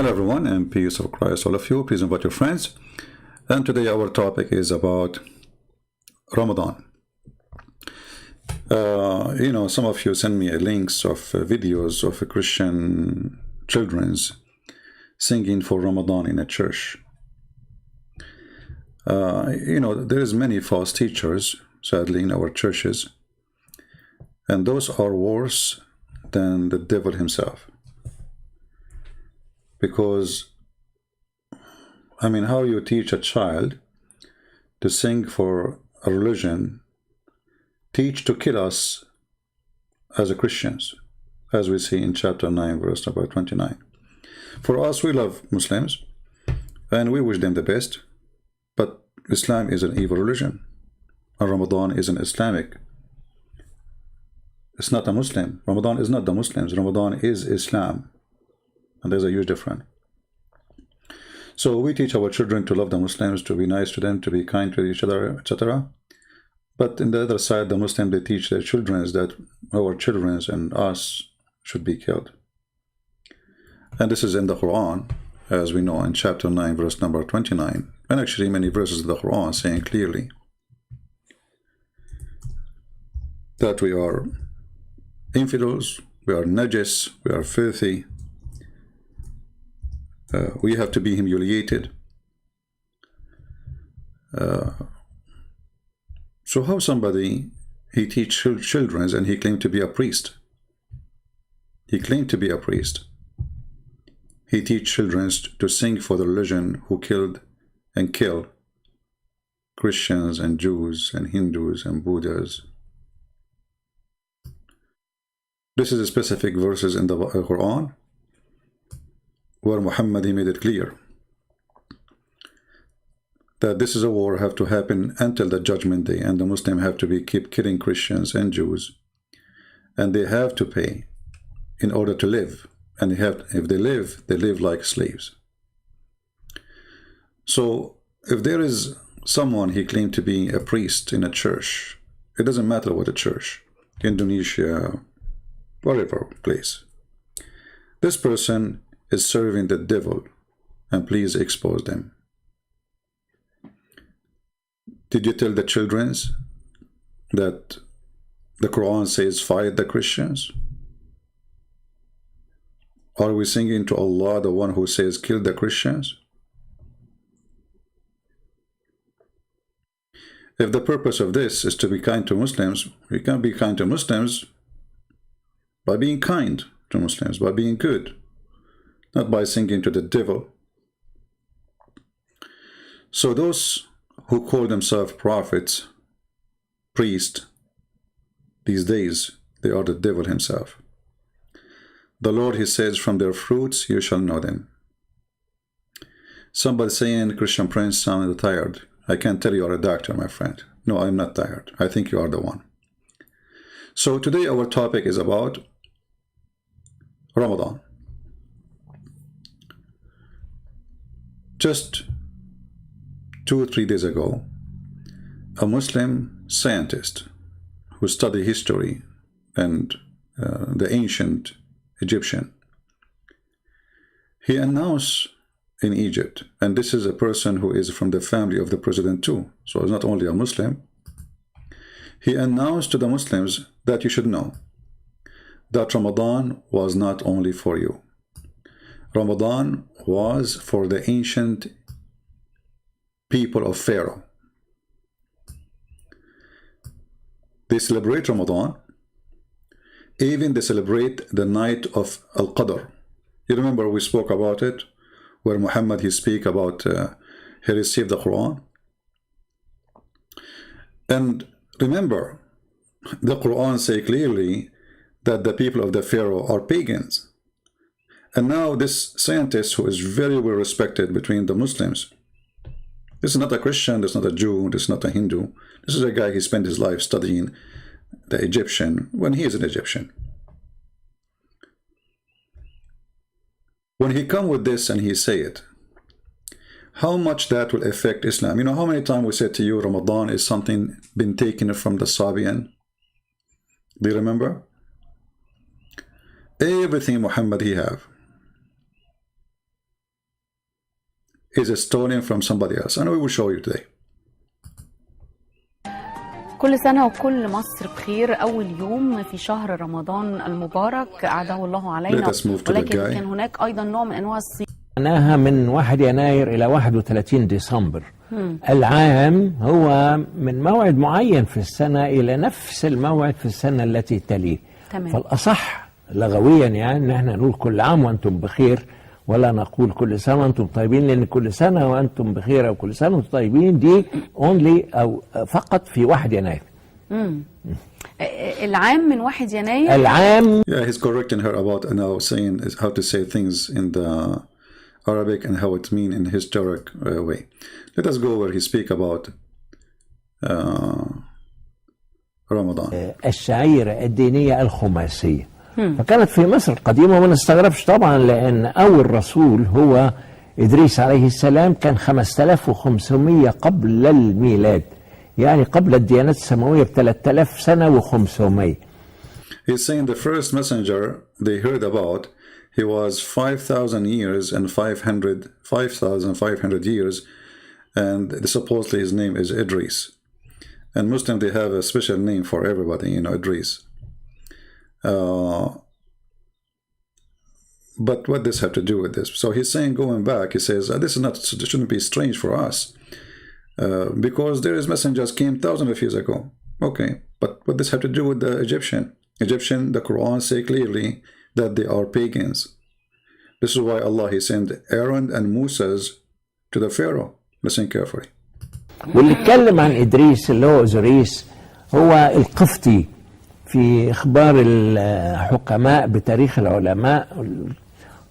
Hello everyone, and peace of Christ all of you. Please invite your friends. And today our topic is about Ramadan. Some of you send me links of videos of Christian children's singing for Ramadan in a church. There is many false teachers, sadly, in our churches, and those are worse than the devil himself. Because, how you teach a child to sing for a religion, teach to kill us as a Christians, as we see in chapter 9, verse number 29. For us, we love Muslims, and we wish them the best, but Islam is an evil religion, and Ramadan is an Islamic. It's not a Muslim. Ramadan is not the Muslims. Ramadan is Islam. And there's a huge difference. So we teach our children to love the Muslims, to be nice to them, to be kind to each other, etc. But in the other side, the Muslims, they teach their children that our children and us should be killed. And this is in the Quran, as we know, in chapter 9, verse number 29. And actually many verses of the Quran saying clearly that we are infidels, we are najis, we are filthy. We have to be humiliated. So how somebody, he teach children and he claimed to be a priest. He claimed to be a priest. He teach children to sing for the religion who killed and kill Christians and Jews and Hindus and Buddhas. This is a specific verses in the Quran, where Mohammed, he made it clear that this is a war have to happen until the judgment day, and the Muslims have to keep killing Christians and Jews, and they have to pay in order to live, and if they live like slaves. So if there is someone he claimed to be a priest in a church, it doesn't matter what a church, Indonesia, whatever place, this person is serving the devil, and please expose them. Did you tell the children that the Quran says fight the Christians? Are we singing to Allah, the one who says kill the Christians? If the purpose of this is to be kind to Muslims, we can be kind to Muslims by being kind to Muslims, by being good, not by singing to the devil. So those who call themselves prophets, priests, these days, they are the devil himself. The Lord, he says, from their fruits you shall know them. Somebody saying, Christin Prince, I'm tired. I can't tell you are a doctor, my friend. No, I'm not tired. I think you are the one. So today our topic is about Ramadan. Just 2 or 3 days ago, a Muslim scientist who studied history and the ancient Egyptian, he announced in Egypt, and this is a person who is from the family of the president too, so it's not only a Muslim, he announced to the Muslims that you should know that Ramadan was not only for you. Ramadan was for the ancient people of Pharaoh. They celebrate Ramadan. Even they celebrate the night of Al-Qadr. You remember we spoke about it, where Muhammad, he speak about he received the Quran. And remember, the Quran say clearly that the people of the Pharaoh are pagans. And now this scientist, who is very well respected between the Muslims, this is not a Christian, this is not a Jew, this is not a Hindu. This is a guy, he spent his life studying the Egyptian when he is an Egyptian. When he come with this and he say it, how much that will affect Islam? You know how many times we said to you Ramadan is something been taken from the Sabian? Do you remember? Everything Muhammad he have. is stolen from somebody else, and we will show you today. كل سنة وكل مصر بخير. أول يوم في شهر رمضان المبارك أعاده الله علينا، ولكن كان هناك أيضا نوع من أنواع الصيام. معناها من 1 يناير إلى 31 ديسمبر. العام هو من موعد معين في السنة إلى نفس الموعد في السنة التي تليه. فالأصح لغويا يعني ان احنا نقول كل عام وانتم بخير، ولا نقول كل سنه وانتم طيبين، لان كل سنه وانتم بخير او كل سنه وانتم طيبين دي اونلي او فقط في 1 يناير. العام من 1 يناير. العام. Yeah, he's correcting her about now saying how to say things in the Arabic and how it mean in historic way. Let us go where he speak about رمضان. الشعيرة الدينية الخماسية. فكانت في مصر القديمة، وما نستغربش طبعا لأن أول رسول هو إدريس عليه السلام، كان 5500 قبل الميلاد، يعني قبل الديانات السماوية ب3000 سنة و500. He's saying the first messenger they heard about, he was 5,000 years and 5,500 years, and supposedly his name is Idris. And Muslim, they have a special name for everybody, you know, Idris. But what does this have to do with this? So he's saying, going back, he says, this shouldn't be strange for us, because there is messengers came thousands of years ago. Okay, but what does have to do with the Egyptian? The Quran say clearly that they are pagans. This is why Allah, he sent Aaron and Moses to the Pharaoh. Listen carefully. واللي اتكلم عن إدريس اللي هو أوزوريس هو القفتي في إخبار الحكماء بتاريخ العلماء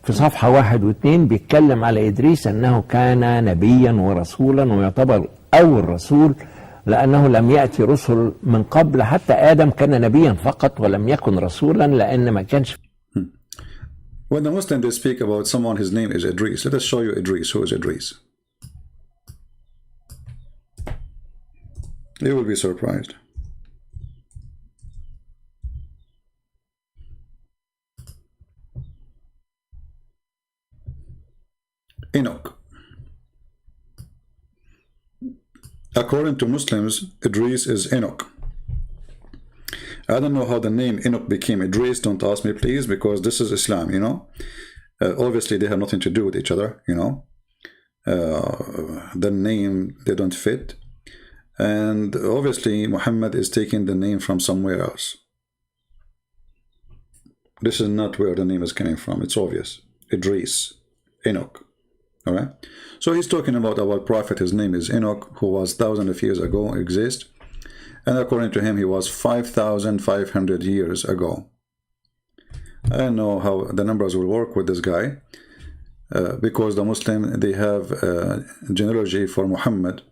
في صفحة 1 و2 بيتكلم على إدريس أنه كان نبيا ورسولا، ويعتبر أول رسول لأنه لم يأتي رسل من قبل، حتى آدم كان نبيا فقط ولم يكن رسولا لأن ما كانش. When the Muslims they speak about someone, his name is Idris. Let us show you Idris. Who is Idris? You will be surprised. Enoch. According to Muslims, Idris is Enoch. I don't know how the name Enoch became Idris. Don't ask me, please, because this is Islam, you know. Obviously, they have nothing to do with each other, you know. The name, they don't fit. And obviously, Muhammad is taking the name from somewhere else. This is not where the name is coming from. It's obvious. Idris, Enoch. All right. So he's talking about our prophet. His name is Enoch, who was thousands of years ago exist. And according to him, he was 5,500 years ago. I don't know how the numbers will work with this guy, because the Muslim, they have a genealogy for Muhammad,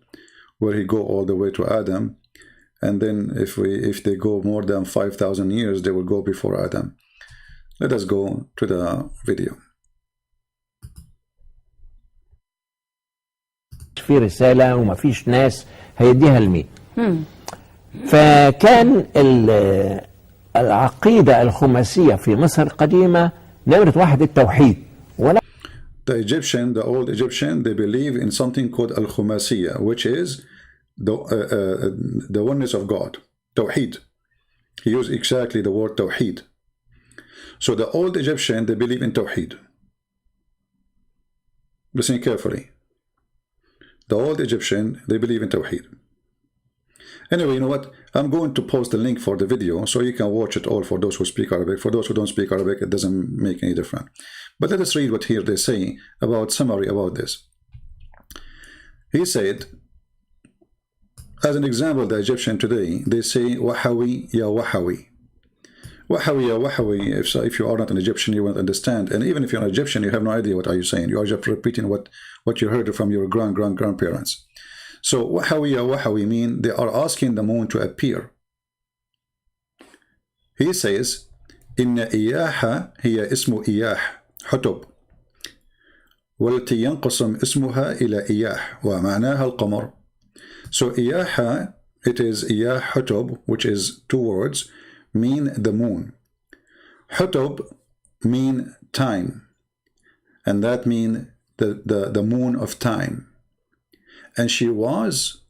where he go all the way to Adam, and then if they go more than 5,000 years, they will go before Adam. Let us go to the video. في رسالة وما فيش ناس هيديها لمين. فكان العقيدة الخماسية في مصر القديمة نمرة 1 التوحيد. The Egyptian, the old Egyptian, they believe in something called al-Khumasiya, which is the oneness of God, Tawheed. He used exactly the word Tawheed. So the old Egyptian, they believe in Tawheed. Listen carefully. The old Egyptian, they believe in Tawheed. Anyway, you know what? I'm going to post the link for the video so you can watch it all for those who speak Arabic. For those who don't speak Arabic, it doesn't make any difference. But let us read what here they say about summary about this. He said, as an example, the Egyptian today, they say, Wahawi ya Wahawi. Wahawi ya Wahawi, if you are not an Egyptian, you won't understand. And even if you're an Egyptian, you have no idea what are you saying. You are just repeating what you heard from your grandparents. So Wahawi ya Wahawi mean they are asking the moon to appear. He says, Inna iyaha hiya ismu iyah, hutub. والتي ينقسم اسمها إلى إياح ومعناها القمر. So إياها, it is إياح hutub, which is 2 words, mean the moon. Hutub mean time, and that mean the moon of time. And she was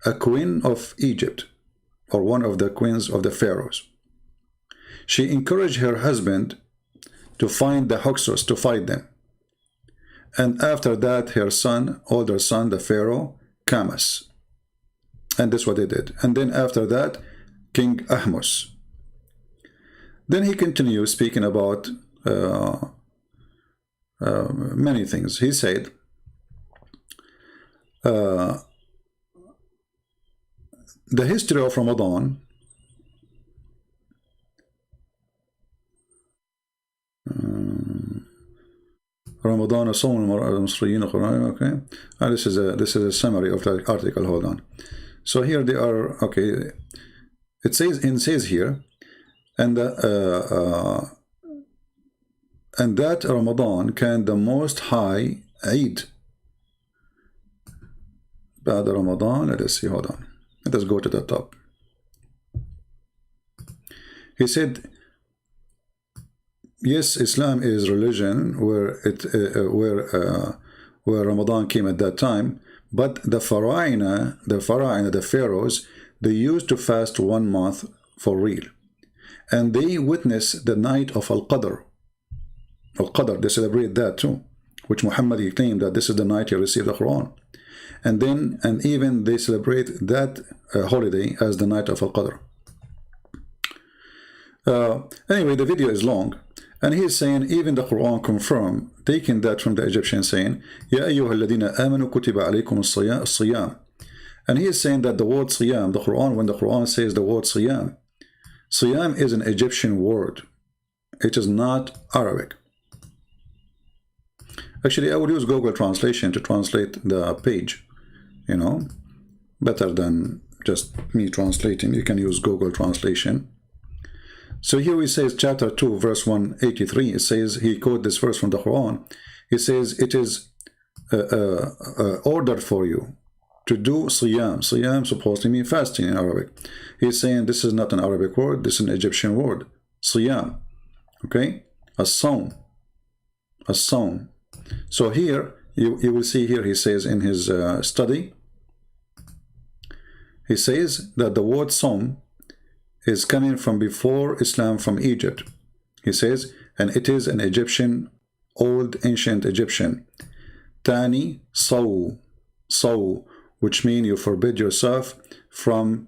a queen of Egypt, or one of the queens of the pharaohs. She encouraged her husband to find the Hyksos, to fight them. And after that, her son, older son, the pharaoh, Kamas. And this is what they did. And then after that, King Ahmos. Then he continues speaking about many things. He said, the history of Ramadan صوم المصريين okay. This is a summary of the article. Hold on. So here they are. Okay, it says here, and that Ramadan can the Most High Eid. بعد Ramadan. Let us see. Hold on. Let us go to the top. He said, yes, Islam is religion where Ramadan came at that time, but the pharaohs, they used to fast 1 month for real, and they witnessed the night of Al-Qadr. Al-Qadr, they celebrate that too, which Muhammad, he claimed that this is the night he received the Quran, and even they celebrate that holiday as the night of Al-Qadr. Anyway, the video is long. And he is saying, even the Quran confirm, taking that from the Egyptian, saying, Ya ayyuha alladhina amanu kutiba alaykum as-siyam. And he is saying that the word siyam, the Quran, when the Quran says the word siyam, siyam is an Egyptian word. It is not Arabic. Actually, I would use Google Translation to translate the page, you know, better than just me translating. You can use Google Translation. So here he says, chapter 2, verse 183, it says, he quoted this verse from the Quran. He says, it is ordered for you to do siyam. Siyam supposedly means fasting in Arabic. He's saying this is not an Arabic word, this is an Egyptian word. Siyam. Okay? As-sawm. As-sawm. So here, you will see here, he says in his study, he says that the word sawm is coming from before Islam, from Egypt. He says, and it is an Egyptian, old ancient Egyptian. Tani saw, which means you forbid yourself from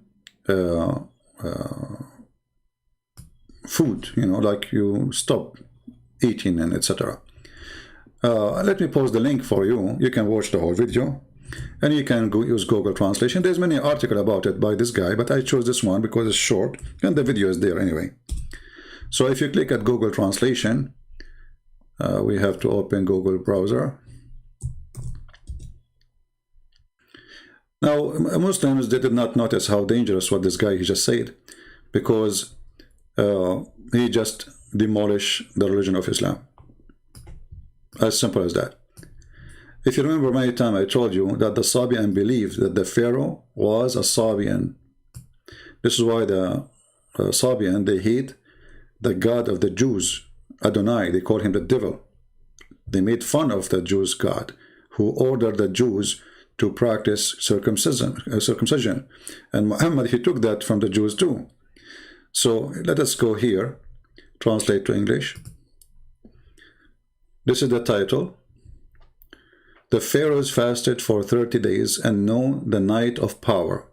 food, you know, like you stop eating and etc. Let me post the link for you. You can watch the whole video. And you can use Google Translation. There's many articles about it by this guy, but I chose this one because it's short and the video is there anyway. So if you click at Google Translation, we have to open Google browser. Now, Muslims, they did not notice how dangerous what this guy he just said, because he just demolished the religion of Islam. As simple as that. If you remember many times I told you that the Sabian believed that the Pharaoh was a Sabian. This is why the Sabian, they hate the God of the Jews, Adonai. They call him the devil. They made fun of the Jews' God, who ordered the Jews to practice circumcision. And Muhammad, he took that from the Jews too. So let us go here, translate to English. This is the title. The pharaohs fasted for 30 days and know the night of power.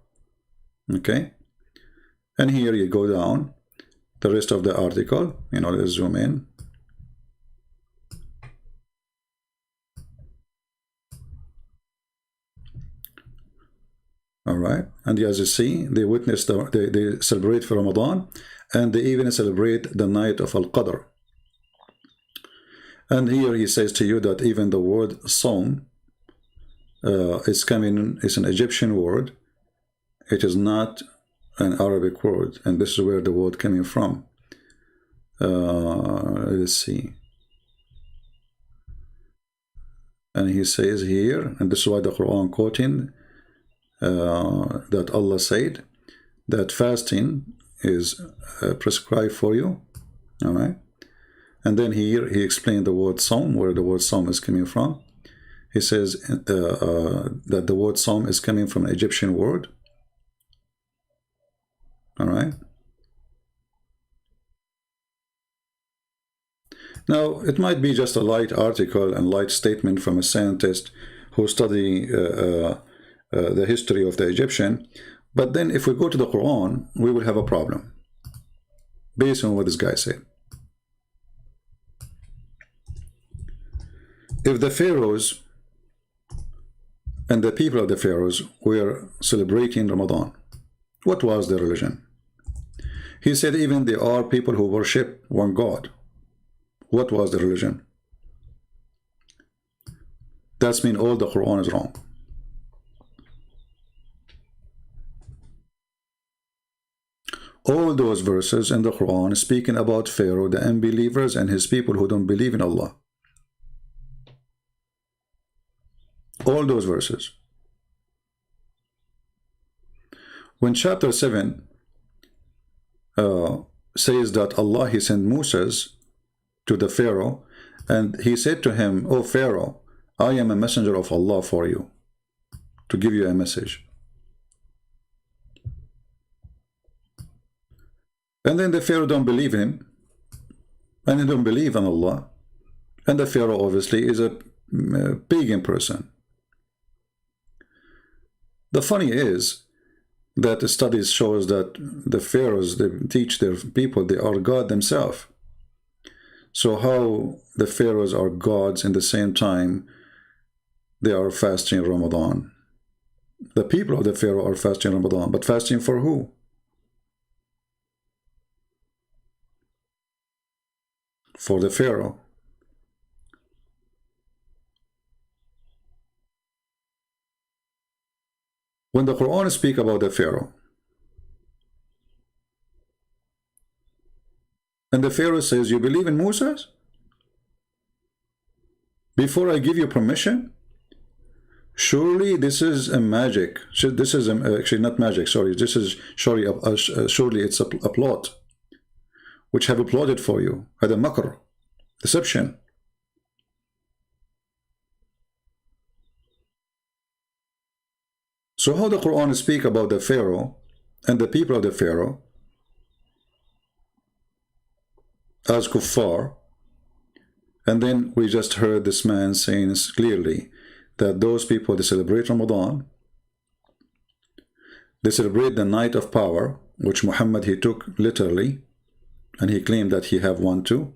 Okay? And here you go down. The rest of the article, you know, let's zoom in. All right. And as you see, they witness, they celebrate for Ramadan, and they even celebrate the night of Al-Qadr. And here he says to you that even the word Sawm is an Egyptian word. It is not an Arabic word, and this is where the word coming from. Let's see. And he says here, and this is why the Quran quoting that Allah said that fasting is prescribed for you. All right. And then here he explained the word Sawm, where the word Sawm is coming from. he says that the word Som is coming from an Egyptian word. All right. Now, it might be just a light article and light statement from a scientist who study the history of the Egyptian, but then if we go to the Quran, we will have a problem based on what this guy said. If the pharaohs and the people of the pharaohs were celebrating Ramadan, what was their religion? He said even there are people who worship one God. What was the religion? That means all the Quran is wrong. All those verses in the Quran speaking about Pharaoh, the unbelievers, and his people who don't believe in Allah. All those verses. When chapter 7 says that Allah, he sent Moses to the Pharaoh, and he said to him, "O Pharaoh, I am a messenger of Allah for you, to give you a message." And then the Pharaoh don't believe in him, and he don't believe in Allah, and the Pharaoh obviously is a pagan person. The funny is that the studies shows that the pharaohs, they teach their people they are God themselves. So how the pharaohs are gods in the same time they are fasting Ramadan? The people of the pharaoh are fasting Ramadan, but fasting for who? For the pharaoh. When the Quran speaks about the Pharaoh, and the Pharaoh says, "You believe in Moses? Before I give you permission? Surely this is a magic. This is actually not magic, sorry. This is surely it's a plot, which have applauded for you. Had a makr, deception." So how the Quran speak about the Pharaoh and the people of the Pharaoh as kuffar, and then we just heard this man saying clearly that those people, they celebrate Ramadan, they celebrate the night of power, which Muhammad, he took literally, and he claimed that he have one too.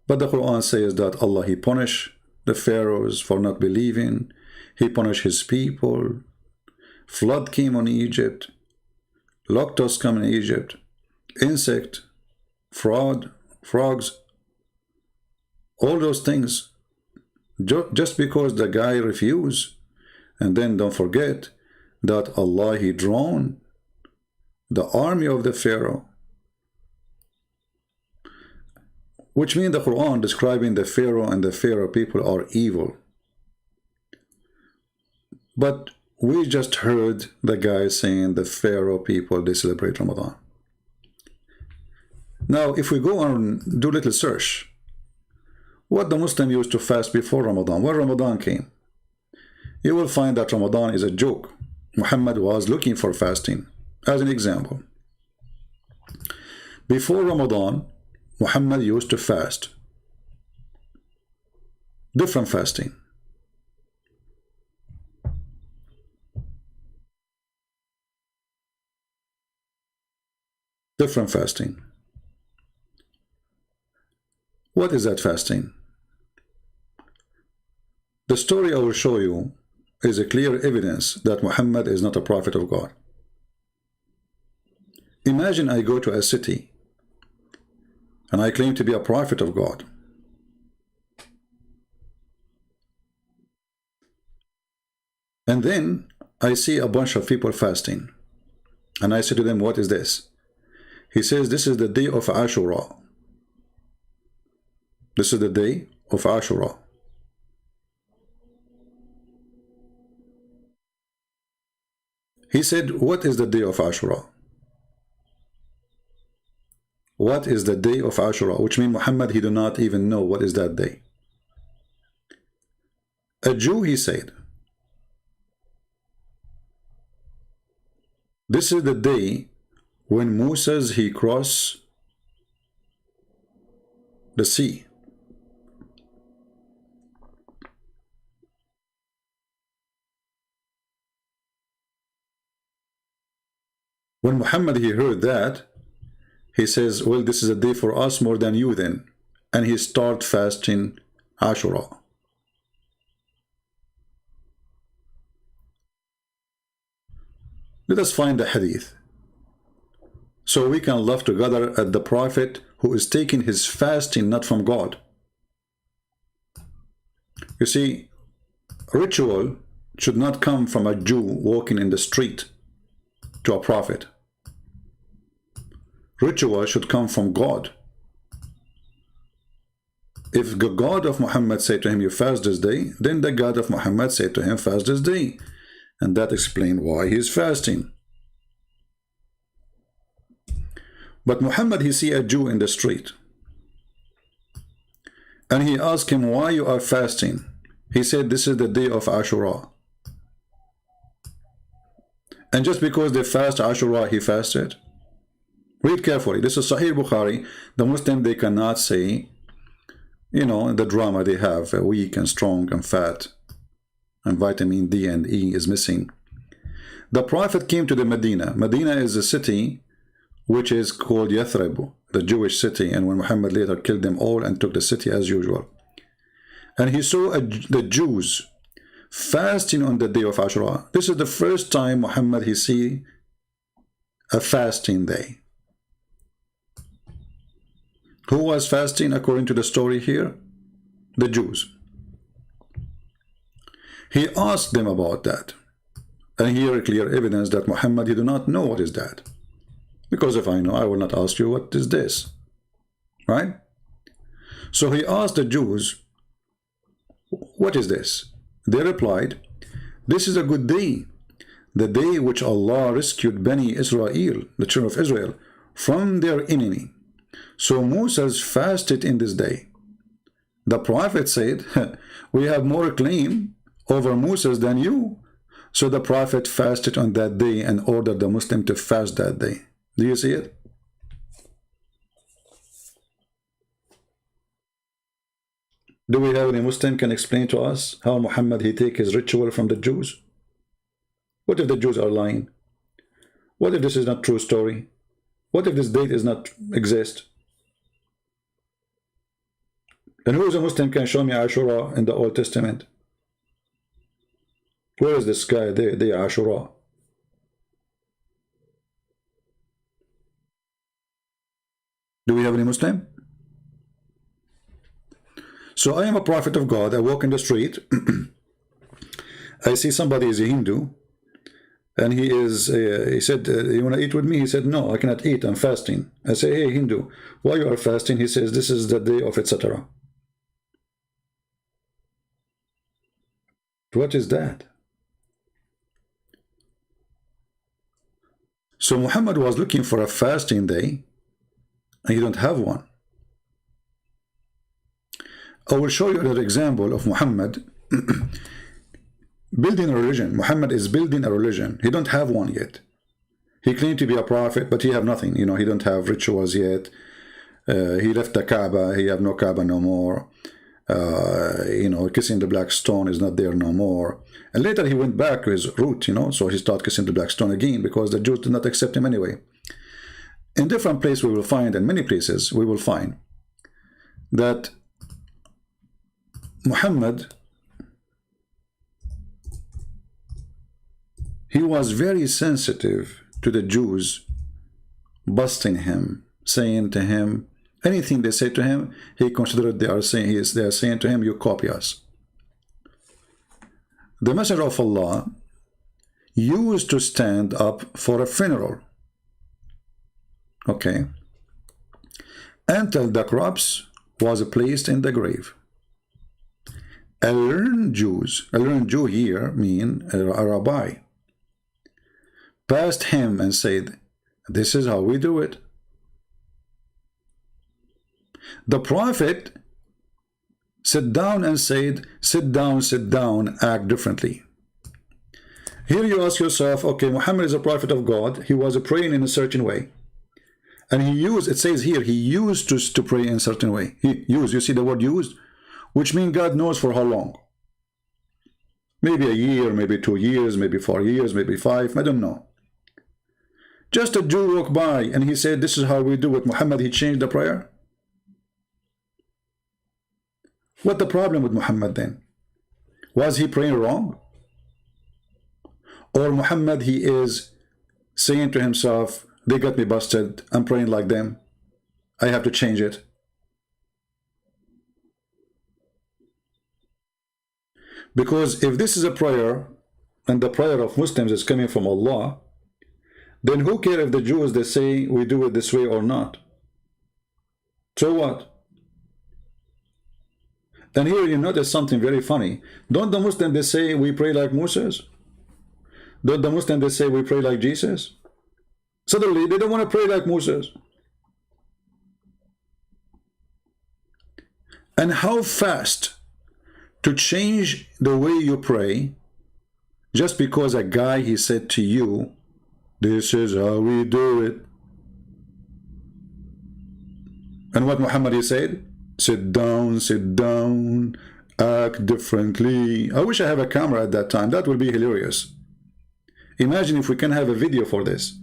But the Quran says that Allah, he punished the pharaohs for not believing. He punished his people. Flood came on Egypt. Locusts come in Egypt. Insect, frogs, all those things. Just because the guy refused. And then don't forget that Allah, he drawn the army of the Pharaoh. Which means the Quran describing the Pharaoh and the Pharaoh people are evil. But we just heard the guy saying the Pharaoh people, they celebrate Ramadan. Now, if we go on, do a little search, what the Muslim used to fast before Ramadan, when Ramadan came, you will find that Ramadan is a joke. Muhammad was looking for fasting. As an example, before Ramadan, Muhammad used to fast. Different fasting. Different fasting. What is that fasting? The story I will show you is a clear evidence that Muhammad is not a prophet of God. Imagine I go to a city and I claim to be a prophet of God. And then I see a bunch of people fasting. And I say to them, "What is this?" He says, "This is the day of Ashura." This is the day of Ashura. He said, "What is the day of Ashura?" What is the day of Ashura? Which means Muhammad, he do not even know what is that day. A Jew, he said, this is the day when Moses he crossed the sea. When Muhammad he heard that, he says, well, this is a day for us more than you then. And he started fasting Ashura. Let us find the hadith, so we can laugh together at the prophet who is taking his fasting not from God. You see, ritual should not come from a Jew walking in the street to a prophet. Ritual should come from God. If the God of Muhammad said to him, you fast this day, then the God of Muhammad said to him, fast this day. And that explains why he is fasting. But Muhammad, he see a Jew in the street. And he asked him, why you are fasting? He said, this is the day of Ashura. And just because they fast Ashura, he fasted? Read carefully. This is Sahih Bukhari. The Muslim, they cannot say, you know, the drama they have, weak and strong and fat, and vitamin D and E is missing. The Prophet came to the Medina. Medina is a city which is called Yathrib, the Jewish city, and when Muhammad later killed them all and took the city as usual. And he saw the Jews fasting on the day of Ashura. This is the first time Muhammad he see a fasting day. Who was fasting according to the story here? The Jews. He asked them about that. And here clear evidence that Muhammad, he do not know what is that. Because if I know, I will not ask you what is this. Right? So he asked the Jews, what is this? They replied, this is a good day. The day which Allah rescued Bani Israel, the children of Israel, from their enemy. So Moses fasted in this day. The Prophet said, we have more claim over Moses than you. So the Prophet fasted on that day and ordered the Muslim to fast that day. Do you see it? Do we have any Muslim can explain to us how Muhammad he take his ritual from the Jews? What if the Jews are lying? What if this is not true story? What if this date does not exist? And who is a Muslim can show me Ashura in the Old Testament? Where is this guy? They Ashura. Do we have any Muslim? So I am a prophet of God. I walk in the street. I see somebody is a Hindu. And he said, you want to eat with me? He said, no, I cannot eat. I'm fasting. I say, hey, Hindu, why you are fasting? He says, this is the day of etc. What is that? So Muhammad was looking for a fasting day, and he don't have one. I will show you another example of Muhammad building a religion. Muhammad is building a religion. He don't have one yet. He claimed to be a prophet, but he have nothing. You know, he don't have rituals yet. He left the Kaaba. He have no Kaaba no more. You know, kissing the black stone is not there no more. And later he went back to his root, you know, so he started kissing the black stone again because the Jews did not accept him anyway. In different places we will find, in many places we will find, that Muhammad, he was very sensitive to the Jews busting him, saying to him, anything they say to him, he considered they are saying to him, you copy us. The Messenger of Allah used to stand up for a funeral, okay, until the corpse was placed in the grave. A learned Jew here mean a rabbi, passed him and said, this is how we do it. The Prophet sit down and said, sit down, act differently. Here you ask yourself, okay, Muhammad is a prophet of God. He was praying in a certain way. And he used, it says here, he used to pray in a certain way. He used, you see the word used? Which means God knows for how long. Maybe a year, maybe 2 years, maybe 4 years, maybe 5, I don't know. Just a Jew walked by and he said, this is how we do it. Muhammad, he changed the prayer. What the problem with Muhammad then? Was he praying wrong? Or Muhammad, he is saying to himself, they got me busted, I'm praying like them, I have to change it. Because if this is a prayer, and the prayer of Muslims is coming from Allah, then who cares if the Jews, they say we do it this way or not? So what? And here you notice something very funny. Don't the Muslims, they say we pray like Moses? Don't the Muslims, they say we pray like Jesus? Suddenly they don't want to pray like Moses. And how fast to change the way you pray just because a guy, he said to you, this is how we do it. And what Muhammad, he said, sit down, act differently. I wish I have a camera at that time. That would be hilarious. Imagine if we can have a video for this.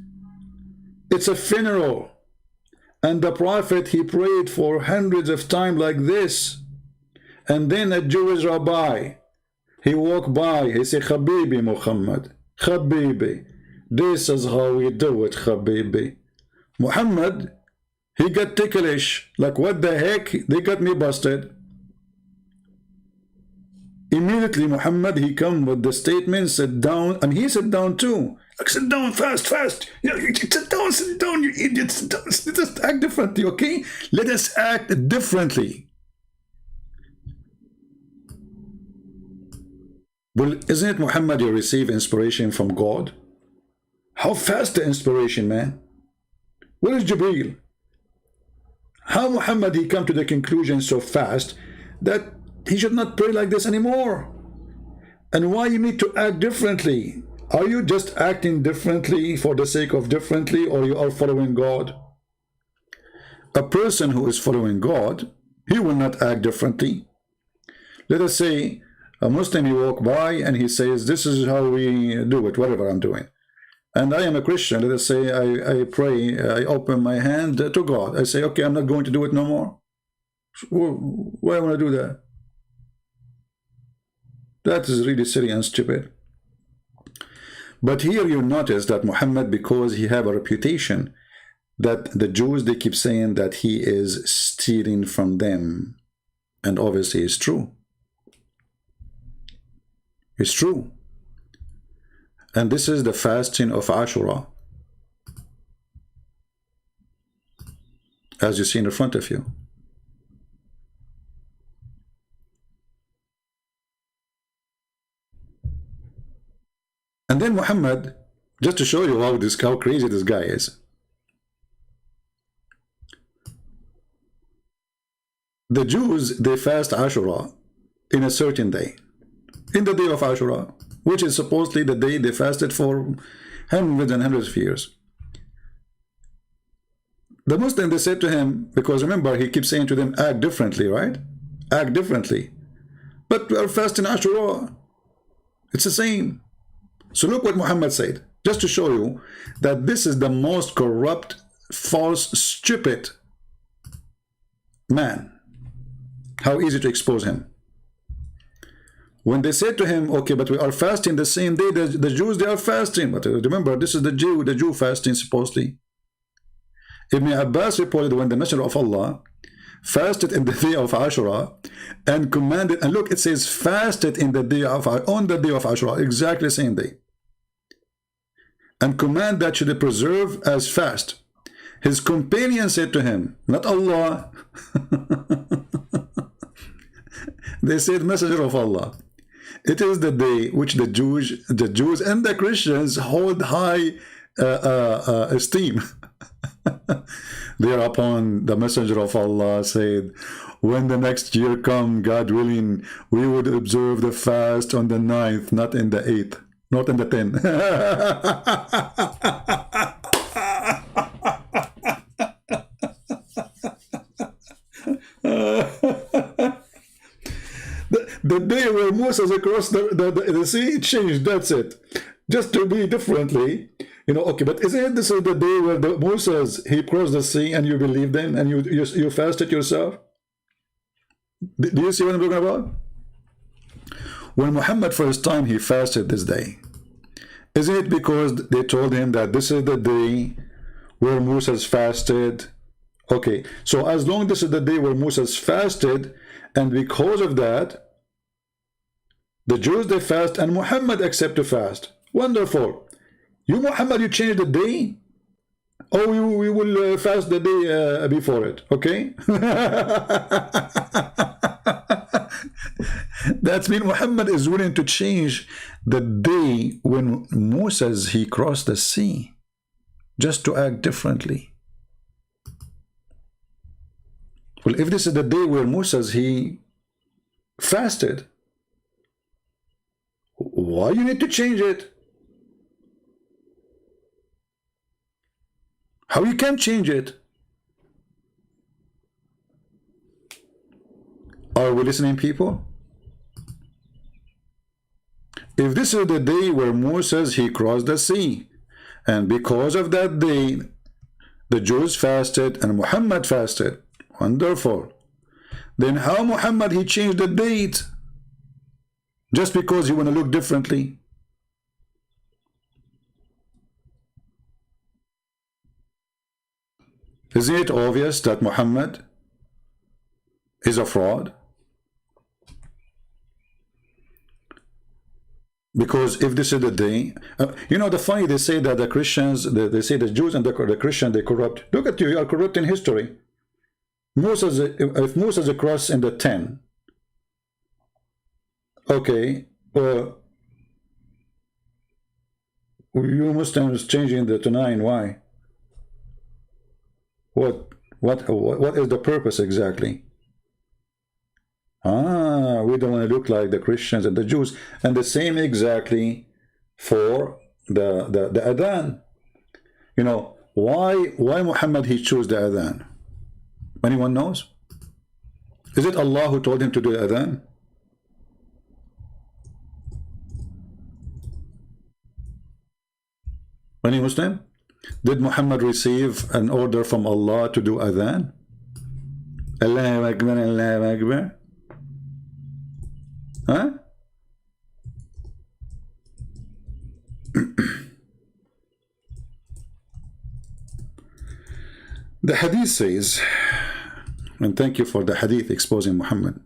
It's a funeral. And the Prophet, he prayed for hundreds of times like this. And then a Jewish rabbi, he walked by, he said, Habibi Muhammad, Habibi, this is how we do it, Habibi. Muhammad, he got ticklish, like what the heck, they got me busted. Immediately Muhammad, he come with the statement, sit down, and he sat down too. Like, sit down fast. You sit down, you idiots, sit down. Let us act differently, okay? Let us act differently. Well, isn't it Muhammad, you receive inspiration from God? How fast the inspiration, man? Where is Jibreel? How Muhammad, he come to the conclusion so fast that he should not pray like this anymore? And why you need to act differently? Are you just acting differently for the sake of differently, or you are following God? A person who is following God, he will not act differently. Let us say a Muslim, he walk by and he says, this is how we do it, whatever I'm doing. And I am a Christian. Let us say I pray, I open my hand to God. I say, okay, I'm not going to do it no more. Why do I want to do that? That is really silly and stupid. But here you notice that Muhammad, because he have a reputation, that the Jews, they keep saying that he is stealing from them. And obviously it's true. It's true. And this is the fasting of Ashura, as you see in the front of you. And then Muhammad, just to show you how crazy this guy is. The Jews, they fast Ashura in a certain day, in the day of Ashura, which is supposedly the day they fasted for hundreds and hundreds of years. The Muslim, they said to him, because remember, he keeps saying to them, act differently, right? Act differently. But we are fasting Ashura. It's the same. So look what Muhammad said, just to show you that this is the most corrupt, false, stupid man. How easy to expose him. When they said to him, okay, but we are fasting the same day, the Jews, they are fasting. But remember, this is the Jew fasting, supposedly. Ibn Abbas reported when the Messenger of Allah fasted in the day of Ashura and commanded, and look, it says fasted in the day of, on the day of Ashura, exactly the same day, and command that should preserve as fast. His companion said to him, not Allah, they said, Messenger of Allah, it is the day which the Jews and the Christians hold high esteem. Thereupon the messenger of Allah said, when the next year come, God willing, we would observe the fast on the 9th, not in the 8th, not in the 10th. The day where Moses across the sea changed, that's it. Just to be differently, you know, okay, but isn't this the day where Moses, he crossed the sea and you believed him and you fasted yourself? Do you see what I'm talking about? When Muhammad first time he fasted this day, isn't it because they told him that this is the day where Moses fasted? Okay, so as long as this is the day where Moses fasted, and because of that, the Jews, they fast, and Muhammad accept to fast. Wonderful. You, Muhammad, you change the day? Oh, we will fast the day before it, okay? That means Muhammad is willing to change the day when Moses, he crossed the sea, just to act differently. Well, if this is the day where Moses, he fasted, why you need to change it? How you can change it? Are we listening, people? If this is the day where Moses, he crossed the sea, and because of that day, the Jews fasted and Muhammad fasted, wonderful. Then how Muhammad, he changed the date? Just because you want to look differently? Isn't it obvious that Muhammad is a fraud? Because if this is the day, you know, the funny, they say that the Christians, they say the Jews and the Christians, they corrupt. Look at you, you are corrupt in history. Moses, if Moses crossed in the 10, okay, you Muslims changing the to 9, why? What is the purpose exactly? We don't want to look like the Christians and the Jews. And the same exactly for the adhan. You know, why Muhammad he chose the adhan? Anyone knows? Is it Allah who told him to do the adhan? Any Muslim? Did Muhammad receive an order from Allah to do adhan? Allahu Akbar, Allahu Akbar. Huh? The hadith says, and thank you for the hadith exposing Muhammad.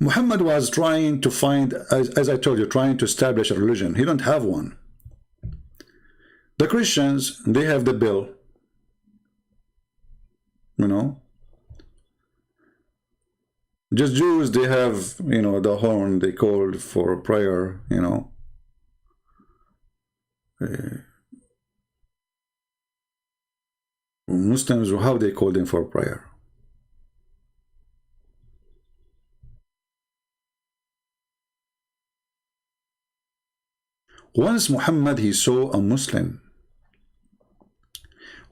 Muhammad was trying to find, as I told you, trying to establish a religion. He don't have one. The Christians, they have the bill, you know. Just Jews, they have, you know, the horn, they called for prayer, you know. Muslims, how they call them for prayer? Once Muhammad, he saw a Muslim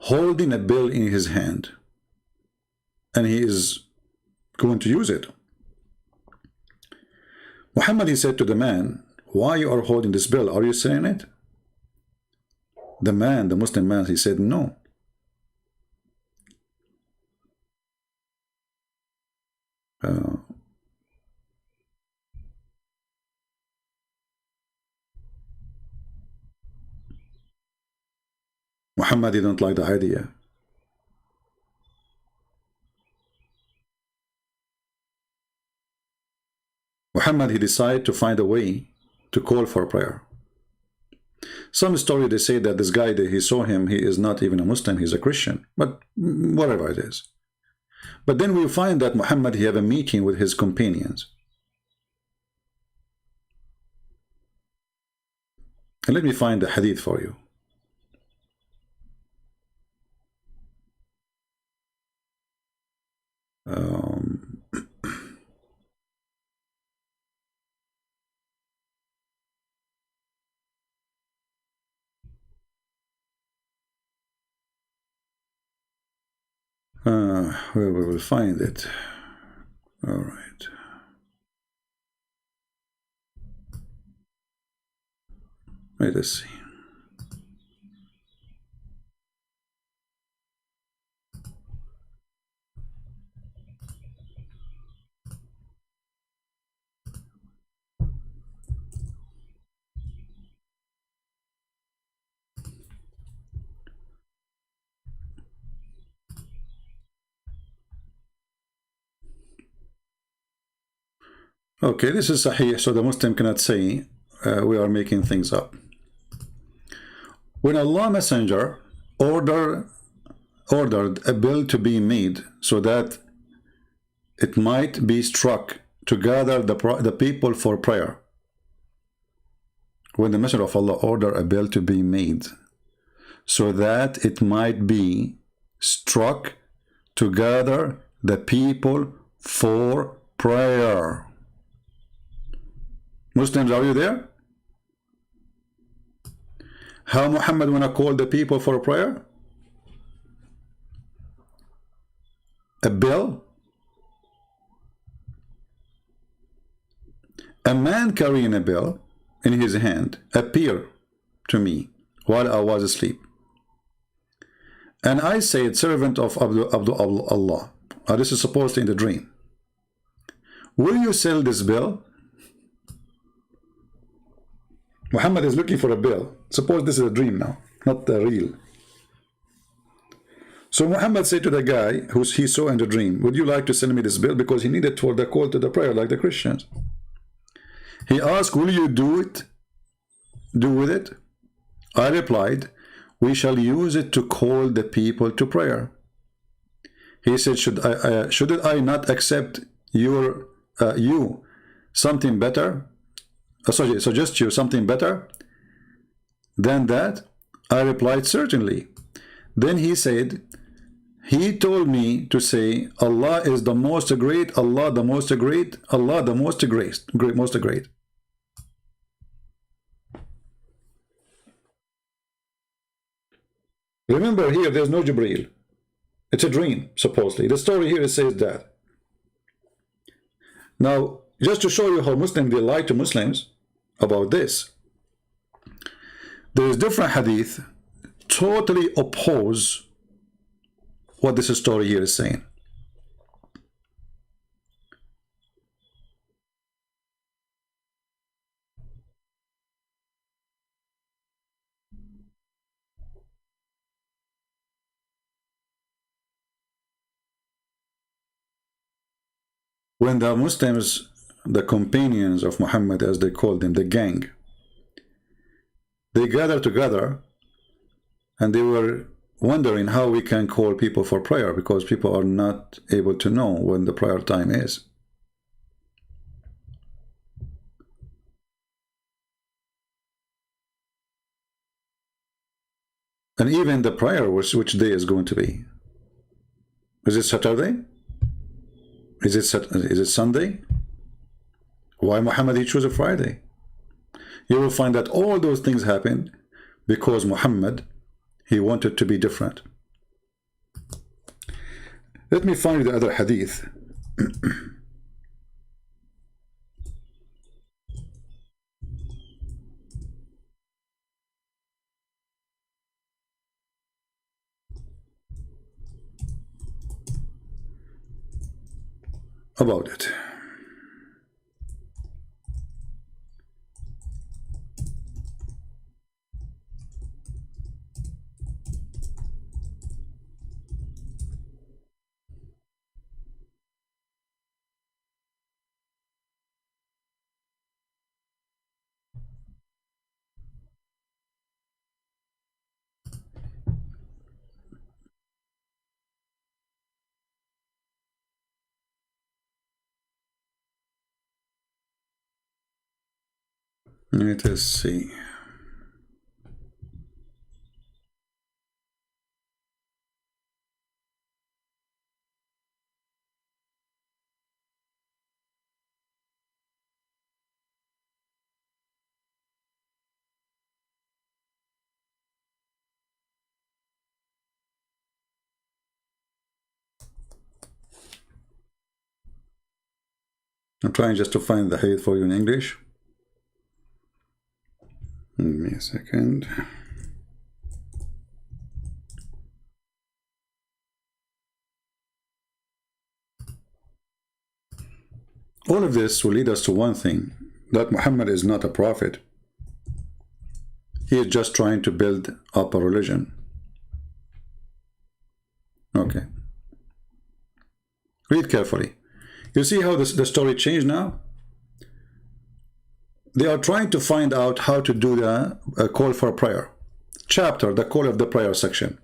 holding a bill in his hand, and he is going to use it. Muhammad, he said to the man, why you are holding this bill? Are you saying it? The man, the Muslim man, he said, no. Muhammad didn't like the idea. Muhammad, he decided to find a way to call for prayer. Some story, they say that this guy, that he saw him, he is not even a Muslim, he's a Christian, but whatever it is. But then we find that Muhammad, he have a meeting with his companions. And let me find the hadith for you. Where we will find it. All right. Let us see. Okay, this is Sahih, so the Muslim cannot say we are making things up. When Allah Messenger ordered a bill to be made so that it might be struck to gather the people for prayer. When the Messenger of Allah ordered a bill to be made so that it might be struck to gather the people for prayer. Muslims, are you there? How Muhammad wanna call the people for prayer? A bill? A man carrying a bill in his hand appeared to me while I was asleep. And I said, servant of Allah. This is supposedly in the dream. Will you sell this bill? Muhammad is looking for a bill. Suppose this is a dream now, not the real. So Muhammad said to the guy who he saw in the dream, would you like to send me this bill? Because he needed for the call to the prayer like the Christians. He asked, will you do with it? I replied, we shall use it to call the people to prayer. He said, should I not accept you something better? Suggest you something better than that? I replied, certainly. Then he said, he told me to say, Allah is the most great, Allah the most great, Allah the most great, most great. Remember here, there's no Jibreel. It's a dream, supposedly. The story here says that. Now, just to show you how Muslims, they lie to Muslims about this. There is different hadith totally oppose what this story here is saying. When the Muslims, the companions of Muhammad, as they called them, the gang, they gathered together and they were wondering how we can call people for prayer because people are not able to know when the prayer time is. And even the prayer, which day is going to be? Is it Saturday? Is it Sunday? Why Muhammad he chose a Friday? You will find that all those things happened because Muhammad, he wanted to be different. Let me find the other hadith. About it. Let us see. I'm trying just to find the hadith for you in English. Give me a second. All of this will lead us to one thing, that Muhammad is not a prophet. He is just trying to build up a religion. Okay. Read carefully. You see how the story changed now? They are trying to find out how to do the call for prayer. Chapter, the call of the prayer section.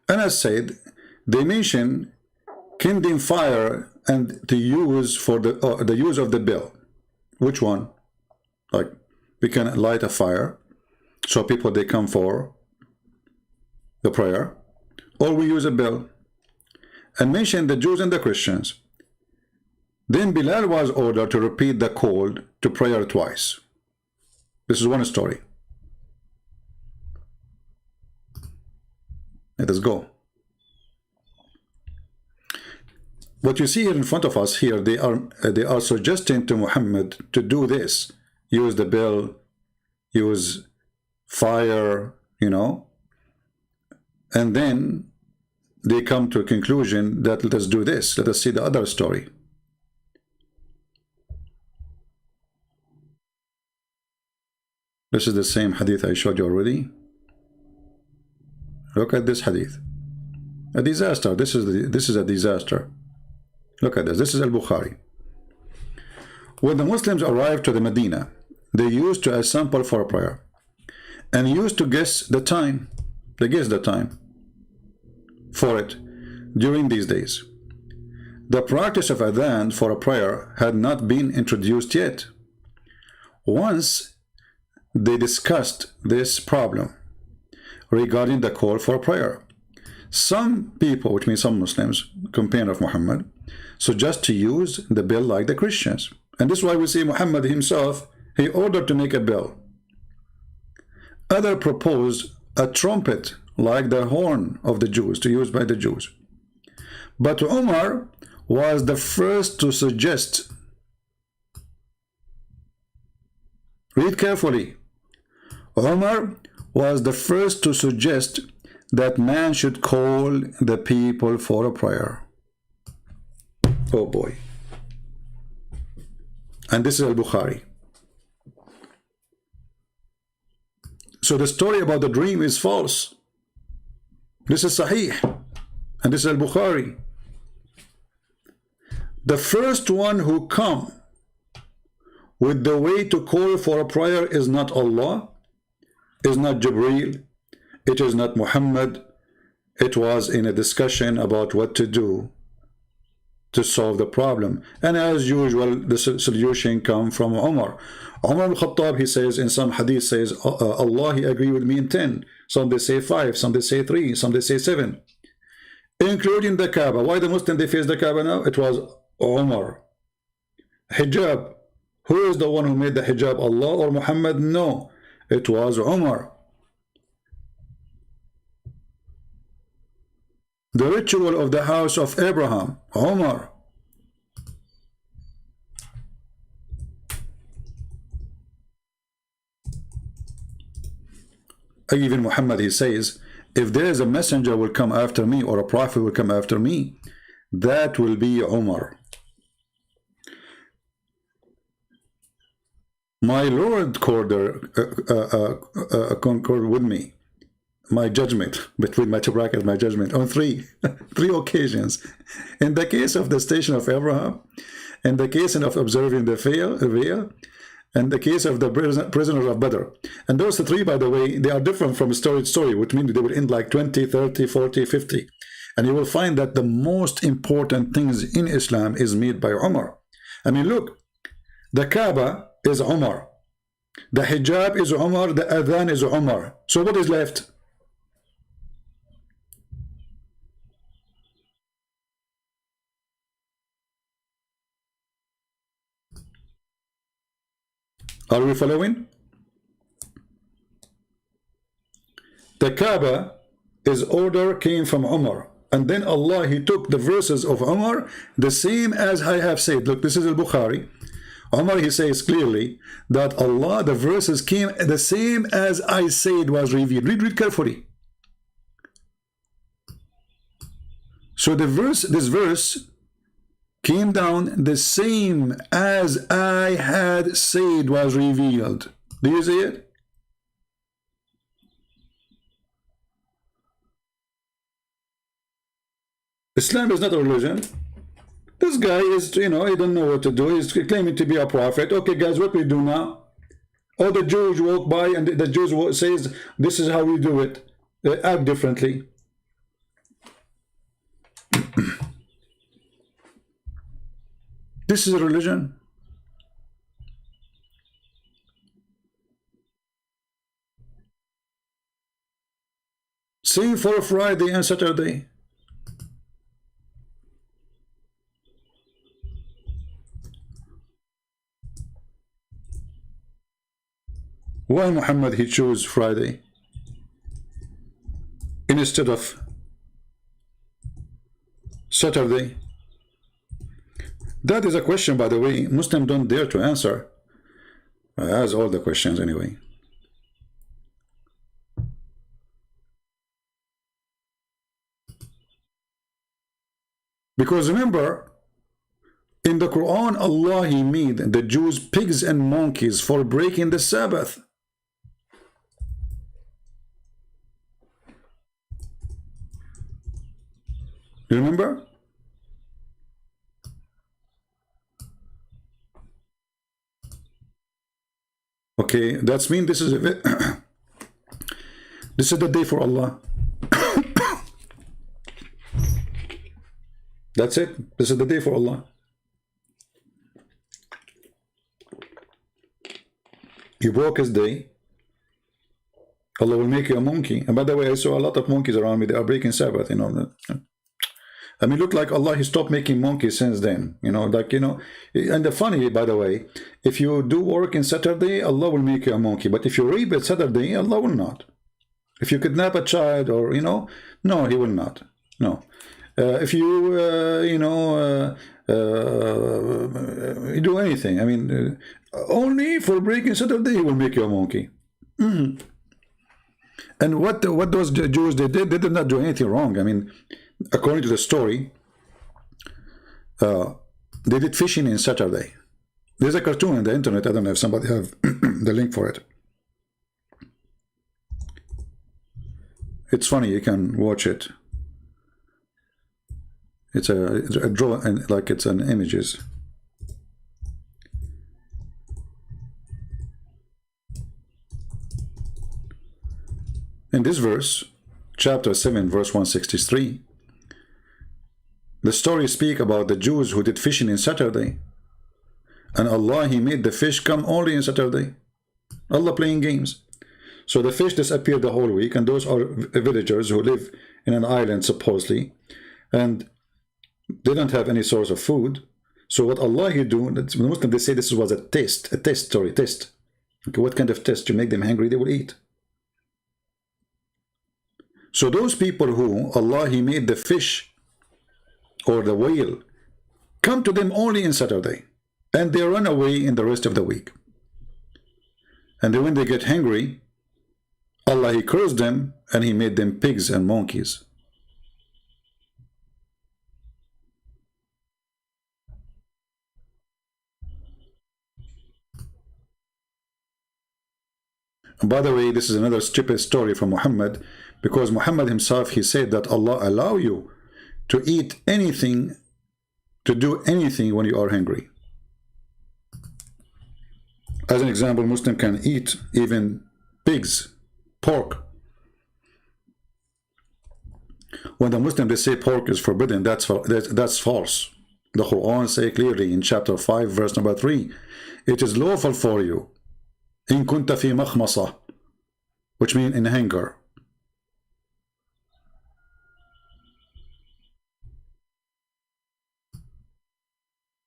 And as said, they mention kindling fire and the use for the use of the bell. Which one? Like, we can light a fire so people they come for the prayer, or we use a bell. And mention the Jews and the Christians. Then Bilal was ordered to repeat the call to prayer twice. This is one story. Let us go. What you see here in front of us here, they are suggesting to Muhammad to do this. Use the bell, use fire, you know. And then they come to a conclusion that let us do this. Let us see the other story. This is the same hadith I showed you already. Look at this hadith. A disaster. This is a disaster. Look at this. This is Al-Bukhari. When the Muslims arrived to the Medina, they used to assemble for a prayer and used to guess the time. They guessed the time for it during these days. The practice of adhan for a prayer had not been introduced yet. Once they discussed this problem regarding the call for prayer. Some people, which means some Muslims, companions of Muhammad, suggest to use the bell like the Christians. And this is why we see Muhammad himself, he ordered to make a bell. Others proposed a trumpet like the horn of the Jews, to use by the Jews. But Umar was the first to suggest, read carefully, Umar was the first to suggest that man should call the people for a prayer. Oh boy. And this is Al-Bukhari. So the story about the dream is false. This is Sahih. And this is Al-Bukhari. The first one who come with the way to call for a prayer is not Allah, is not Jibreel, it is not Muhammad. It was in a discussion about what to do to solve the problem. And as usual, the solution come from Umar. Umar al-Khattab, he says in some hadith, says, Allah, he agreed with me in 10. Some they say 5, some they say 3, some they say 7. Including the Kaaba. Why the Muslim they face the Kaaba now? It was Umar. Hijab. Who is the one who made the hijab? Allah or Muhammad? No. It was Umar. The ritual of the house of Abraham, Umar. Even Muhammad, he says, if there is a messenger will come after me or a prophet will come after me, that will be Umar. My Lord concurred with me. My judgment, between my two brackets, my judgment, on three occasions. In the case of the station of Abraham, in the case of observing the veil, and the case of the prisoners of Badr. And those three, by the way, they are different from story to story, which means they will end like 20, 30, 40, 50. And you will find that the most important things in Islam is made by Umar. I mean, look, the Kaaba is Umar. The hijab is Umar. The adhan is Umar. So what is left? Are we following? The Kaaba, his order came from Umar. And then Allah, he took the verses of Umar, the same as I have said. Look, this is al-Bukhari. Umar, he says clearly that Allah, the verses came the same as I said was revealed. Read carefully. So this verse came down the same as I had said was revealed. Do you see it? Islam is not a religion. This guy is, you know, he don't know what to do. He's claiming to be a prophet. Okay, guys, what we do now? Oh, the Jews walk by and the Jews says, this is how we do it. They act differently. This is a religion. Same for Friday and Saturday. Why Muhammad he chose Friday instead of Saturday? That is a question, by the way, Muslims don't dare to answer. As all the questions anyway. Because remember, in the Quran, Allah, he made the Jews pigs and monkeys for breaking the Sabbath. You remember? Okay, that's mean this is this is the day for Allah. That's it. This is the day for Allah. You broke his day, Allah will make you a monkey. And by the way, I saw a lot of monkeys around me. They are breaking Sabbath, you know. I mean, look like Allah, he stopped making monkeys since then, you know, like, you know. And the funny, by the way, if you do work in Saturday, Allah will make you a monkey. But if you rape at Saturday, Allah will not. If you kidnap a child or, you know, no, he will not. No. If you, you know, you do anything, I mean, only for breaking Saturday, he will make you a monkey. Mm-hmm. And what those Jews they did not do anything wrong. I mean, according to the story, they did fishing in Saturday. There's a cartoon on the internet. I don't know if somebody have the link for it. It's funny. You can watch it. It's a draw and like it's an images. In this verse, chapter 7, verse 163, the story speak about the Jews who did fishing in Saturday. And Allah, he made the fish come only in Saturday. Allah playing games. So the fish disappeared the whole week, and those are villagers who live in an island supposedly, and they don't have any source of food. So what Allah he do, the Muslims, they say this was a test. Okay, what kind of test? You make them hungry, they will eat. So those people who Allah he made the fish or the whale come to them only in Saturday, and they run away in the rest of the week. And then when they get hungry, Allah he cursed them and he made them pigs and monkeys. And by the way, this is another stupid story from Muhammad, because Muhammad himself, he said that Allah allow you to eat anything, to do anything when you are hungry. As an example, Muslim can eat even pigs, pork. When the Muslim they say pork is forbidden, that's false. The Quran say clearly in chapter 5, verse number 3, it is lawful for you, in kunta fi makhmasa, which means in hunger.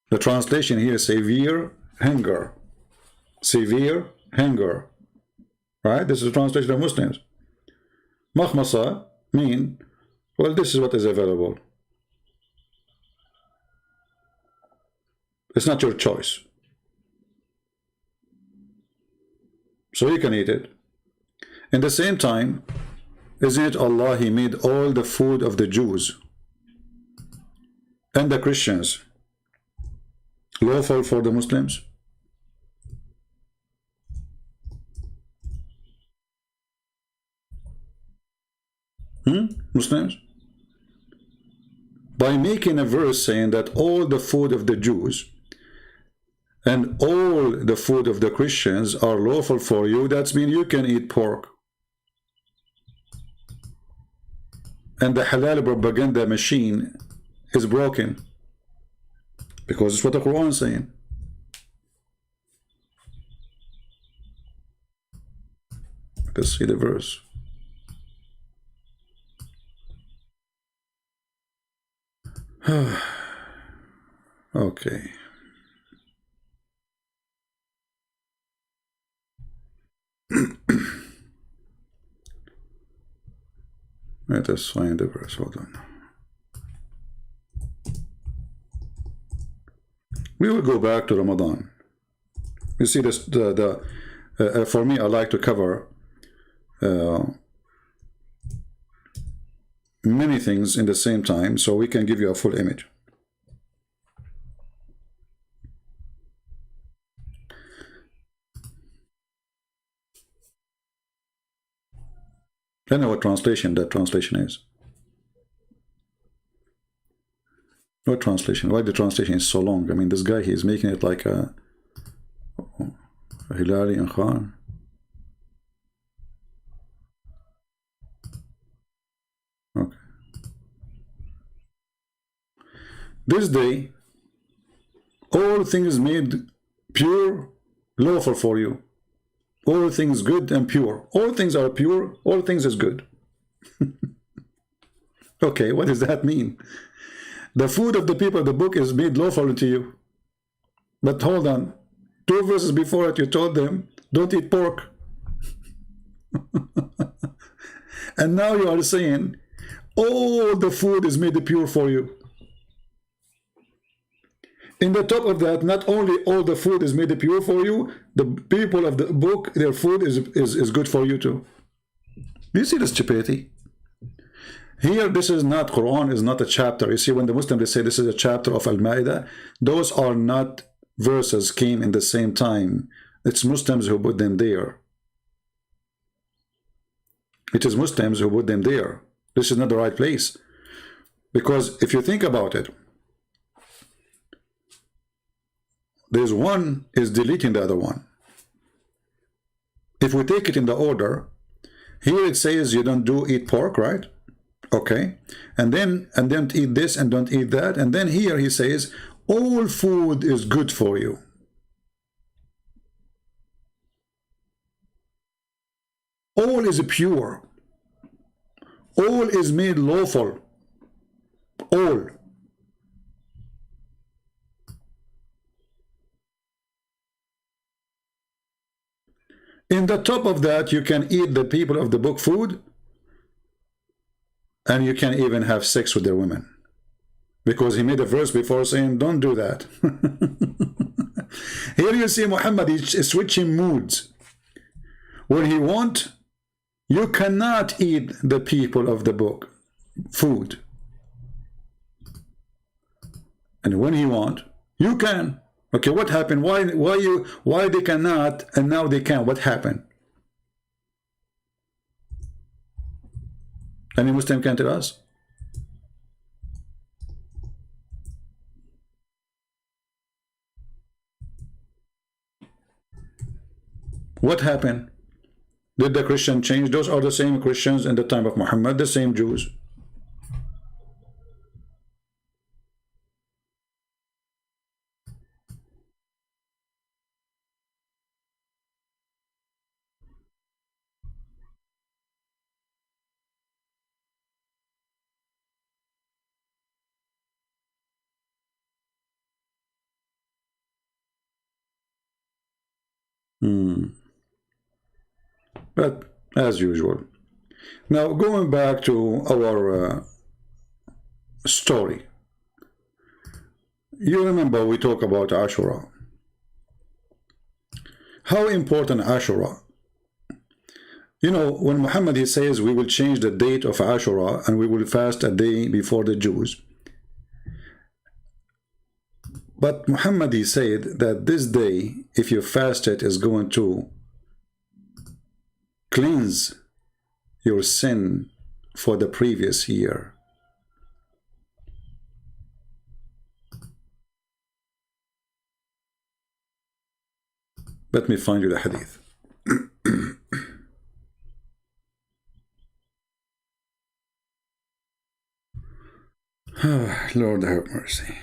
The translation here is severe hunger. Severe hunger. Right? This is the translation of Muslims. Makhmasa mean Well, this is what is available. It's not your choice. So you can eat it. In the same time, isn't it Allah, He made all the food of the Jews and the Christians lawful for the Muslims? Muslims? By making a verse saying that all the food of the Jews and all the food of the Christians are lawful for you, that means you can eat pork. And the halal propaganda machine is broken, because it's what the Quran is saying. Let's see the verse. Okay. Let us find the verse. Hold on. We will go back to Ramadan. You see this. For me, I like to cover many things in the same time, so we can give you a full image. I know what translation that translation is. What translation? Why the translation is so long? I mean, this guy, he's making it like a Hilali and Khan. Okay. This day, all things made pure, lawful for you. All things good and pure. All things are pure. All things is good. Okay, what does that mean? The food of the people of the book is made lawful to you. But hold on. 2 verses before it, you told them, don't eat pork. And now you are saying, all the food is made pure for you. In the top of that, not only all the food is made pure for you, the people of the book, their food is good for you too. Do you see the stupidity? Here, this is not, Quran is not a chapter. You see, when the Muslims, they say this is a chapter of Al-Ma'idah, those are not verses came in the same time. It's Muslims who put them there. It is Muslims who put them there. This is not the right place. Because if you think about it, there's one is deleting the other one. If we take it in the order, here it says you don't eat pork, right? Okay. And then eat this and don't eat that. And then here he says, all food is good for you. All is pure. All is made lawful. All. In the top of that, you can eat the people of the book food, and you can even have sex with their women. Because he made a verse before saying, don't do that. Here you see Muhammad is switching moods. When he wants, you cannot eat the people of the book food. And when he wants, you can. Okay, what happened? Why they cannot and now they can? What happened? Any Muslim can tell us? What happened? Did the Christian change? Those are the same Christians in the time of Muhammad, the same Jews. But as usual. Now going back to our story. You remember we talk about Ashura. How important Ashura. You know, when Muhammad, he says we will change the date of Ashura and we will fast a day before the Jews. But Muhammad, he said that this day, if you fast it, is going to cleanse your sin for the previous year. Let me find you the hadith. Lord have mercy.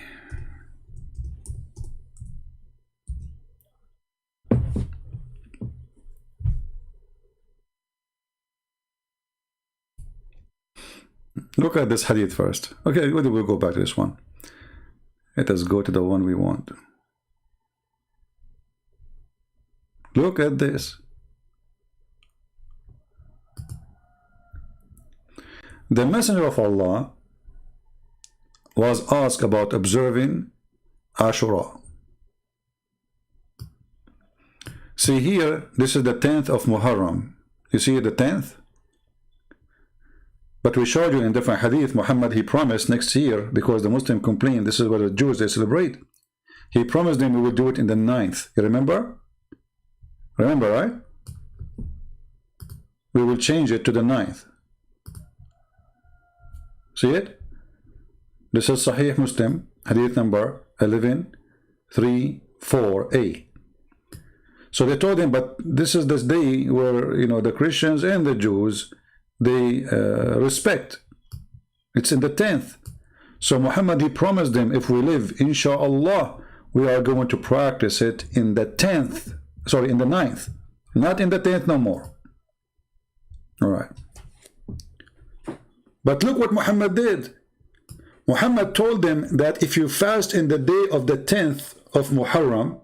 Look at this hadith first. Okay, we'll go back to this one. Let us go to the one we want. Look at this. The Messenger of Allah was asked about observing Ashura. See here, this is the 10th of Muharram. You see the 10th? But we showed you in different hadith, Muhammad, he promised next year, because the Muslim complained, this is what the Jews, they celebrate. He promised them we will do it in the 9th. You remember? Remember, right? We will change it to the 9th. See it? This is Sahih Muslim, hadith number 11348. So they told him, but this is this day where, you know, the Christians and the Jews, they respect. It's in the 10th. So Muhammad, he promised them, if we live, inshallah, we are going to practice it in the 10th. Sorry, in the 9th. Not in the 10th no more. All right. But look what Muhammad did. Muhammad told them that if you fast in the day of the 10th of Muharram,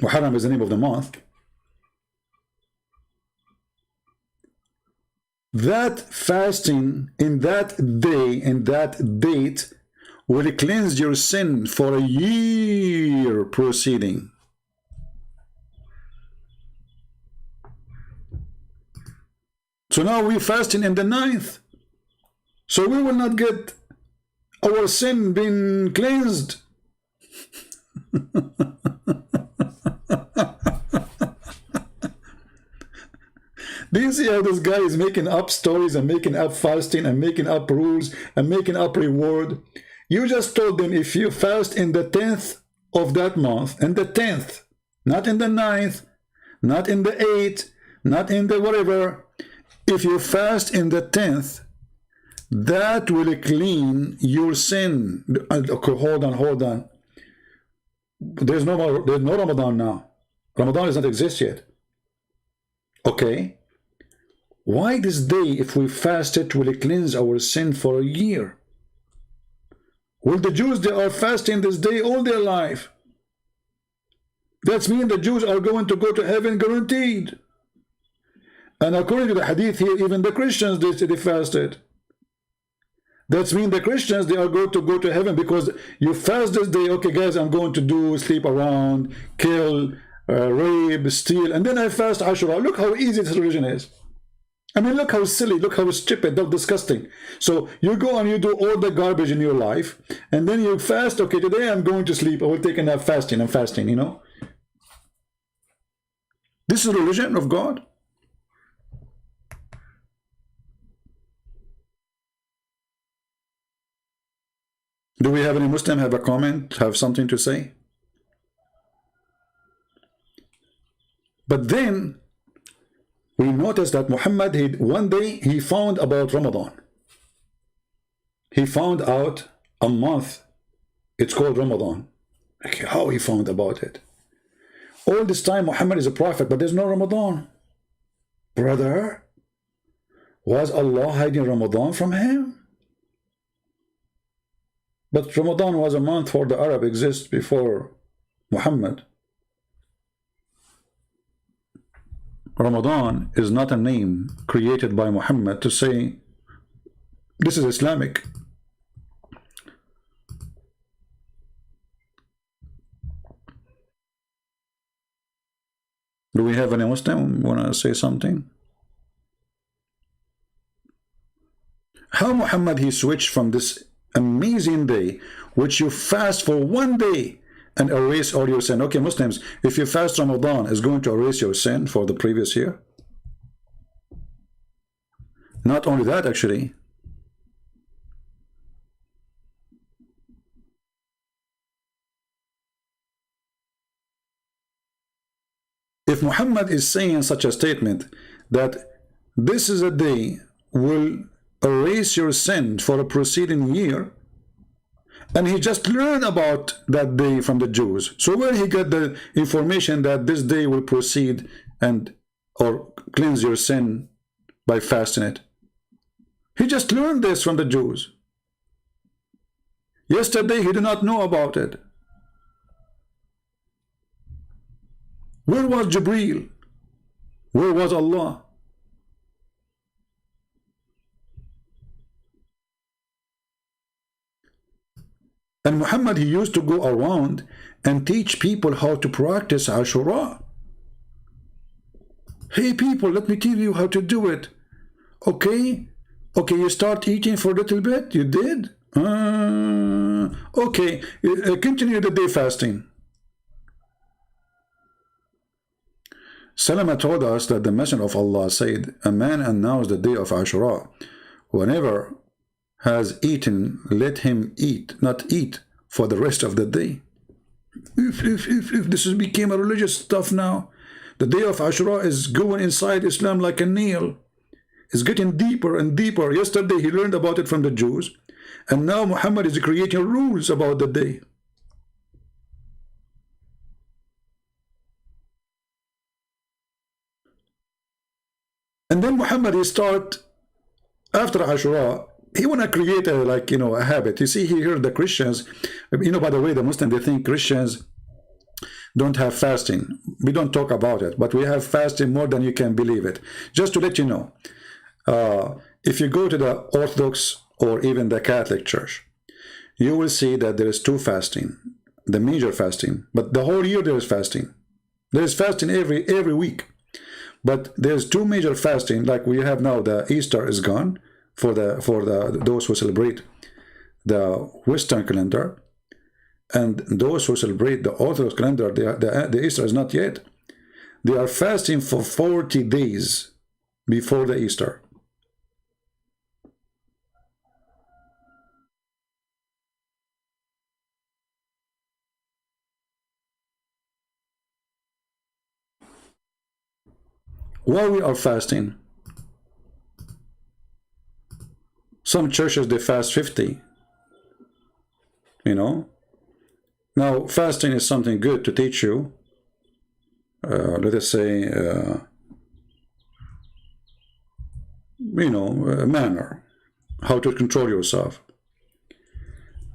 Muharram is the name of the month, that fasting in that day, in that date, will cleanse your sin for a year proceeding. So now we're fasting in the 9th. So we will not get our sin being cleansed. Do you see how this guy is making up stories and making up fasting and making up rules and making up reward? You just told them if you fast in the 10th of that month, in the 10th, not in the 9th, not in the 8th, not in the whatever, if you fast in the 10th, that will clean your sin. Okay, hold on. There's no Ramadan now. Ramadan does not exist yet. Okay. Why this day, if we fast it, will cleanse our sin for a year? Well, the Jews, they are fasting this day all their life. That means the Jews are going to go to heaven guaranteed. And according to the hadith here, even the Christians, they fasted. That means the Christians, they are going to go to heaven because you fast this day. Okay, guys, I'm going to do sleep around, kill, rape, steal, and then I fast Ashura. Look how easy this religion is. I mean, look how silly, look how stupid, how disgusting. So you go and you do all the garbage in your life, and then you fast. Okay, today I'm going to sleep. I will take a nap fasting. I'm fasting, you know. This is the religion of God. Do we have any Muslim have a comment, have something to say? But then we noticed that Muhammad, one day he found about Ramadan. He found out a month. It's called Ramadan. Okay, how he found about it? All this time Muhammad is a prophet, but there's no Ramadan. Brother, was Allah hiding Ramadan from him? But Ramadan was a month for the Arab exists before Muhammad. Ramadan is not a name created by Muhammad to say this is Islamic. Do we have any Muslim want to say something? How Muhammad he switched from this amazing day, which you fast for one day and erase all your sin. Okay, Muslims, if you fast Ramadan, is going to erase your sin for the previous year? Not only that, actually. If Muhammad is saying such a statement that this is a day will erase your sin for a preceding year, and he just learned about that day from the Jews, so where he got the information that this day will proceed and or cleanse your sin by fasting it? He just learned this from the Jews. Yesterday he did not know about it. Where was Jibreel? Where was Allah? And Muhammad, he used to go around and teach people how to practice Ashura. Hey people, let me tell you how to do it. Okay, you start eating for a little bit. You did? Okay, continue the day fasting. Salama told us that the Messenger of Allah said, a man announced the day of Ashura. Whenever has eaten, let him eat, not eat for the rest of the day. If this has become a religious stuff now, the day of Ashura is going inside Islam like a nail. It's getting deeper and deeper. Yesterday he learned about it from the Jews, and now Muhammad is creating rules about the day. And then Muhammad, he start after Ashura, he want to create a, like, you know, a habit. You see here the Christians, you know, by the way, the Muslims, they think Christians don't have fasting. We don't talk about it, but we have fasting more than you can believe it. Just to let you know, if you go to the Orthodox or even the Catholic Church, you will see that there is two fasting, the major fasting, but the whole year there is fasting. There is fasting every week, but there's two major fasting. Like we have now, the Easter is gone for those who celebrate the Western calendar, and those who celebrate the Orthodox calendar, the Easter is not yet. They are fasting for 40 days before the Easter. Why we are fasting? Some churches, they fast 50. You know? Now, fasting is something good to teach you, let us say, you know, manner, how to control yourself,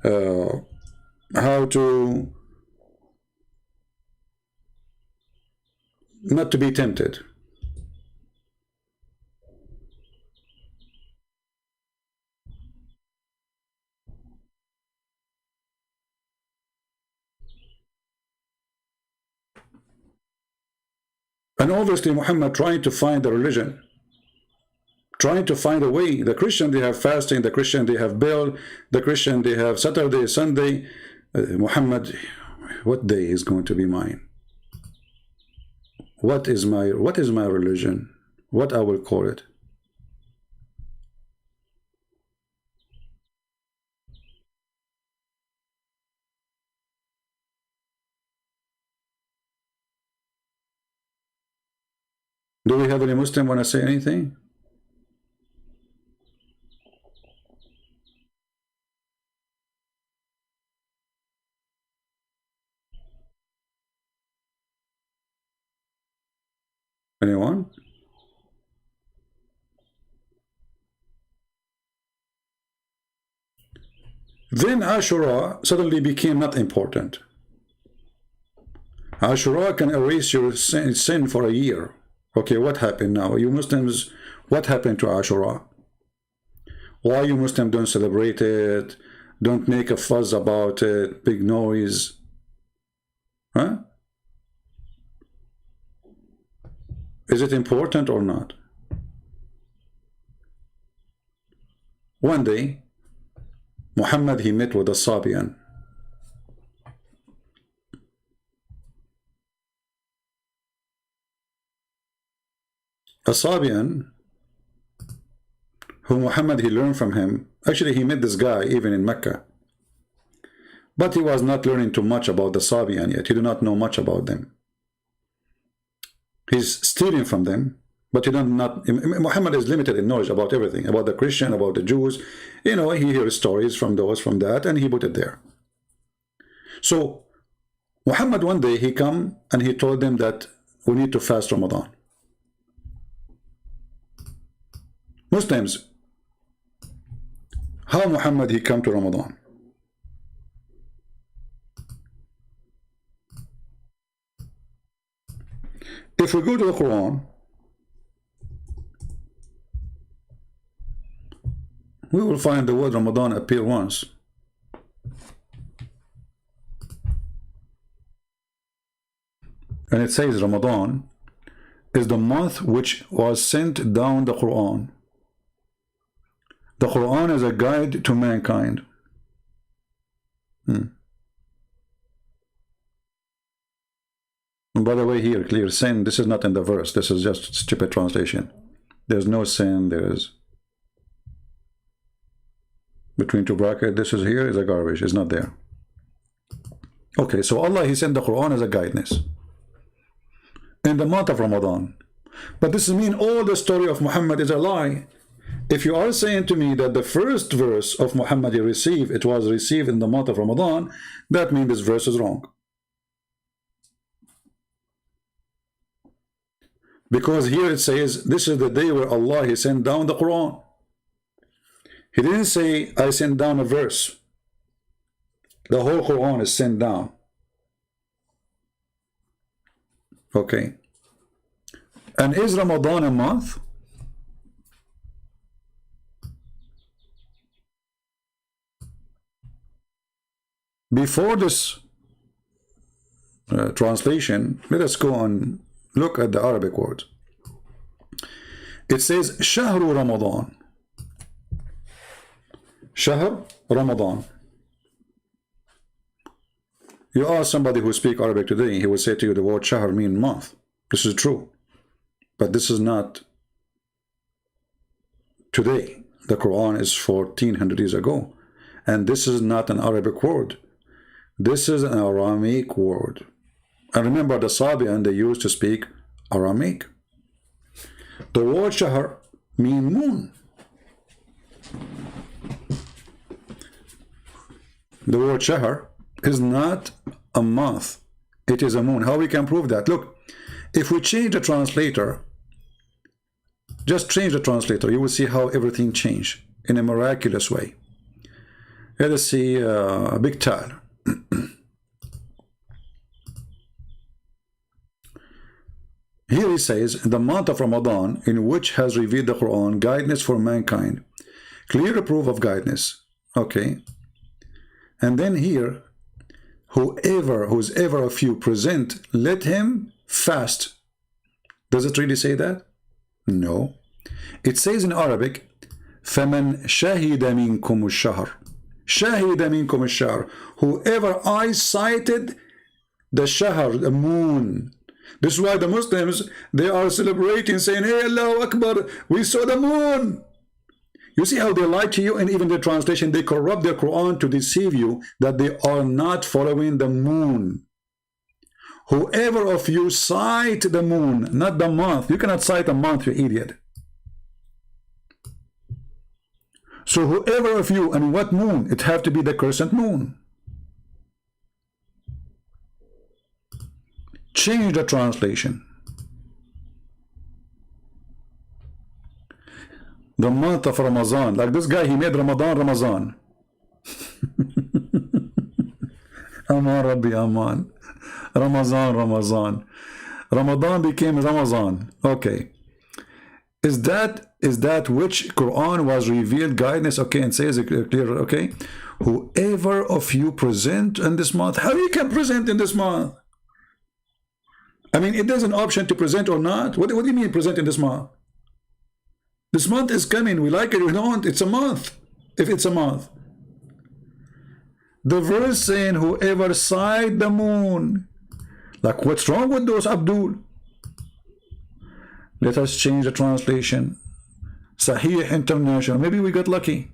how to not to be tempted. And obviously Muhammad trying to find a religion, trying to find a way. The Christian, they have fasting, the Christian, they have Bill, the Christian, they have Saturday, Sunday. Muhammad, what day is going to be mine? What is my religion? What I will call it? Do we have any Muslim want to say anything? Anyone? Then Ashura suddenly became not important. Ashura can erase your sin for a year. Okay, what happened now? You Muslims, what happened to Ashura? Why you Muslims don't celebrate it? Don't make a fuss about it, big noise. Huh? Is it important or not? One day, Muhammad, he met with a Sabian. A Sabian, who Muhammad, he learned from him. Actually, he met this guy even in Mecca. But he was not learning too much about the Sabian yet. He did not know much about them. He's stealing from them, but he not. Muhammad is limited in knowledge about everything, about the Christian, about the Jews. You know, he hears stories from those, from that, and he put it there. So Muhammad one day he come and he told them that we need to fast Ramadan. Muslims, how Muhammad he come to Ramadan? If we go to the Quran, we will find the word Ramadan appear once. And it says Ramadan is the month which was sent down the Quran. The Quran is a guide to mankind. And by the way, here, clear sin, this is not in the verse. This is just stupid translation. There's no sin. There's between two brackets. This is here is a garbage. It's not there. Okay, so Allah, he sent the Quran as a guidance in the month of Ramadan. But this means all the story of Muhammad is a lie. If you are saying to me that the first verse of Muhammad he received, it was received in the month of Ramadan, that means this verse is wrong. Because here it says, this is the day where Allah, he sent down the Quran. He didn't say, I sent down a verse. The whole Quran is sent down. Okay. And is Ramadan a month? Before this translation, let us go and look at the Arabic word. It says Shahru Ramadan. Shahr Ramadan. You ask somebody who speaks Arabic today, he will say to you the word Shahr means month. This is true. But this is not today. The Quran is 1400 years ago. And this is not an Arabic word. This is an Aramaic word. And remember, the Sabian, they used to speak Aramaic. The word Shahr means moon. The word Shahr is not a month. It is a moon. How we can prove that? Look, if we change the translator, just change the translator, you will see how everything changed in a miraculous way. Let us see a big taal. Here he says, the month of Ramadan, in which has revealed the Quran, guidance for mankind. Clear proof of guidance. Okay. And then here, who's ever of you present, let him fast. Does it really say that? No. It says in Arabic, فَمَنْ شَهِدَ مِنْكُمُ الشَّهْرِ شَهِدَ مِنْكُمُ الشَّهْرِ. Whoever eyesighted the shahr, the moon. This is why the Muslims, they are celebrating, saying, hey, Allahu Akbar, we saw the moon. You see how they lie to you, and even the translation, they corrupt their Quran to deceive you that they are not following the moon. Whoever of you sight the moon, not the month. You cannot sight a month, you idiot. So whoever of you, and what moon? It have to be the crescent moon. Change the translation. The month of Ramadan. Like this guy, he made Ramadan. Aman Rabbi Aman. Ramadan. Ramadan became Ramazan. Okay. Is that which Quran was revealed guidance? Okay, and says it clear. Okay. Whoever of you present in this month. How you can present in this month? I mean, it is an option to present or not. What do you mean present in this month? This month is coming. We like it or we don't. It's a month. If it's a month. The verse saying, whoever sight the moon. Like, what's wrong with those, Abdul? Let us change the translation. Sahih International. Maybe we got lucky.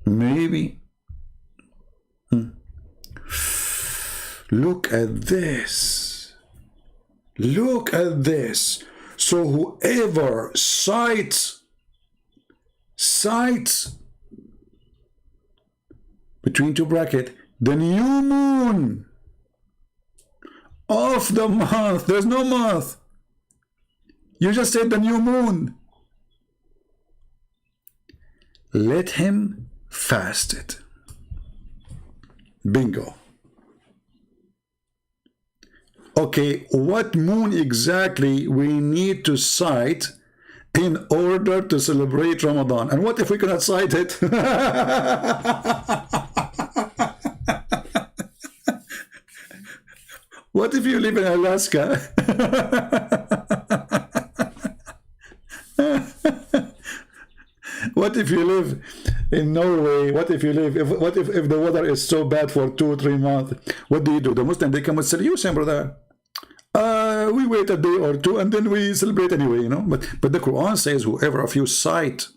Maybe. Look at this. Look at this. So whoever sights between two brackets the new moon of the month. There's no month. You just said the new moon. Let him fast it. Bingo. Okay, what moon exactly we need to sight in order to celebrate Ramadan? And what if we cannot sight it? What if you live in Alaska? What if you live in Norway? What if you live, if the weather is so bad for 2 or 3 months? What do? The Muslim, they come with solution, brother. We wait a day or two and then we celebrate anyway, you know. But the Quran says, whoever of you sight.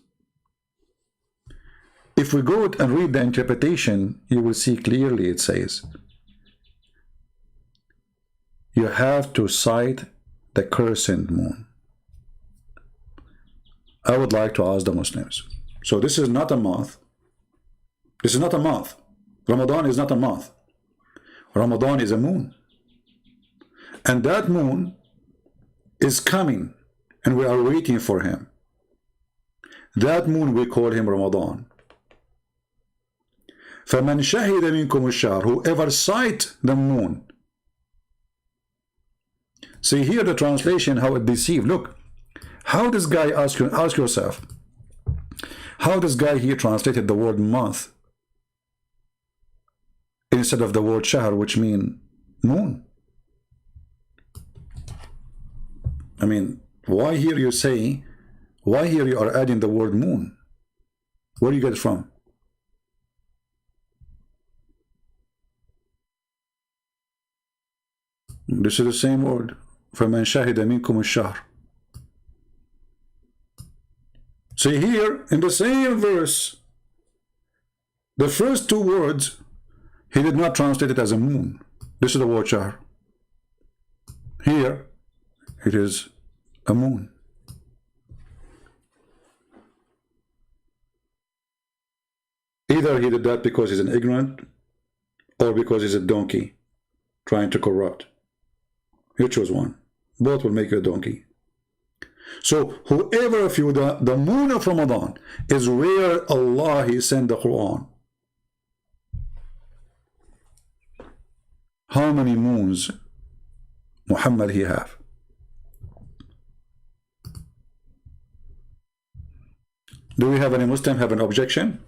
If we go and read the interpretation, you will see clearly it says, you have to sight the crescent moon. I would like to ask the Muslims. So this is not a month. This is not a month. Ramadan is not a month. Ramadan is a moon. And that moon is coming and we are waiting for him. That moon we call him Ramadan. فَمَنْ شَهِدَ مِنْكُمُ الشَّهْرَ. Whoever sight the moon. See here the translation, how it deceived. Look. How this guy, ask yourself, how this guy here translated the word month instead of the word shahr, which mean moon? I mean, why here you are adding the word moon? Where do you get it from? This is the same word. فَمَنْ شَهِدَ مِنْكُمُ الشَّهْرَ. See here, in the same verse, the first 2 words, he did not translate it as a moon. This is the word shahr. Here, it is a moon. Either he did that because he's an ignorant, or because he's a donkey, trying to corrupt. You choose one. Both will make you a donkey. So whoever of you, the moon of Ramadan is where Allah He sent the Quran. How many moons Muhammad he have? Do we have any Muslim have an objection?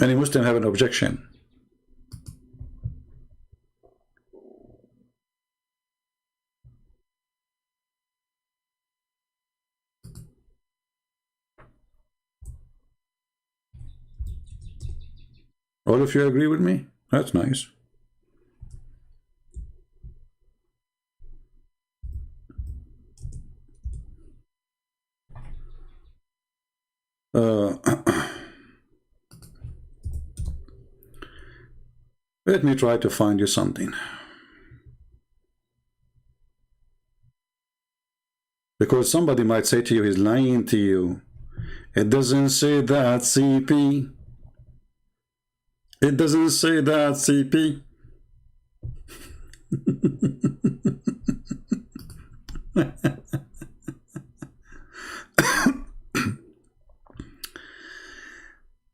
Any Muslim have an objection? All of you agree with me? That's nice. Let me try to find you something. Because somebody might say to you, he's lying to you. It doesn't say that, CP. It doesn't say that, CP.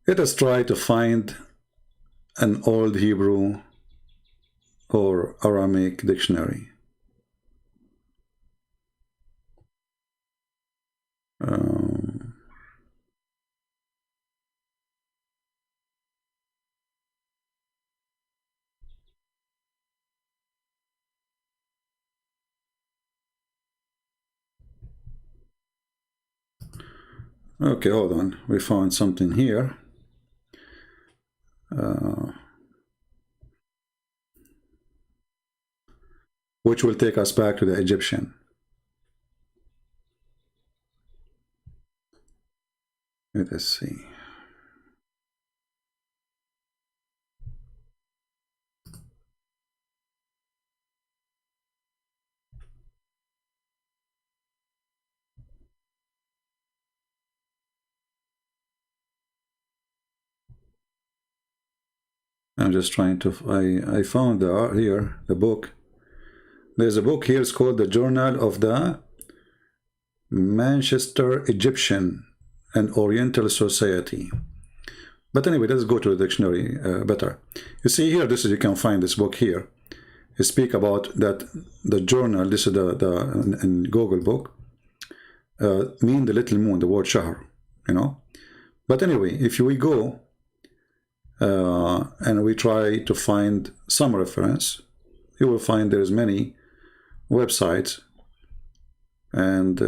Let us try to find an old Hebrew or Aramaic dictionary. Okay, hold on. We found something here. Which will take us back to the Egyptian. Let us see. I'm just trying to, I found here the book. There's a book here, it's called the Journal of the Manchester Egyptian and Oriental Society. But anyway, let's go to the dictionary better. You see here, this is, you can find this book here. It speak about that the journal, this is the in Google book, mean the little moon, the word shahr, you know. But anyway, if we go and we try to find some reference, you will find there's many websites, and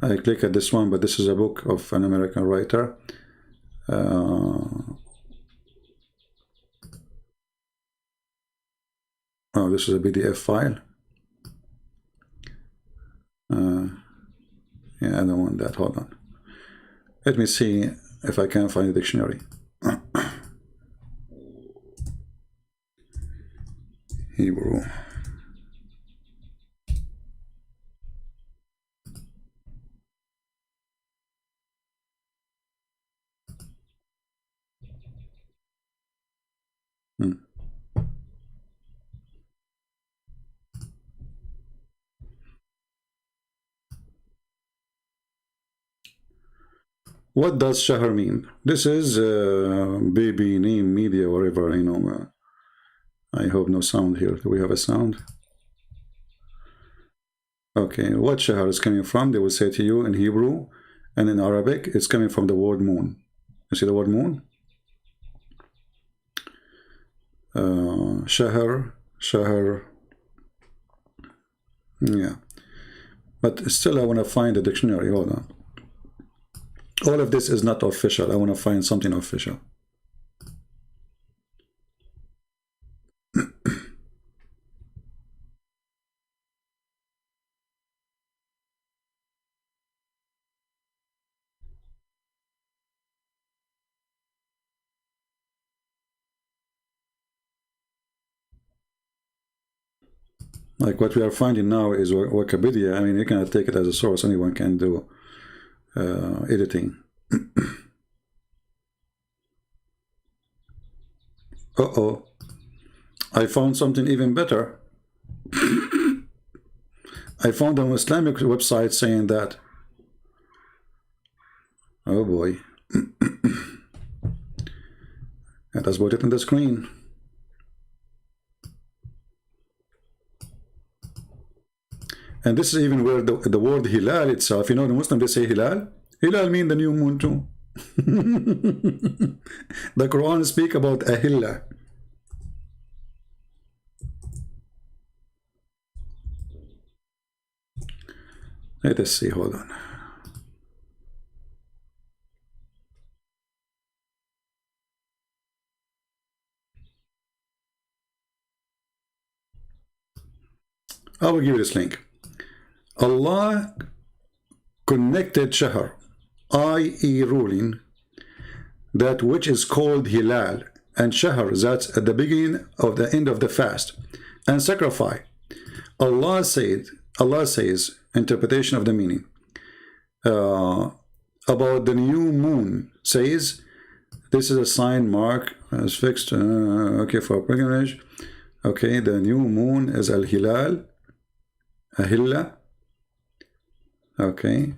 I click at this one, but this is a book of an American writer. Oh, this is a PDF file. Yeah, I don't want that. Hold on. Let me see if I can find a dictionary. Hebrew. What does shahr mean? This is baby name media, whatever, you know. I hope no sound here. Do we have a sound? Okay, what shahr is coming from? They will say to you in Hebrew and in Arabic, it's coming from the word moon. You see the word moon? Shahr. Yeah. But still I want to find a dictionary. Hold on. All of this is not official. I want to find something official. Like what we are finding now is Wikipedia. I mean, you cannot take it as a source. Anyone can do editing. Uh-oh. I found something even better. I found an Islamic website saying that. Oh boy. And let's put it on the screen. And this is even where the word hilal itself, you know, the Muslim, they say hilal. Hilal means the new moon too. The Quran speak about ahilla. Let us see, hold on. I will give you this link. Allah connected shahr, i.e. ruling, that which is called hilal, and shahr, that's at the beginning of the end of the fast, and sacrifice. Allah says, interpretation of the meaning, about the new moon, says, this is a sign mark as fixed, okay, for pilgrimage. Okay, the new moon is al-hilal, ahilla. Okay,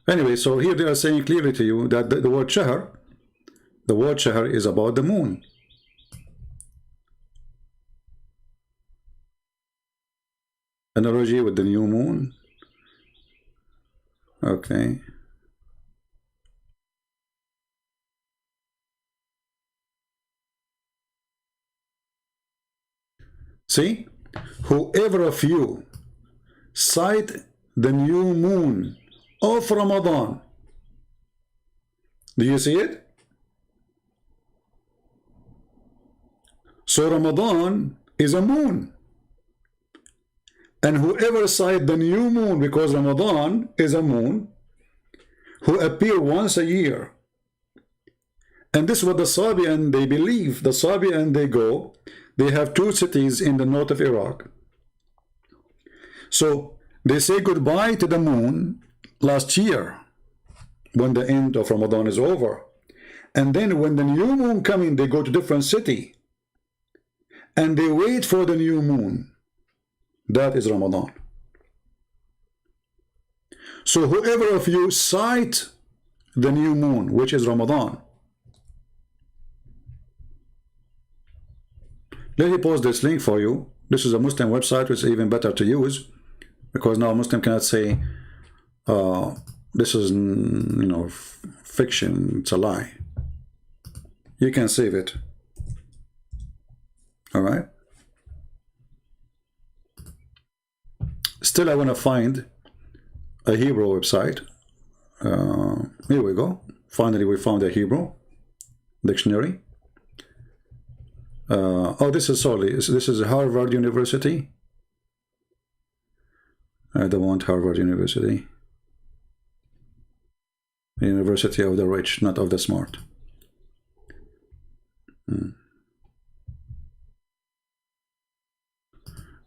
Anyway, so here they are saying clearly to you that the word shahr is about the moon. Analogy with the new moon. Okay. See, whoever of you sight the new moon of Ramadan, do you see it? So Ramadan is a moon, and whoever sight the new moon, because Ramadan is a moon, who appear once a year, and this is what the Sabian they believe. The Sabian they go. They have 2 cities in the north of Iraq. So they say goodbye to the moon last year when the end of Ramadan is over. And then when the new moon comes in, they go to different city. And they wait for the new moon. That is Ramadan. So whoever of you sight the new moon, which is Ramadan, let me post this link for you. This is a Muslim website, which is even better to use, because now a Muslim cannot say this is, you know, fiction, it's a lie. You can save it. All right. Still, I want to find a Hebrew website. Here we go. Finally, we found a Hebrew dictionary. Oh, this is Harvard University. I don't want Harvard University. The University of the rich, not of the smart.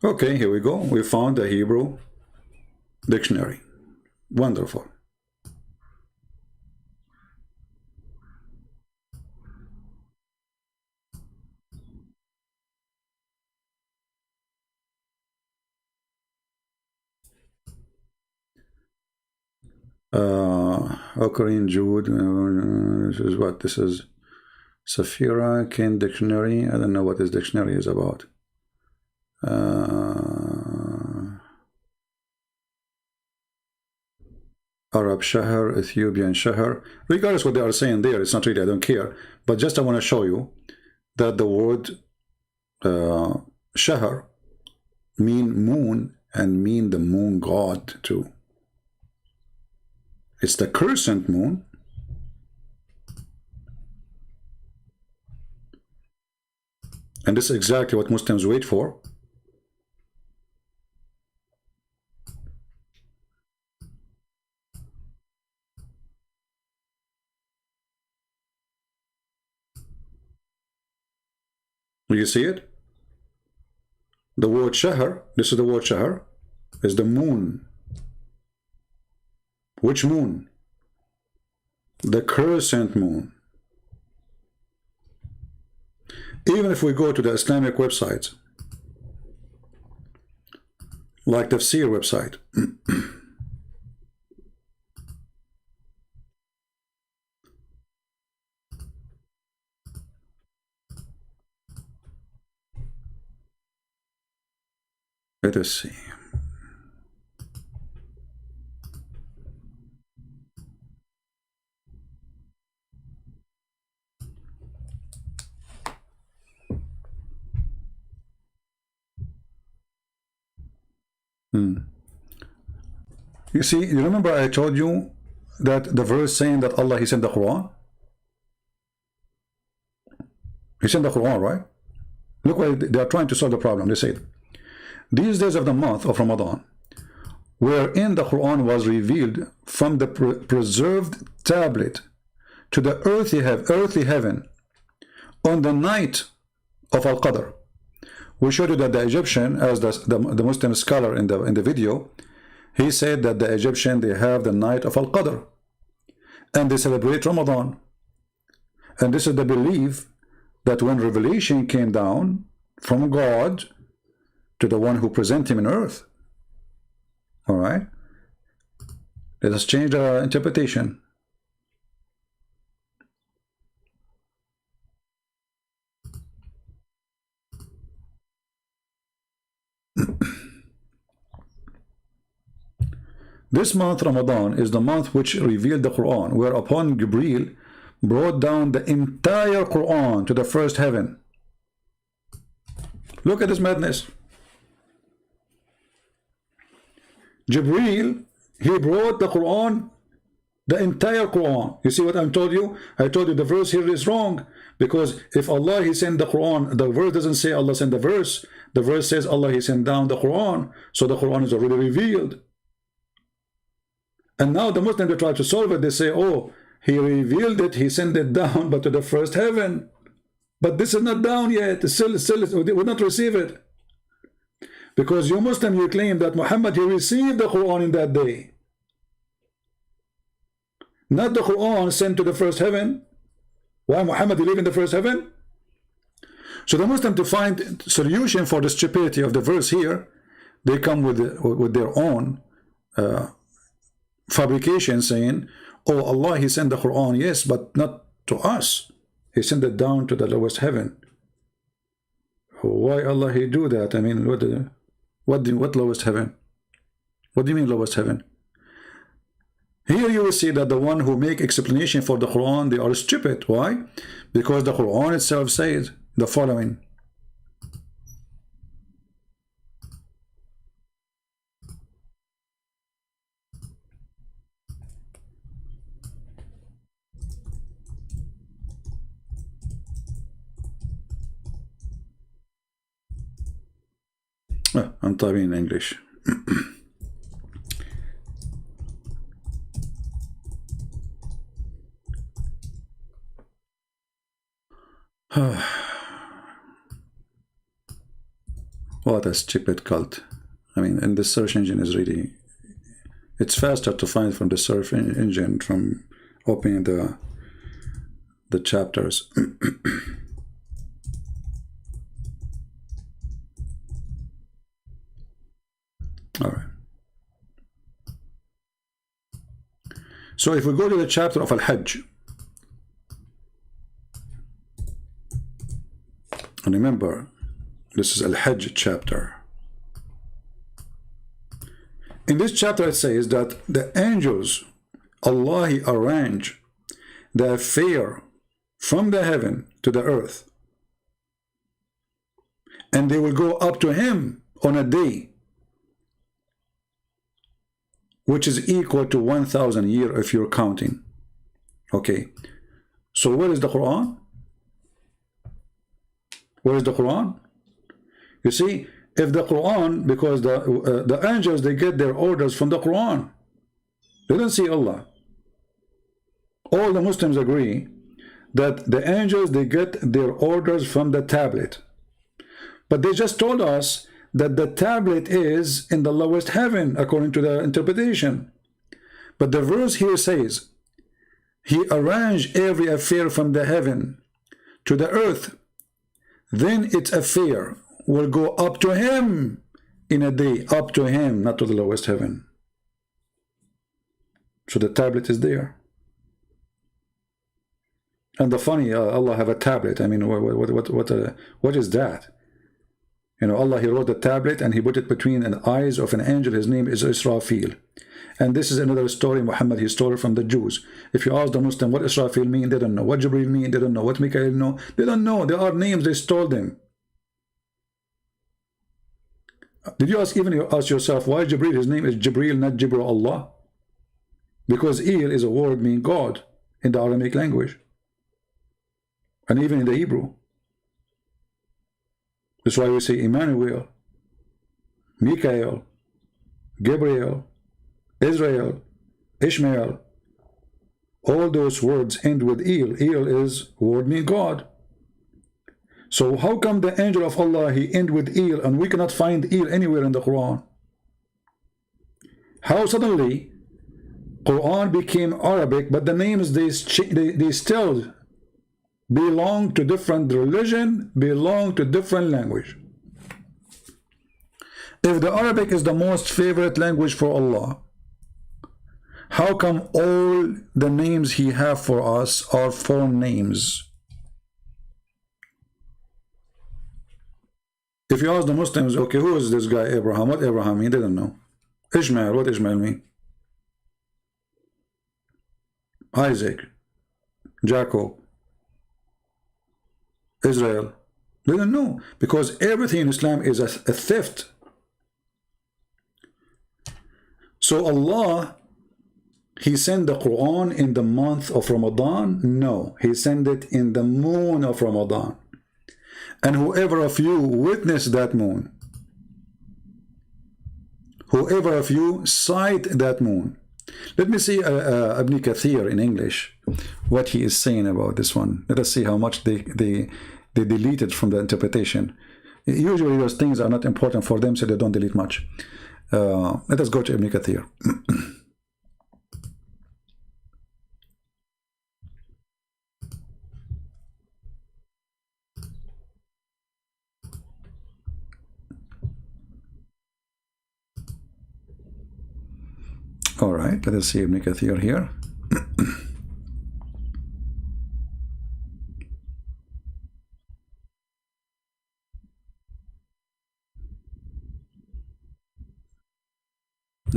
Okay, here we go. We found a Hebrew dictionary. Wonderful. Korean Jude. This is what? This is Safira Ken Dictionary. I don't know what this dictionary is about. Arab Shahr, Ethiopian Shahr. Regardless what they are saying there, it's not really, I don't care. But just I want to show you that the word Shahr mean moon and mean the moon god too. It's the crescent moon. And this is exactly what Muslims wait for. Do you see it? The word Shahr, this is the word Shahr, is the moon. Which moon? The crescent moon. Even if we go to the Islamic websites, like the Tafsir website, let us see. You see, you remember I told you that the verse saying that Allah, He sent the Quran? He sent the Quran, right? Look why they are trying to solve the problem. They said, these days of the month of Ramadan, wherein the Quran was revealed from the preserved tablet to the earthly heaven on the night of Al-Qadr. We showed you that the Egyptian, as the Muslim scholar in the video, he said that the Egyptian, they have the night of Al-Qadr and they celebrate Ramadan. And this is the belief that when revelation came down from God, to the one who present him in earth. All right? Let us change the interpretation. This month Ramadan is the month which revealed the Quran, whereupon Jibreel brought down the entire Quran to the first heaven. Look at this madness. Jibreel, he brought the Quran, the entire Quran. You see what I told you? I told you the verse here is wrong, because if Allah, he sent the Quran, the verse doesn't say Allah sent the verse. The verse says Allah, he sent down the Quran. So the Quran is already revealed. And now the Muslims, they try to solve it. They say, oh, he revealed it, he sent it down, but to the first heaven. But this is not down yet. Still, we will not receive it. Because you Muslim, you claim that Muhammad, he received the Quran in that day. Not the Quran sent to the first heaven. Why Muhammad, he lived in the first heaven? So the Muslim, to find solution for the stupidity of the verse here, they come with their own fabrication, saying, oh, Allah, he sent the Quran, yes, but not to us. He sent it down to the lowest heaven. Why Allah, he do that? I mean, what lowest heaven? What do you mean lowest heaven? Here you will see that the one who make explanation for the Quran, they are stupid. Why? Because the Quran itself says the following. I'm typing in English. What a stupid cult. I mean, and the search engine is really, it's faster to find from the search engine from opening the chapters. All right. So if we go to the chapter of Al-Hajj, and remember, this is Al-Hajj chapter. In this chapter it says that the angels, Allah, he arranged the affair from the heaven to the earth, and they will go up to him on a day which is equal to 1,000 years if you're counting. Okay, so where is the Quran? Where is the Quran? You see, if the Quran, because the angels, they get their orders from the Quran. They don't see Allah. All the Muslims agree that the angels, they get their orders from the tablet. But they just told us that the tablet is in the lowest heaven, according to the interpretation. But the verse here says, he arranged every affair from the heaven to the earth, then its affair will go up to him in a day, up to him, not to the lowest heaven. So the tablet is there. And the funny, Allah have a tablet. I mean, what is that? You know, Allah, he wrote the tablet and he put it between the eyes of an angel. His name is Israfil. And this is another story Muhammad, he stole from the Jews. If you ask the Muslim what Israfil mean, they don't know. What Jibreel mean, they don't know. What Mikael know, they don't know. There are names, they stole them. Did you ask yourself why Jibreel, his name is Jibreel, not Jibreel Allah? Because Il is a word meaning God in the Aramaic language. And even in the Hebrew. That's why we say Emmanuel, Mikael, Gabriel, Israel, Ishmael. All those words end with Il. Il is word meaning God. So how come the angel of Allah, he end with Il, and we cannot find Il anywhere in the Quran? How suddenly Quran became Arabic, but the names, they still belong to different religion, belong to different language. If the Arabic is the most favorite language for Allah, how come all the names He have for us are foreign names? If you ask the Muslims, okay, who is this guy Abraham? What Abraham mean? They don't know. Ishmael, what Ishmael mean? Isaac, Jacob, Israel. They don't know, because everything in Islam is a theft. So Allah, He sent the Quran in the month of Ramadan? No, He sent it in the moon of Ramadan. And whoever of you witnessed that moon, whoever of you sight that moon. Let me see Ibn Kathir in English, what he is saying about this one. Let us see how much they deleted from the interpretation. Usually those things are not important for them, so they don't delete much. Let us go to Ibn Kathir. All right, let us see Ibn Kathir here.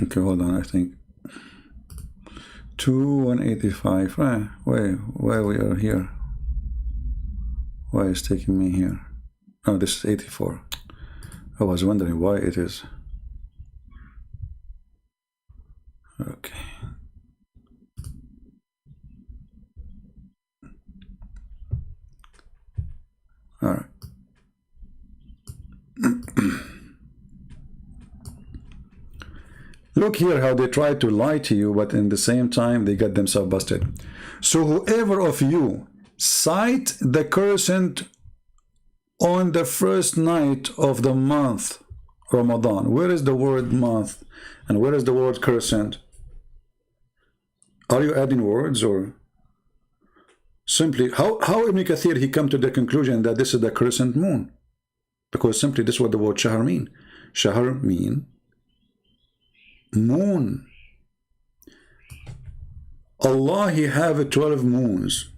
Okay, hold on, I think 185. Why we are here? Why is taking me here? Oh, this is 84. I was wondering why it is. Okay. All right. Look here how they try to lie to you, but in the same time they got themselves busted. So whoever of you sight the crescent on the first night of the month Ramadan. Where is the word month and where is the word crescent? Are you adding words, or simply how Ibn Kathir he come to the conclusion that this is the crescent moon? Because simply this is what the word shahr mean. Shahr mean moon. Allah, He have 12 moons.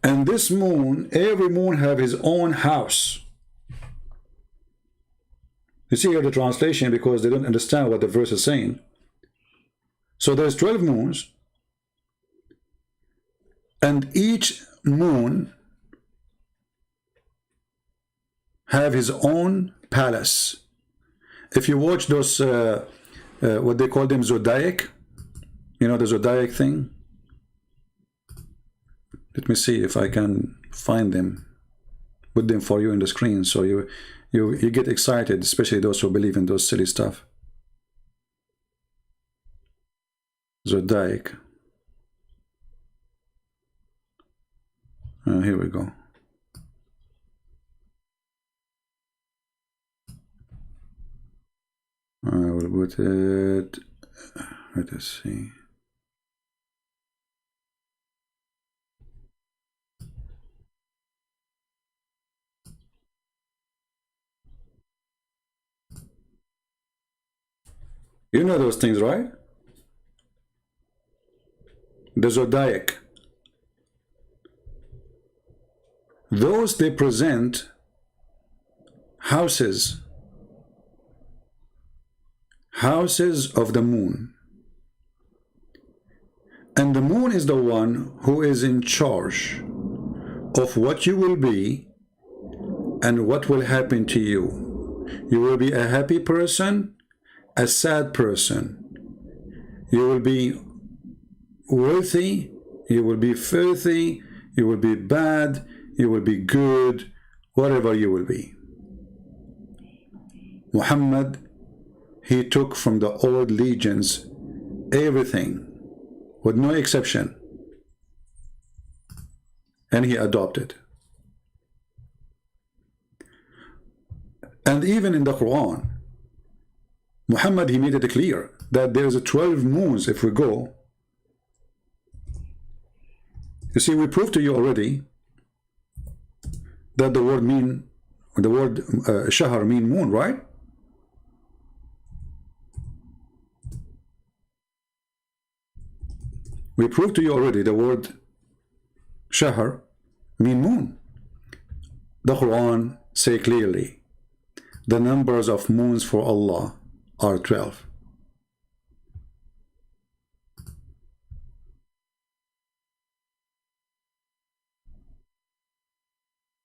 And this moon, every moon have his own house. You see here the translation, because they don't understand what the verse is saying. So there's 12 moons, and each moon have his own palace. If you watch those, what they call them, zodiac, you know the zodiac thing? Let me see if I can find them, put them for you in the screen, so you get excited, especially those who believe in those silly stuff. Zodiac. Here we go. I will put it. Let us see. You know those things, right? The zodiac. Those they present houses of the moon. And the moon is the one who is in charge of what you will be and what will happen to you. You will be a happy person, a sad person. You will be worthy, you will be filthy, you will be bad, you will be good, whatever you will be. Muhammad, he took from the old legions everything with no exception, and he adopted. And even in the Quran, Muhammad, he made it clear that there is a 12 moons. If we go, you see, we proved to you already that the word shahar mean moon, right? We proved to you already the word shahar mean moon. The Quran say clearly the numbers of moons for Allah are 12.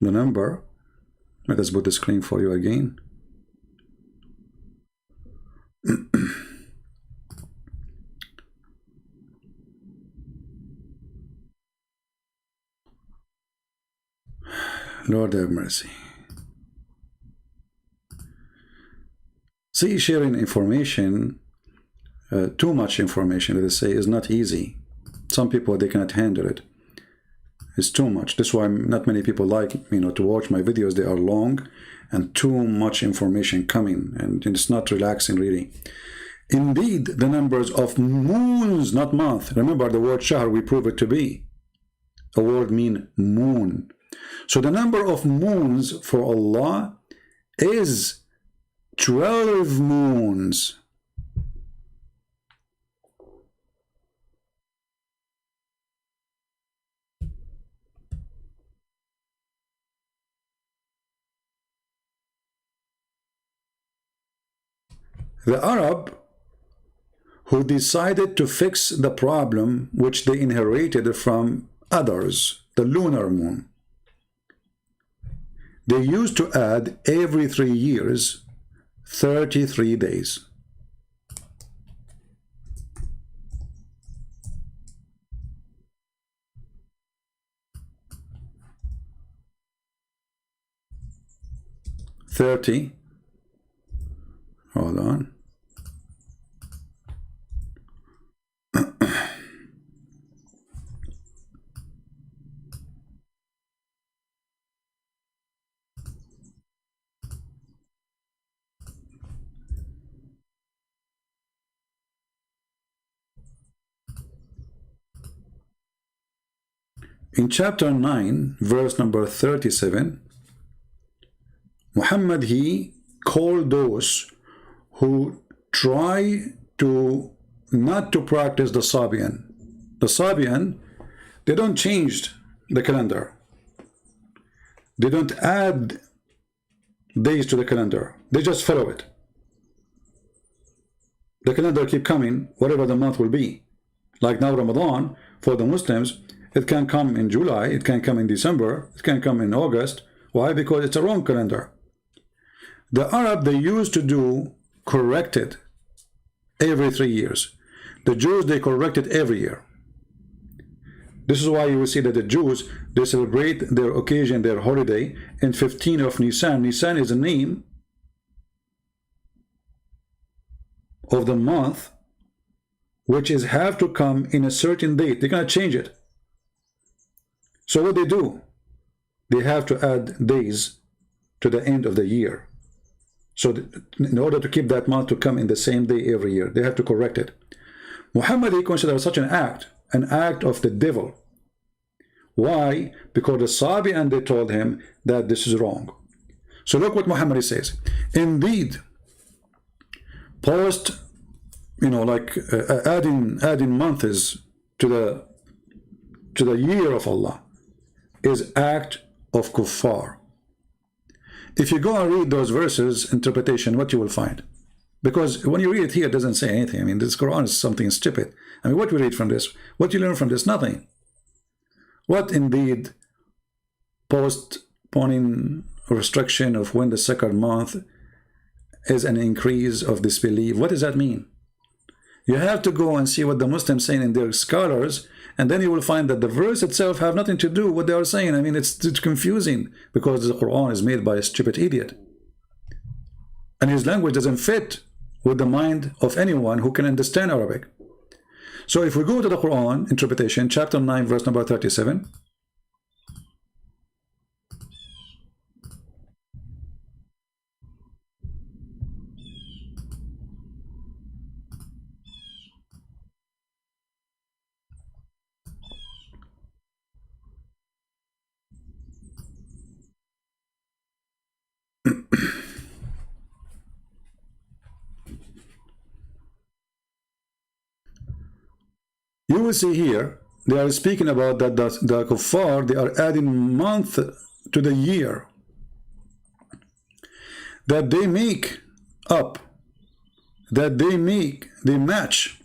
The number, let us put the screen for you again. Lord have mercy. See, sharing information, too much information, let us say, is not easy. Some people, they cannot handle it. It's too much. That's why not many people like, to watch my videos. They are long and too much information coming, and it's not relaxing really. Indeed, the numbers of moons, not month. Remember the word shahr, we prove it to be a word mean moon. So the number of moons for Allah is 12 moons. The Arab who decided to fix the problem which they inherited from others, the lunar moon, they used to add every 3 years 33 days. Hold on. In chapter 9, verse number 37, Muhammad, he called those who try to not to practice the Sabian. The Sabian, they don't change the calendar. They don't add days to the calendar. They just follow it. The calendar keep coming, whatever the month will be. Like now Ramadan, for the Muslims, it can come in July, it can come in December, it can come in August. Why? Because it's a wrong calendar. The Arab, they used to do corrected every 3 years. The Jews, they correct it every year. This is why you will see that the Jews, they celebrate their occasion, their holiday, in 15 of Nisan. Nisan is a name of the month which is have to come in a certain date. They're going to change it. So what they do? They have to add days to the end of the year. So in order to keep that month to come in the same day every year, they have to correct it. Muhammad, he considered such an act of the devil. Why? Because the Sabian, they told him that this is wrong. So look what Muhammad says. Indeed, post, adding months to the year of Allah is act of kuffar. If you go and read those verses, interpretation, what you will find. Because when you read it here, it doesn't say anything. I mean, this Quran is something stupid. I mean, what we read from this? What you learn from this? Nothing. What indeed postponing restriction of when the second month is an increase of disbelief? What does that mean? You have to go and see what the Muslims saying in their scholars, and then you will find that the verse itself have nothing to do with what they are saying. I mean, it's confusing because the Quran is made by a stupid idiot. And his language doesn't fit with the mind of anyone who can understand Arabic. So if we go to the Quran interpretation, chapter 9, verse number 37. You will see here, they are speaking about that the kuffar, they are adding month to the year. That they make up, that they match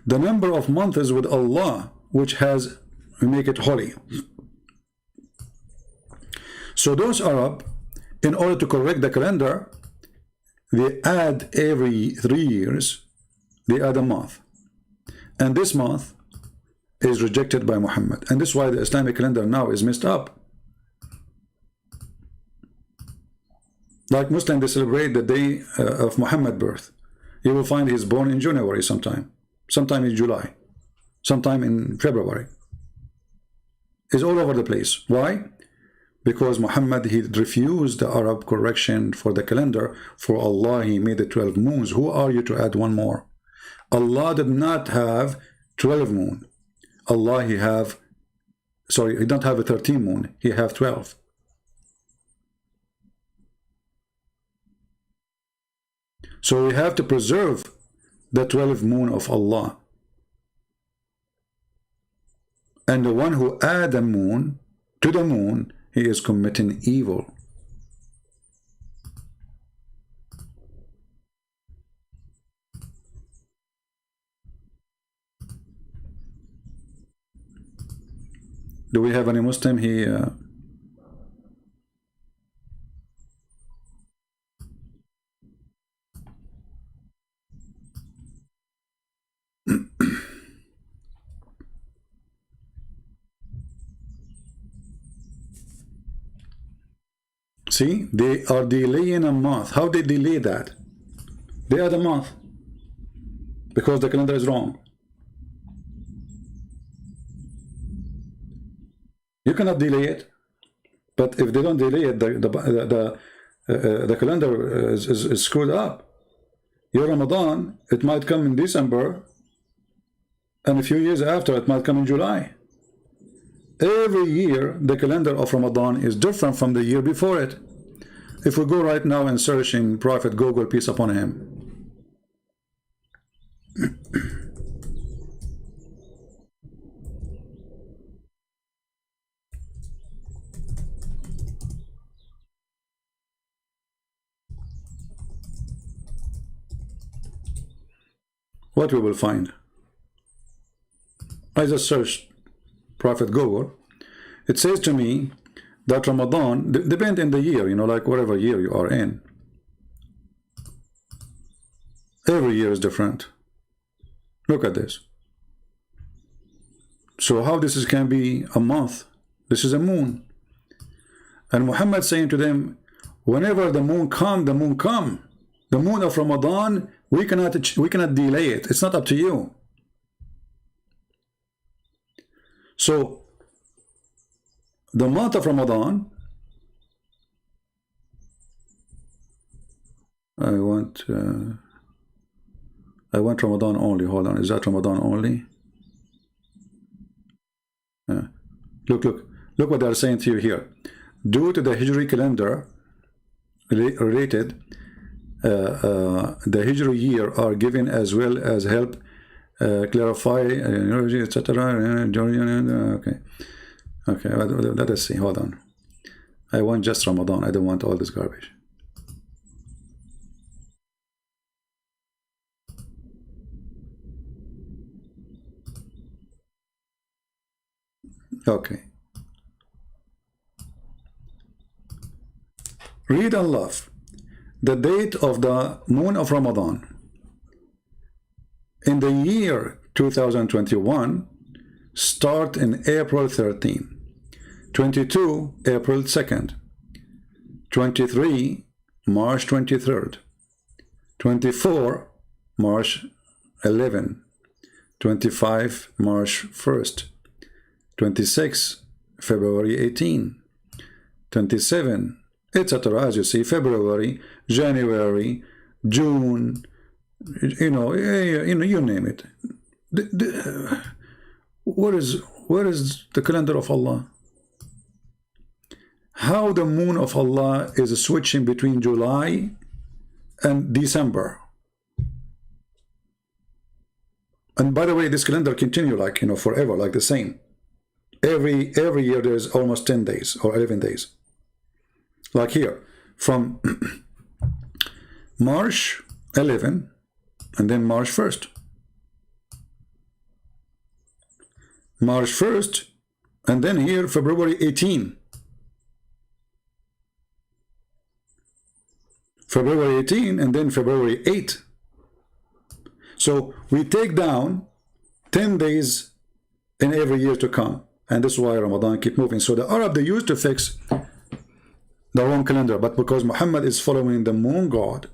the number of months with Allah, which has, we make it holy. So those Arab, in order to correct the calendar, they add every 3 years, they add a month. And this month is rejected by Muhammad. And this is why the Islamic calendar now is messed up. Like Muslims, they celebrate the day of Muhammad's birth. You will find he's born in January sometime in July, sometime in February. It's all over the place. Why? Because Muhammad, he refused the Arab correction for the calendar. For Allah, he made the 12 moons. Who are you to add one more? Allah did not have 12 moon. Allah, he don't have a 13 moon. He have 12. So we have to preserve the 12 moon of Allah. And the one who add a moon to the moon, he is committing evil. Do we have any Muslim here? See, they are delaying a month. How they delay that? They add a month because the calendar is wrong. You cannot delay it, but if they don't delay it, the calendar is screwed up. Your Ramadan, it might come in December, and a few years after, it might come in July. Every year, the calendar of Ramadan is different from the year before it. If we go right now and search in Prophet Google, peace upon him. What we will find? I just searched Prophet Google. It says to me that Ramadan, depend in the year, you know, like whatever year you are in. Every year is different. Look at this. So how this can be a month? This is a moon. And Muhammad saying to them, whenever the moon come, the moon come. The moon of Ramadan, we cannot delay it. It's not up to you. So the month of Ramadan, I want Ramadan only. Hold on, is that Ramadan only? Look what they're saying to you here. Due to the Hijri calendar related, the Hijri year are given as well as help clarify, etc. Okay, let us see. Hold on. I want just Ramadan. I don't want all this garbage. Okay. Read and love. The date of the moon of Ramadan in the year 2021 start in April 13, 22 April 2nd, 23 March 23rd, 24 March 11, 25, March 1st. 26, February 18. 27, etc. As you see, February, January, June, you name it. Where is the calendar of Allah? How the moon of Allah is switching between July and December. And by the way, this calendar continue like, forever, like the same. Every year there's almost 10 days or 11 days. Like here, from March 11 and then March 1st. March 1st and then here February 18. February 18 and then February 8. So we take down 10 days in every year to come. And this is why Ramadan keep moving. So the Arab, they used to fix the wrong calendar. But because Muhammad is following the moon god,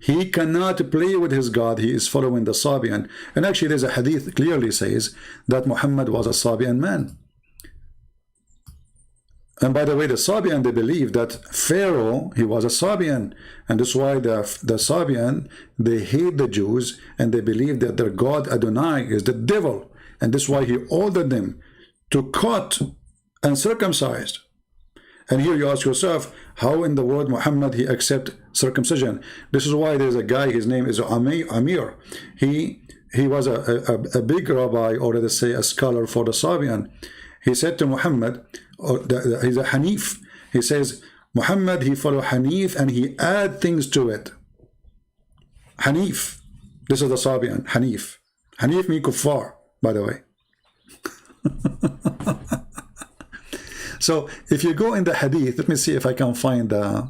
he cannot play with his God. He is following the Sabian. And actually there's a hadith clearly says that Muhammad was a Sabian man. And by the way, the Sabian, they believe that Pharaoh, he was a Sabian. And that's why the Sabian, they hate the Jews and they believe that their God Adonai is the devil. And that's why he ordered them to cut and circumcised. And here you ask yourself, how in the world Muhammad he accept circumcision? This is why there's a guy, his name is Amir. He was a big rabbi, or let us say a scholar for the Sabian. He said to Muhammad, he's a Hanif. He says, Muhammad, he follow Hanif and he add things to it. Hanif. This is the Sabian, Hanif. Hanif means kuffar, by the way. So if you go in the hadith, let me see if I can find the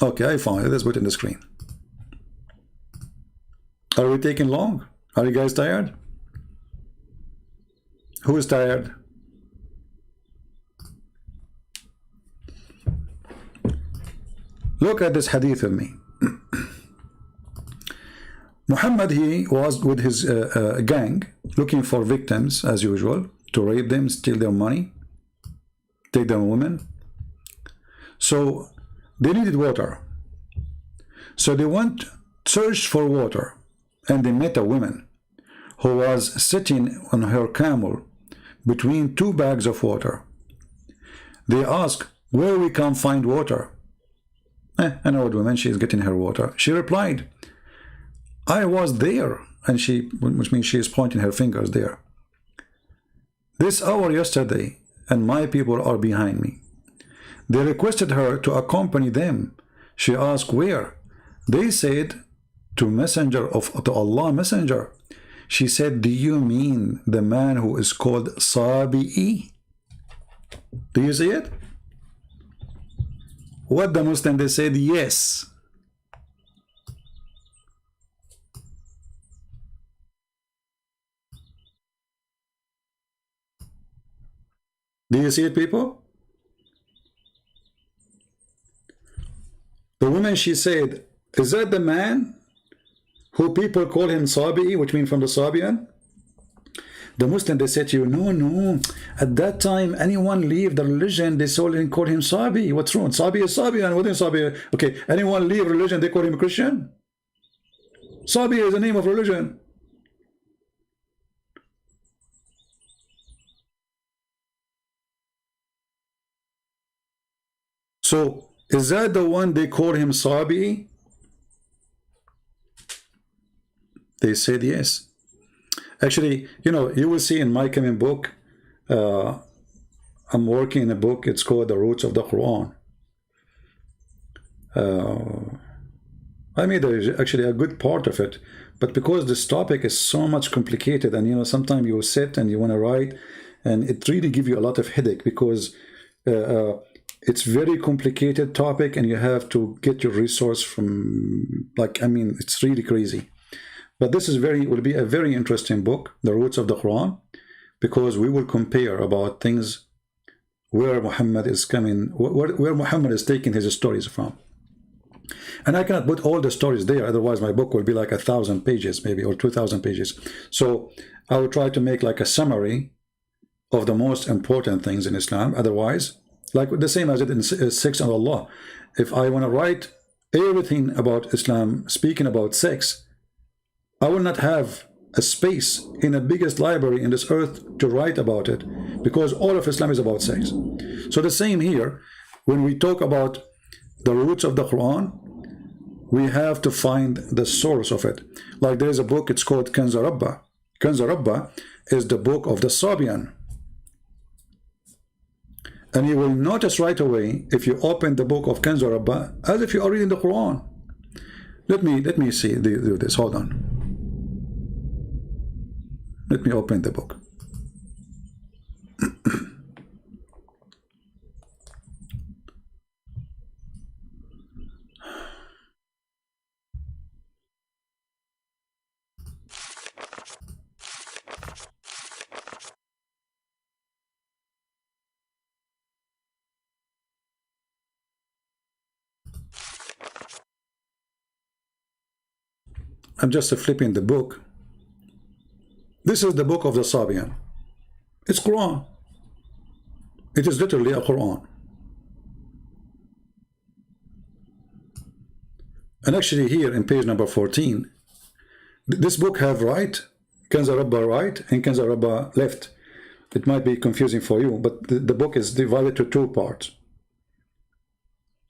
okay, I found it. Let's put it in the screen. Are we taking long? Are you guys tired? Who is tired? Look at this hadith with me. Muhammad, he was with his gang looking for victims as usual, to rape them, steal their money, take their women. So they needed water. So they went, searched for water, and they met a woman who was sitting on her camel between two bags of water. They asked, where we can find water? An old woman, she is getting her water. She replied, I was there, and which means she is pointing her fingers there. This hour yesterday, and my people are behind me. They requested her to accompany them. She asked where? They said to Allah messenger. She said, do you mean the man who is called Sabi'i? Do you see it? What the Muslim, they said yes. Do you see it, people? The woman, she said, is that the man who people call him Sabi'i, which means from the Sabian? The Muslim, they said to you, no. At that time, anyone leave the religion, they call him Sabi. What's wrong? Sabi is Sabian. What is Sabi? Okay, anyone leave religion, they call him a Christian? Sabi is the name of religion. So, is that the one they call him Sabi? They said yes. Actually, you will see in my coming book, I'm working in a book, it's called The Roots of the Quran. I made actually a good part of it, but because this topic is so much complicated, and sometimes you sit and you want to write, and it really gives you a lot of headache, because it's very complicated topic, and you have to get your resource from, it's really crazy. But this is will be a very interesting book, The Roots of the Quran, because we will compare about things where Muhammad is coming, where Muhammad is taking his stories from. And I cannot put all the stories there, otherwise my book will be like 1,000 pages maybe, or 2,000 pages. So I will try to make like a summary of the most important things in Islam. Otherwise, like the same as it in 6 on Allah, if I want to write everything about Islam, speaking about sex, I will not have a space in the biggest library in this earth to write about it, because all of Islam is about sex. So the same here, when we talk about the roots of the Quran, we have to find the source of it. Like there is a book, it's called Kanz Rabba. Kanz Rabba is the book of the Sabian. And you will notice right away, if you open the book of Kanz Rabba, as if you are reading the Quran. Let me see, do this, hold on. Let me open the book. I'm just flipping the book. This is the book of the Sabian. It's Quran. It is literally a Quran. And actually here in page number 14, this book have right, Kanz Rabba right, and Kanz Rabba left. It might be confusing for you, but the book is divided to 2 parts.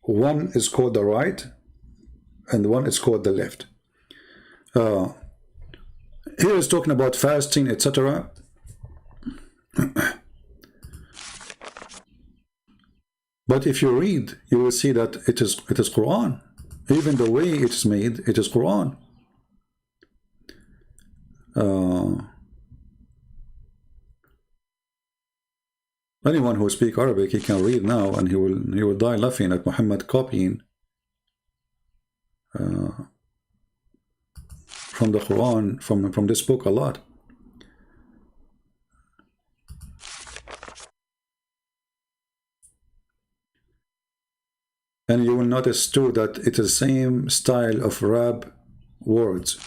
One is called the right, and one is called the left. Here is talking about fasting, etc. But if you read, you will see that it is Quran. Even the way it is made, it is Quran. Anyone who speaks Arabic, he can read now, and he will die laughing at Mohammed copying from the Quran, from this book a lot. And you will notice too that it is the same style of Arab words.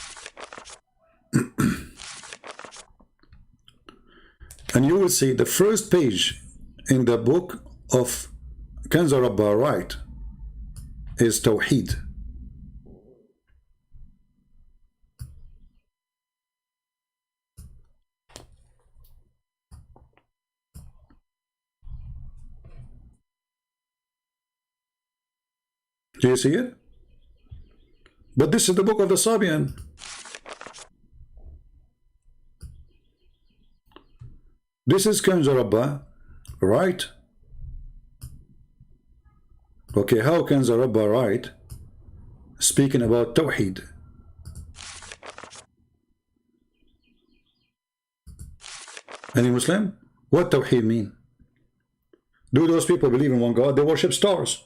And you will see the first page in the book of Kanz Rabba right is Tawheed. Do you see it? But this is the book of the Sabian. This is Kanz Rabba, right? Okay, how Kanz Rabba right? Speaking about Tawheed. Any Muslim? What Tawheed mean? Do those people believe in one God? They worship stars.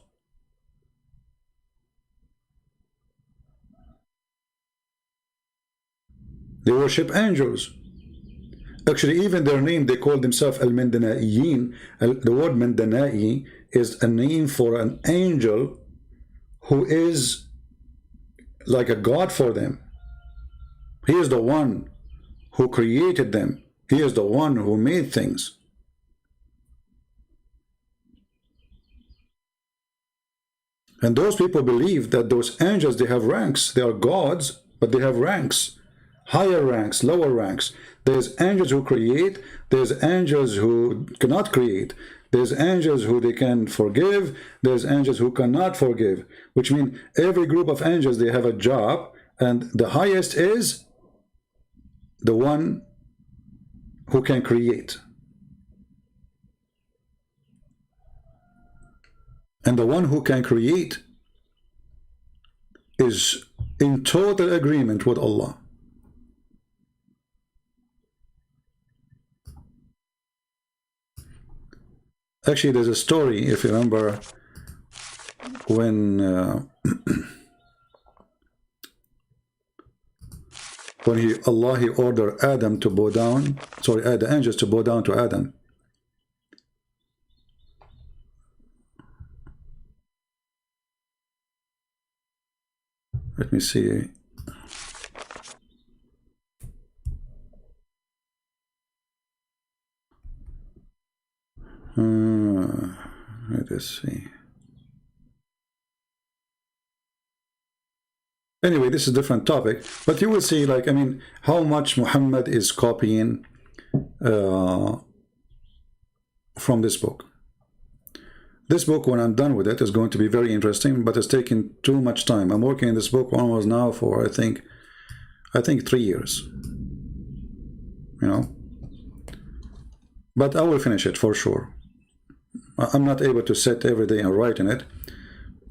They worship angels. Actually, even their name, they call themselves al-Mandanaiyin. The word Mandanai is a name for an angel who is like a god for them. He is the one who created them. He is the one who made things. And those people believe that those angels, they have ranks. They are gods, but they have ranks. Higher ranks, lower ranks. There's angels who create. There's angels who cannot create. There's angels who they can forgive. There's angels who cannot forgive. Which means every group of angels, they have a job. And the highest is the one who can create. And the one who can create is in total agreement with Allah. Actually, there's a story, if you remember, when Allah ordered Adam to bow down, the angels to bow down to Adam. Let me see. Let us see. Anyway, this is a different topic, but you will see, like, I mean, how much Muhammad is copying from this book. This book, when I'm done with it, is going to be very interesting, but it's taking too much time. I'm working on this book almost now for, I think 3 years. You know? But I will finish it for sure. I'm not able to sit every day and write in it,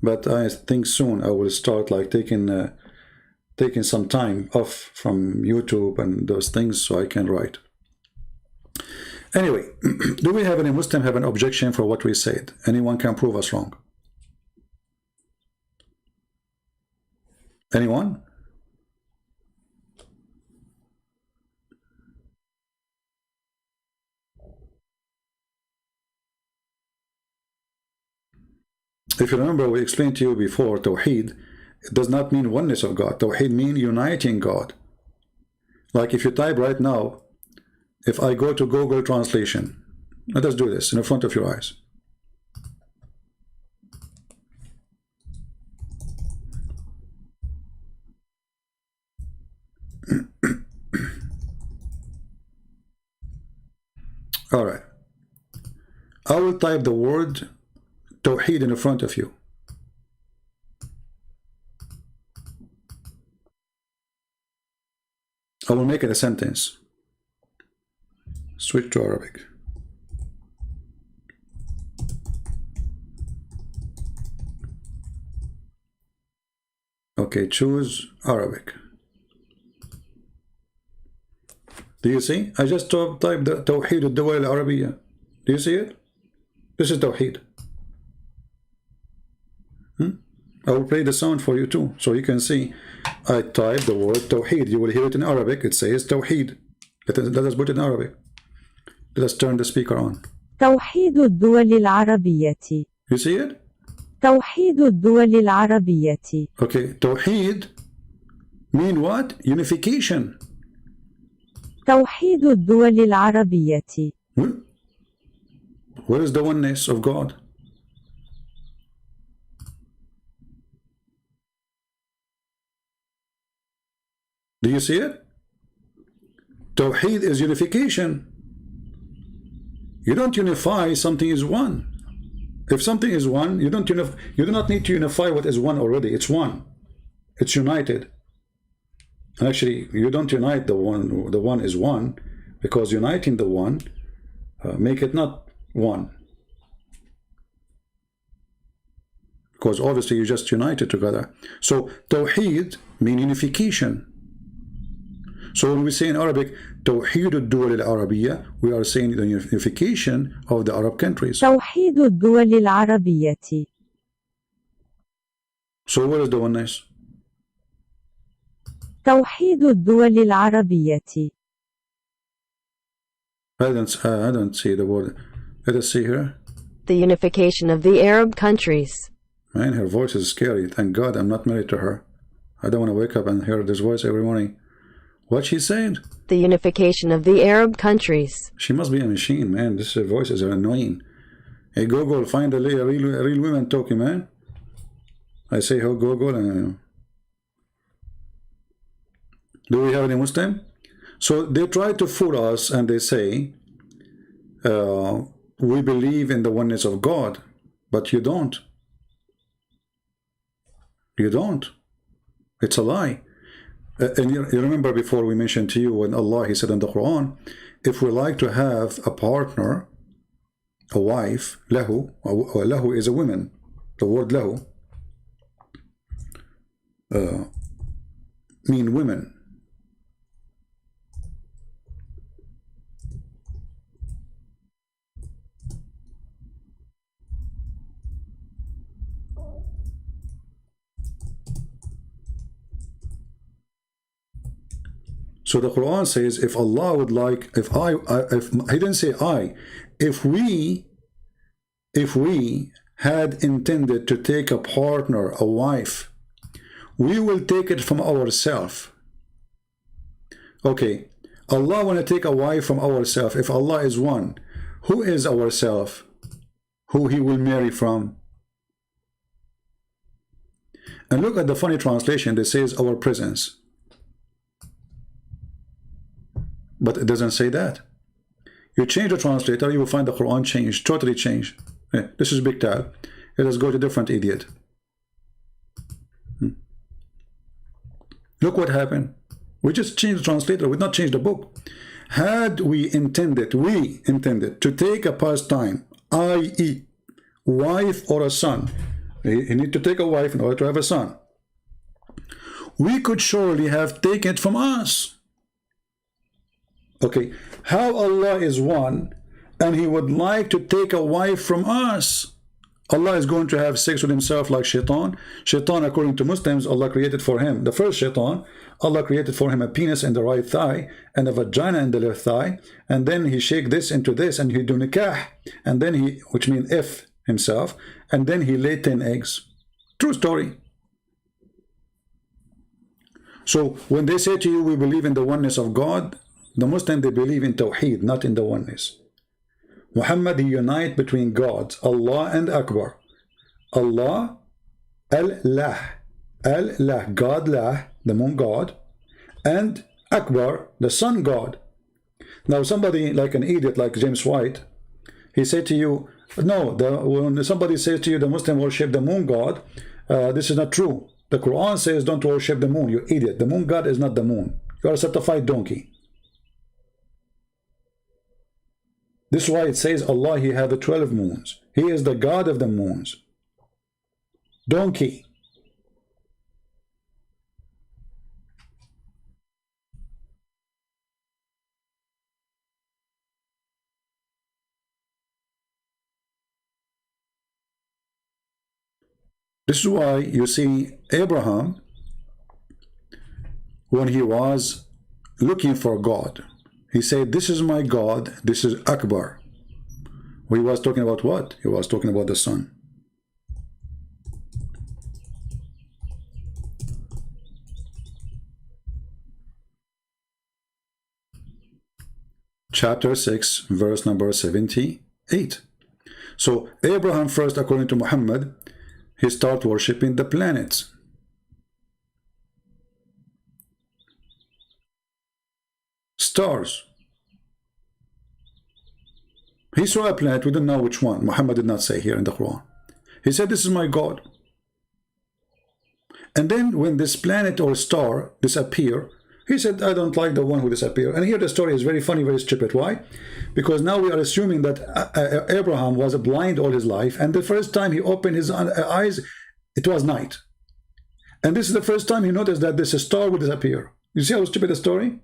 but I think soon I will start like taking some time off from YouTube and those things so I can write. Anyway, do we have any Muslim have an objection for what we said? Anyone can prove us wrong? Anyone? If you remember, we explained to you before, Tawheed, it does not mean oneness of God. Tawheed means uniting God. Like if you type right now, if I go to Google Translation, let us do this in front of your eyes. All right. I will type the word Tawheed in front of you. I will make it a sentence. Switch to Arabic. Okay, choose Arabic. Do you see? I just typed the Tawheed al-Dawal al-Arabiya. Do you see it? This is Tawheed. I will play the sound for you too, so you can see. I type the word Tawheed. You will hear it in Arabic. It says Tawheed. Let us put it in Arabic. Let us turn the speaker on. توحيد الدول العربية. You see it? توحيد الدول العربية. Okay, Tawheed mean what? Unification. توحيد الدول العربية. Where is the oneness of God? Do you see it? Tawheed is unification. You don't unify something is one. If something is one, you do not need to unify what is one already. It's one. It's united. And actually, you don't unite the one is one, because uniting the one make it not one. Because obviously you just united together. So Tawheed means unification. So when we say in Arabic, توحيد الدول العربية, we are saying the unification of the Arab countries. توحيد الدول العربية. So where is the oneness? توحيد الدول العربية. I don't see the word. Let us see here. The unification of the Arab countries. Man, her voice is scary. Thank God I'm not married to her. I don't want to wake up and hear this voice every morning. What she said? The unification of the Arab countries. She must be a machine, man. This voice is annoying. Hey, Google, find a real woman talking, man. I say, oh, Google, and do we have any Muslim? So they try to fool us, and they say, we believe in the oneness of God, but you don't. You don't. It's a lie. And you remember before we mentioned to you when Allah, He said in the Quran, if we like to have a partner, a wife, lahu, or lahu is a woman. The word lahu mean women. So the Quran says, if Allah would like, if He didn't say I, if we had intended to take a partner, a wife, we will take it from ourselves. Okay, Allah want to take a wife from ourselves. If Allah is one, who is ourself? Who he will marry from? And look at the funny translation that says our presence. But it doesn't say that. You change the translator, you will find the Quran changed, totally changed. This is big tal. Let us go to different idiot. Look what happened. We just changed the translator, we did not change the book. Had we intended to take a pastime, i.e. wife or a son, he need to take a wife in order to have a son, we could surely have taken it from us. Okay, how Allah is one and he would like to take a wife from us? Allah is going to have sex with himself like shaitan. Shaitan, according to Muslims, Allah created for him, the first shaitan, Allah created for him a penis in the right thigh and a vagina in the left thigh, and then he shake this into this and he do nikah, and then he, which means if himself, and then he laid 10 eggs. True story. So when they say to you, we believe in the oneness of God, the Muslims, they believe in Tawheed, not in the oneness. Muhammad, he unite between gods, Allah and Akbar. Allah, Allah, Allah, God, lah, the moon god, and Akbar, the sun god. Now somebody like an idiot like James White, he said to you, no, when somebody says to you the Muslim worship the moon god, this is not true. The Quran says don't worship the moon, you idiot. The moon god is not the moon. You are a certified donkey. This is why it says Allah, he had the 12 moons. He is the God of the moons. Donkey. This is why you see Abraham, when he was looking for God, he said, this is my God, this is Akbar. He was talking about what? He was talking about the sun. Chapter 6, verse number 78. So Abraham first, according to Muhammad, he started worshipping the planets. Stars. He saw a planet, we don't know which one. Muhammad did not say here in the Quran. He said, this is my God. And then when this planet or star disappear, he said, I don't like the one who disappeared. And here the story is very funny, very stupid. Why? Because now we are assuming that Abraham was blind all his life, and the first time he opened his eyes, it was night. And this is the first time he noticed that this star would disappear. You see how stupid the story?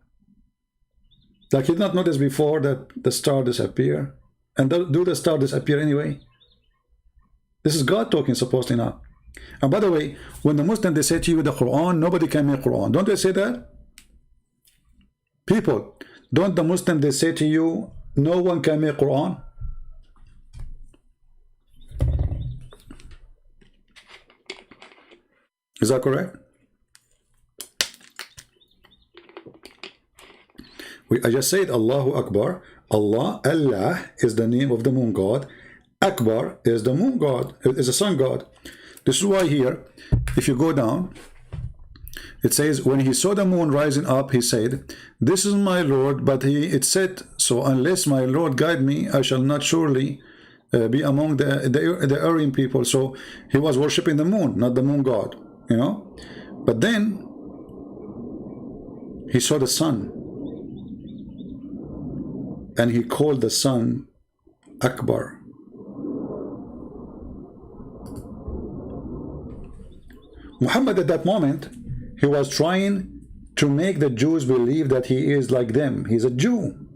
Like he did not notice before that the star disappear. And do the star disappear anyway? This is God talking, supposedly not. And by the way, when the Muslims, they say to you the Quran, nobody can make Quran. Don't they say that? People, don't the Muslims, they say to you, no one can make Quran? Is that correct? I just said Allahu Akbar. Allah is the name of the moon god. Akbar is the moon god, is the sun god. This is why here, if you go down, it says, when he saw the moon rising up, he said, this is my Lord, but it said, so unless my Lord guide me, I shall not surely be among the erring people. So he was worshipping the moon, not the moon god, you know. But then he saw the sun, and he called the sun Akbar. Muhammad at that moment, he was trying to make the Jews believe that he is like them. He's a Jew.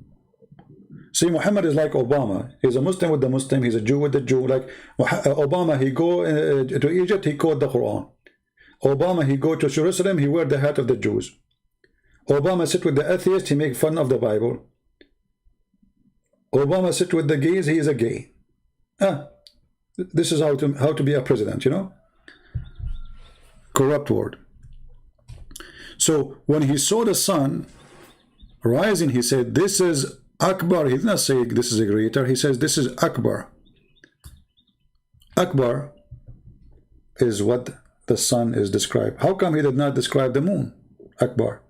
See, Muhammad is like Obama. He's a Muslim with the Muslim. He's a Jew with the Jew. Like Obama, he go to Egypt, he quote the Quran. Obama, he go to Jerusalem, he wear the hat of the Jews. Obama sit with the atheist, he make fun of the Bible. Obama sit with the gays, he is a gay. This is how to be a president, you know. Corrupt word. So when he saw the sun rising, he said, this is Akbar. He did not say this is a greater. He says this is Akbar. Akbar is what the sun is described. How come he did not describe the moon? Akbar.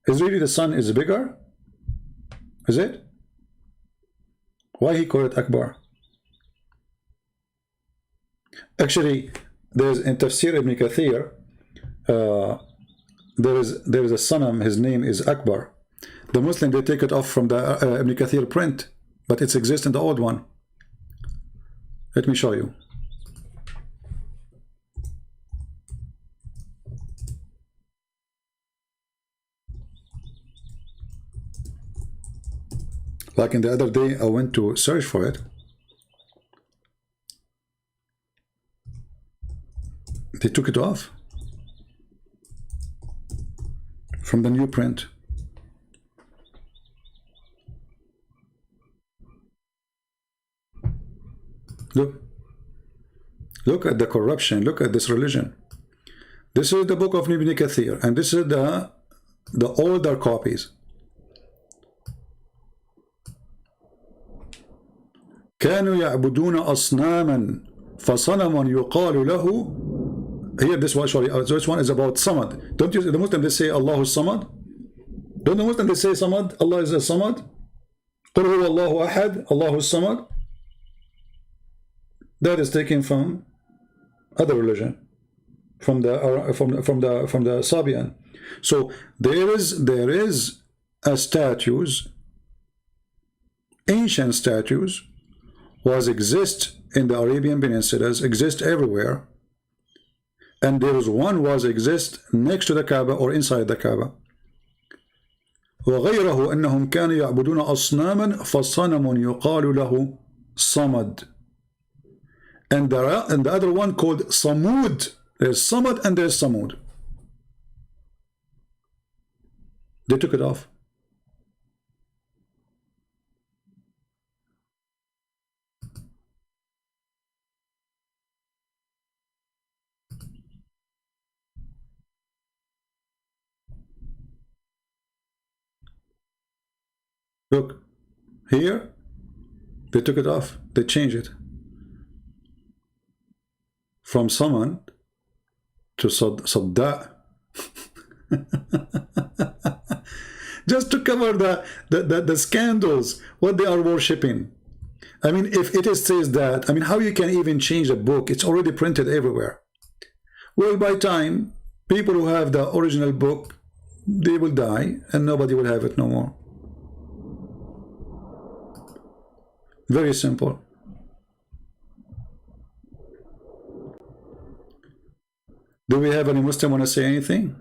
Is really the sun is bigger? Is it? Why he called it Akbar? Actually, there's in Tafsir Ibn Kathir, there is a sanam, his name is Akbar. The Muslim, they take it off from the Ibn Kathir print, but it exists in the old one. Let me show you. Like in the other day, I went to search for it. They took it off from the new print. Look at the corruption. Look at this religion. This is the book of Ibn Kathir, and this is the older copies. كانوا يعبدون أصناما فصنم يقال له. Here this one is about Samad. Don't you, the Muslims, they say Allah is Samad? Don't the Muslims, they say Samad? Allah is a Samad? قل هو الله أحد الله is Samad. That is taken from other religion, from the Sabian. So there is a statues, ancient statues, exist in the Arabian Peninsulas, exist everywhere, and there is one exist next to the Kaaba or inside the Kaaba. وغيره أنهم كانوا يعبدون أصناما فصنم يقال له صمد. And the other one called Samud. There's Samad and there's Samud. They took it off. Look, here, they took it off. They changed it. From Samad to Sadda. Just to cover the scandals, what they are worshipping. I mean, if it says that, I mean, how you can even change a book? It's already printed everywhere. Well, by time, people who have the original book, they will die and nobody will have it no more. Very simple. Do we have any Muslim want to say anything?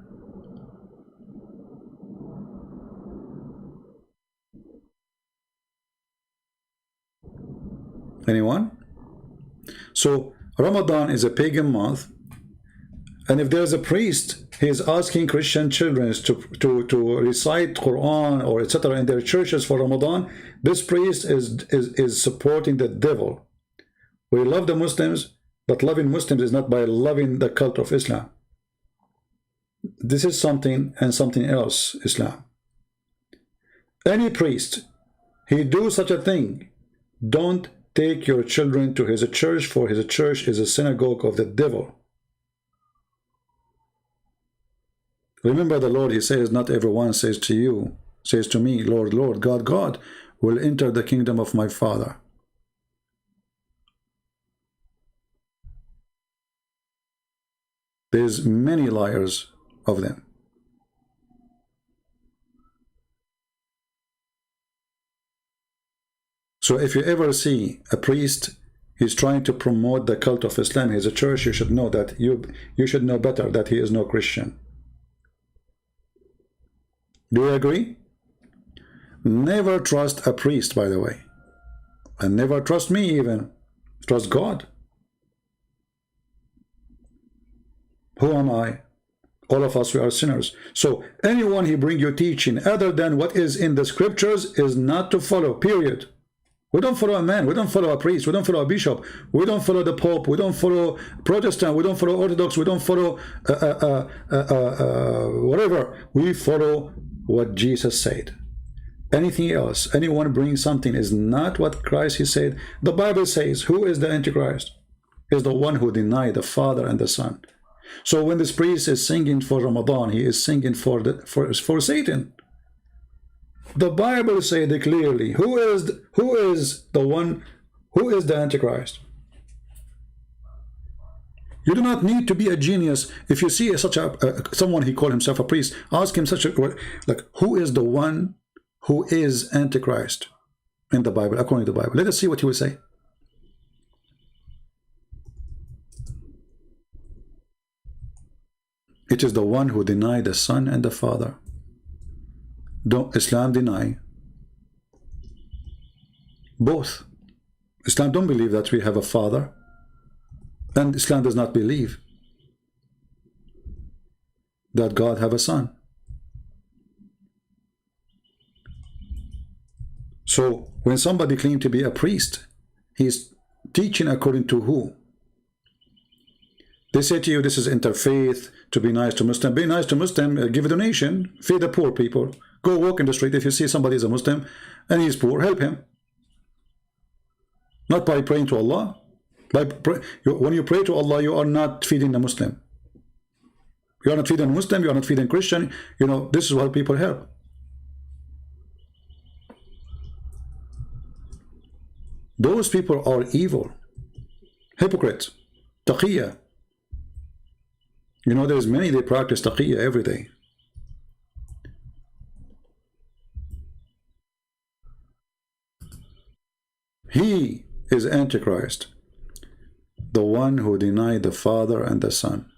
Anyone? So Ramadan is a pagan month, and if there's a priest, he is asking Christian children to recite Quran or etc. in their churches for Ramadan, this priest is supporting the devil. We love the Muslims, but loving Muslims is not by loving the cult of Islam. This is something and something else, Islam. Any priest, he do such a thing, don't take your children to his church, for his church is a synagogue of the devil. Remember the Lord, he says, not everyone says to you, says to me, Lord, Lord, God, God, will enter the kingdom of my Father. There's many liars of them. So if you ever see a priest, he's trying to promote the cult of Islam, he's a church, you should know that you should know better that he is no Christian. Do you agree? Never trust a priest, by the way. And never trust me even. Trust God. Who am I? All of us, we are sinners. So anyone he bring you teaching other than what is in the scriptures is not to follow, period. We don't follow a man. We don't follow a priest. We don't follow a bishop. We don't follow the Pope. We don't follow Protestant. We don't follow Orthodox. We don't follow whatever. We follow what Jesus said. Anything else, anyone brings something is not what Christ he said. The Bible says, who is the Antichrist? Is the one who denied the Father and the Son. So when this priest is singing for Ramadan, he is singing for Satan. The Bible said clearly, who is the one, who is the Antichrist? You do not need to be a genius. If you see such a someone, he called himself a priest, ask him such a, like, who is the one who is Antichrist in the Bible, according to the Bible? Let us see what he will say. It is the one who denied the Son and the Father. Don't Islam deny both? Islam don't believe that we have a father, and Islam does not believe that God have a son. So when somebody claims to be a priest, he's teaching according to who? They say to you, this is interfaith, to be nice to Muslim. Be nice to Muslim, give a donation, feed the poor people. Go walk in the street. If you see somebody is a Muslim and he's poor, help him. Not by praying to Allah. When you pray to Allah, you are not feeding the Muslim. You are not feeding a Muslim, you are not feeding Christian. You know, this is what people help. Those people are evil. Hypocrites. Taqiyya. You know, there's many, they practice taqiyya every day. He is Antichrist, the one who denied the Father and the Son.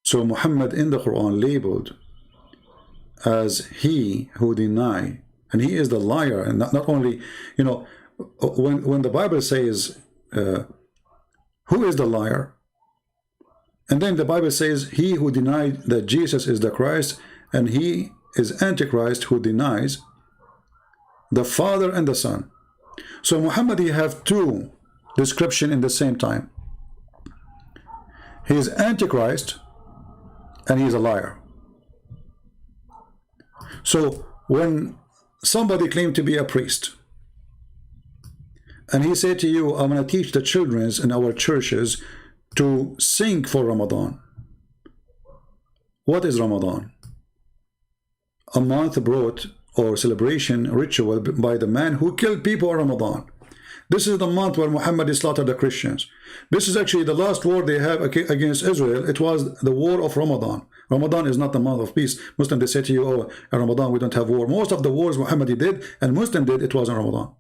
So Muhammad in the Quran labeled as he who deny, and he is the liar. And not only, you know, when the Bible says who is the liar, and then the Bible says he who denied that Jesus is the Christ, and he is Antichrist who denies the Father and the Son. So Muhammad, he have two descriptions in the same time. He is Antichrist and he is a liar. So when somebody claimed to be a priest and he said to you, I'm going to teach the children in our churches to sing for Ramadan. What is Ramadan? A month brought or celebration ritual by the man who killed people on Ramadan. This is the month where Muhammad slaughtered the Christians. This is actually the last war they have against Israel. It was the war of Ramadan. Ramadan is not the month of peace. Muslim, they say to you, oh, in Ramadan we don't have war. Most of the wars Muhammad did and Muslim did, it was in Ramadan.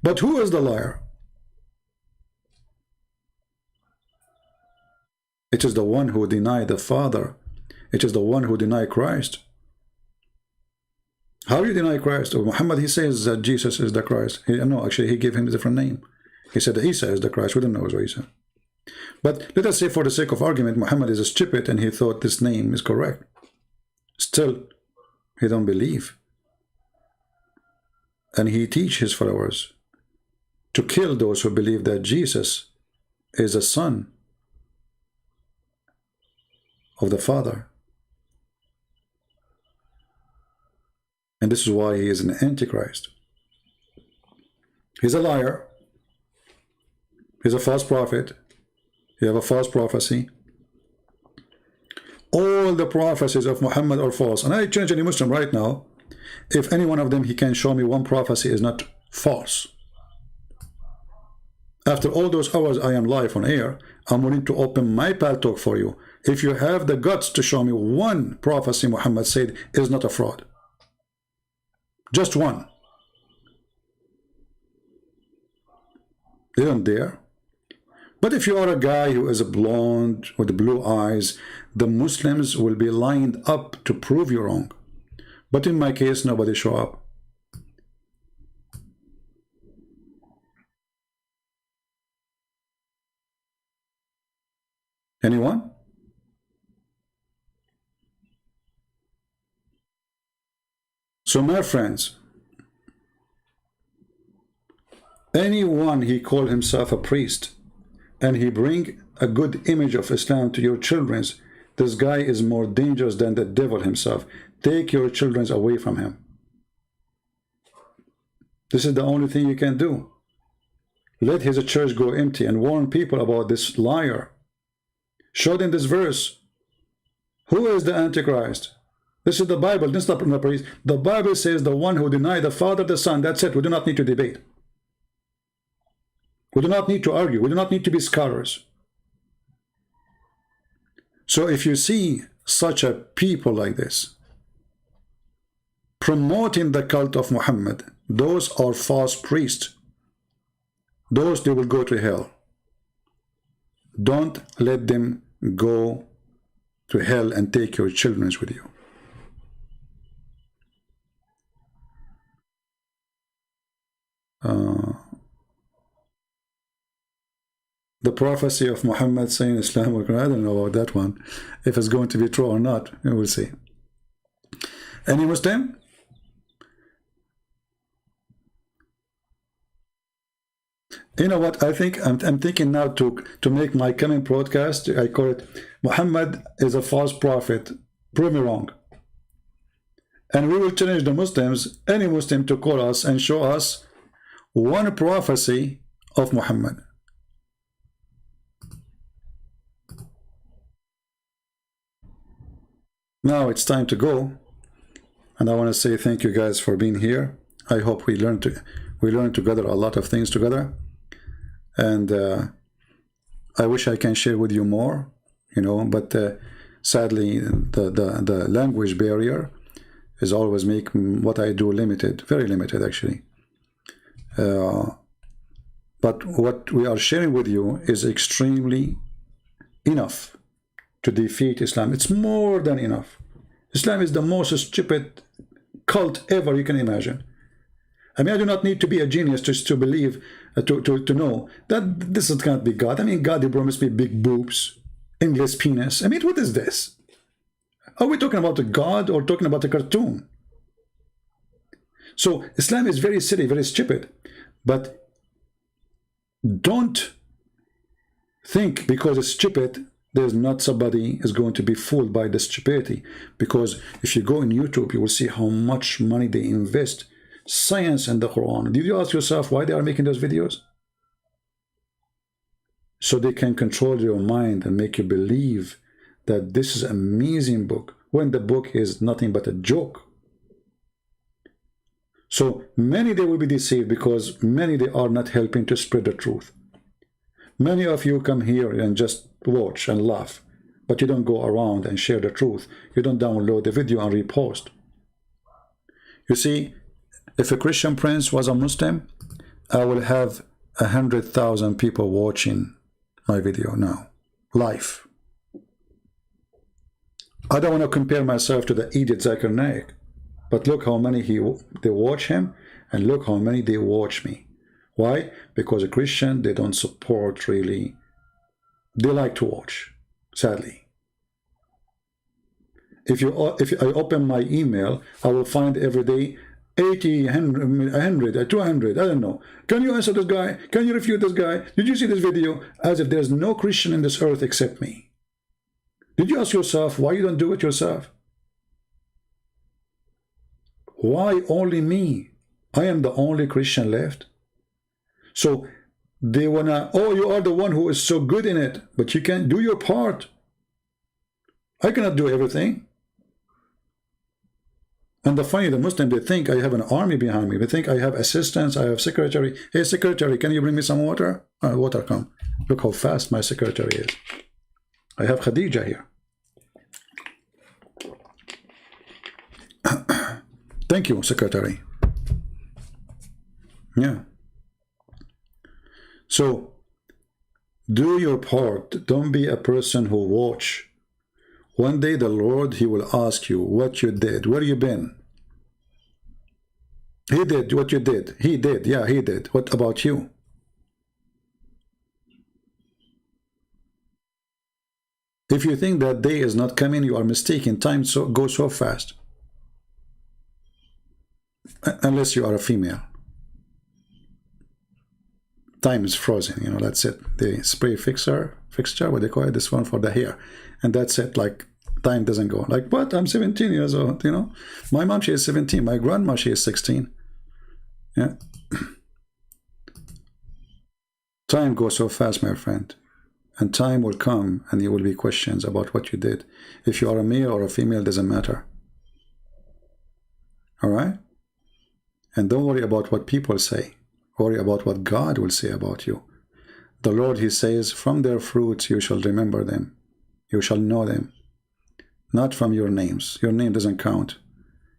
But who is the liar? It is the one who denied the Father. It is the one who denied Christ. How do you deny Christ? Or Muhammad, he says that Jesus is the Christ. No, actually, he gave him a different name. He said that Isa is the Christ. We don't know what Isa. But let us say, for the sake of argument, Muhammad is stupid and he thought this name is correct. Still, he don't believe. And he teaches his followers to kill those who believe that Jesus is the Son of the Father. And this is why he is an Antichrist. He's a liar. He's a false prophet. You have a false prophecy. All the prophecies of Muhammad are false. And I challenge any Muslim right now, if any one of them he can show me one prophecy is not false. After all those hours I am live on air, I'm willing to open my paltalk for you. If you have the guts to show me one prophecy Muhammad said is not a fraud. Just one. They don't dare. But if you are a guy who is a blonde with blue eyes, the Muslims will be lined up to prove you wrong. But in my case, nobody show up. Anyone? So my friends, anyone he call himself a priest and he bring a good image of Islam to your children, this guy is more dangerous than the devil himself. Take your children away from him. This is the only thing you can do. Let his church go empty and warn people about this liar. Show them this verse. Who is the Antichrist? This is the Bible. This is not the priest. The Bible says the one who denied the Father, the Son. That's it. We do not need to debate. We do not need to argue. We do not need to be scholars. So if you see such a people like this promoting the cult of Muhammad, those are false priests. Those, they will go to hell. Don't let them go to hell and take your children with you. The prophecy of Muhammad saying Islam will, I don't know about that one. If it's going to be true or not, we will see. Any Muslim? You know what? I think I'm thinking now to make my coming broadcast. I call it Muhammad is a false prophet. Prove me wrong. And we will challenge the Muslims, any Muslim, to call us and show us one prophecy of Muhammad. Now it's time to go, and I want to say thank you guys for being here. I hope we learn together a lot of things together, and I wish I can share with you more, you know. But sadly, the language barrier is always making what I do limited, very limited actually. But what we are sharing with you is extremely enough to defeat Islam. It's more than enough. Islam is the most stupid cult ever you can imagine. I mean, I do not need to be a genius just to believe, to know that this can't be God. I mean, God, he promised me big boobs, English penis. I mean, what is this? Are we talking about a God or talking about a cartoon? So Islam is very silly, very stupid. But don't think because it's stupid, there's not somebody is going to be fooled by the stupidity. Because if you go on YouTube, you will see how much money they invest. Science and the Quran. Did you ask yourself why they are making those videos? So they can control your mind and make you believe that this is an amazing book, when the book is nothing but a joke. So many they will be deceived because many they are not helping to spread the truth. Many of you come here and just watch and laugh, but you don't go around and share the truth. You don't download the video and repost. You see, if a Christian Prince was a Muslim, I will have 100,000 people watching my video now, live. I don't want to compare myself to the idiot ZakirNaik, but look how many they watch him, and look how many they watch me. Why? Because a Christian, they don't support really. They like to watch, sadly. If I open my email, I will find every day 80, 100, 200, I don't know. Can you answer this guy? Can you refute this guy? Did you see this video? As if there's no Christian in this earth except me. Did you ask yourself why you don't do it yourself? Why only me? I am the only Christian left. So they wanna, oh, you are the one who is so good in it, but you can't do your part. I cannot do everything. And the funny, the Muslim, they think I have an army behind me. They think I have assistants, I have secretary. Hey, secretary, can you bring me some water? Water come. Look how fast my secretary is. I have Khadija here. Thank you, secretary. Yeah. So, do your part. Don't be a person who watch. One day the Lord, he will ask you what you did. Where you been? He did what you did. He did. Yeah, he did. What about you? If you think that day is not coming, you are mistaken. Time goes so fast. unless you are a female. Time is frozen, you know, that's it. The spray fixture, what they call it, this one for the hair. And that's it, like, time doesn't go. Like, what? I'm 17 years old, you know? My mom, she is 17. My grandma, she is 16. Yeah. Time goes so fast, my friend. And time will come and there will be questions about what you did. If you are a male or a female, doesn't matter. All right? And don't worry about what people say. Worry about what God will say about you. The Lord, he says, from their fruits you shall remember them. You shall know them. Not from your names. Your name doesn't count.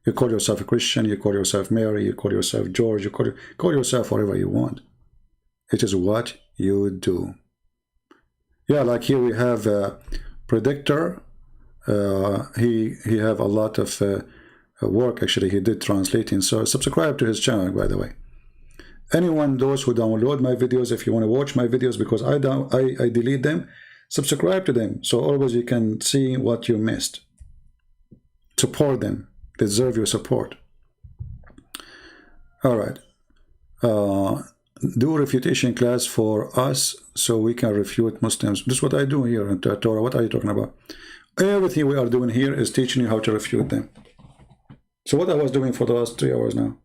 You call yourself a Christian, you call yourself Mary, you call yourself George, you call yourself whatever you want. It is what you do. Yeah, like here we have a predictor. He have a lot of work, actually, he did translating. So subscribe to his channel, by the way. Anyone, those who download my videos, if you want to watch my videos, because I delete them, subscribe to them, so always you can see what you missed. Support them. They deserve your support. All right. Do a refutation class for us so we can refute Muslims. This is what I do here in Torah. What are you talking about? Everything we are doing here is teaching you how to refute them. So what I was doing for the last 3 hours now,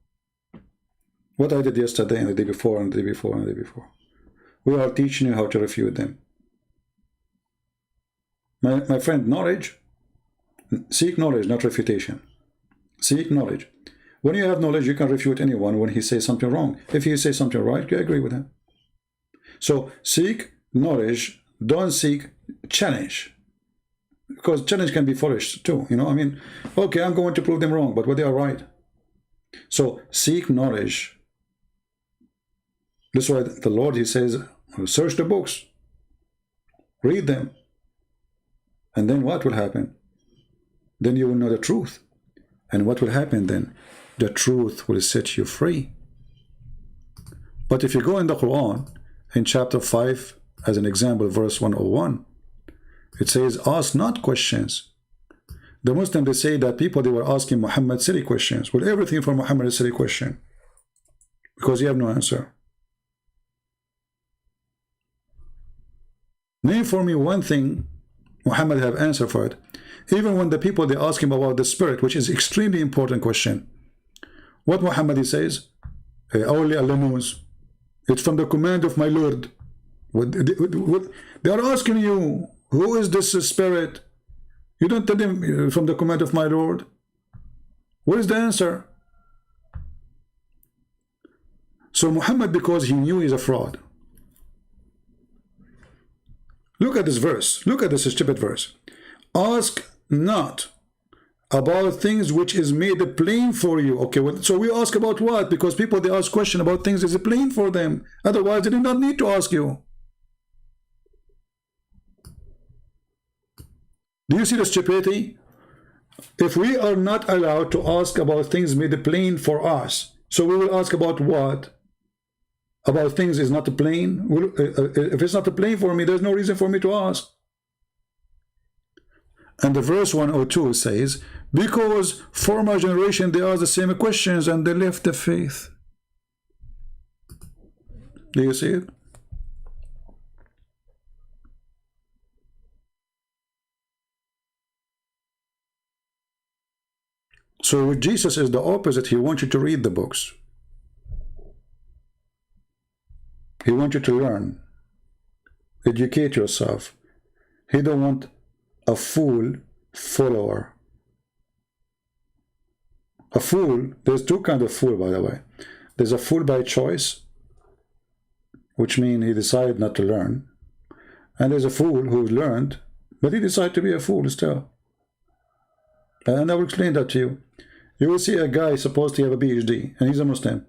what I did yesterday and the day before and the day before and the day before, we are teaching you how to refute them. My friend, knowledge, seek knowledge, not refutation. Seek knowledge. When you have knowledge, you can refute anyone when he says something wrong. If he says something right, you agree with him. So seek knowledge, don't seek challenge. Because challenge can be foolish too, you know. I mean, okay, I'm going to prove them wrong, but they are right. So seek knowledge. That's why the Lord, he says, search the books, read them, and then what will happen? Then you will know the truth. And what will happen then? The truth will set you free. But if you go in the Quran, in chapter 5, as an example, verse 101, it says, ask not questions. The Muslims, they say that people, they were asking Muhammad silly questions. Well, everything from Muhammad is a silly question, because you have no answer. Name for me one thing Muhammad have answered for it. Even when the people, they ask him about the spirit, which is extremely important question. What Muhammad, he says, only Allah knows. It's from the command of my Lord. They are asking you, who is this spirit? You don't tell them from the command of my Lord. What is the answer? So Muhammad, because he knew he's a fraud. Look at this verse. Look at this stupid verse. Ask not about things which is made plain for you. Okay, well, so we ask about what? Because people, they ask question about things is plain for them. Otherwise, they do not need to ask you. Do you see the stupidity? If we are not allowed to ask about things made plain for us, so we will ask about what? About things is not plain? If it's not plain for me, there's no reason for me to ask. And the verse 102 says, because former generation, they asked the same questions and they left the faith. Do you see it? So with Jesus is the opposite. He wants you to read the books. He wants you to learn. Educate yourself. He don't want a fool follower. A fool, there's two kinds of fool, by the way. There's a fool by choice, which means he decided not to learn. And there's a fool who learned, but he decided to be a fool still. And I will explain that to you. You will see a guy supposed to have a PhD, and he's a Muslim.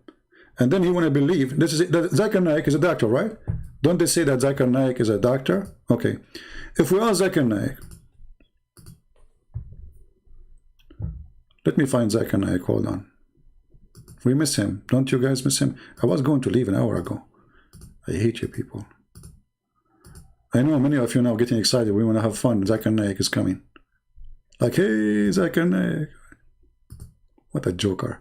And then he want to believe, this is it, that ZakirNaik is a doctor, right? Don't they say that ZakirNaik is a doctor? Okay. If we ask ZakirNaik, let me find ZakirNaik, hold on. We miss him. Don't you guys miss him? I was going to leave an hour ago. I hate you people. I know many of you now getting excited. We want to have fun. ZakirNaik is coming. Like, hey, ZakirNaik. What a joker.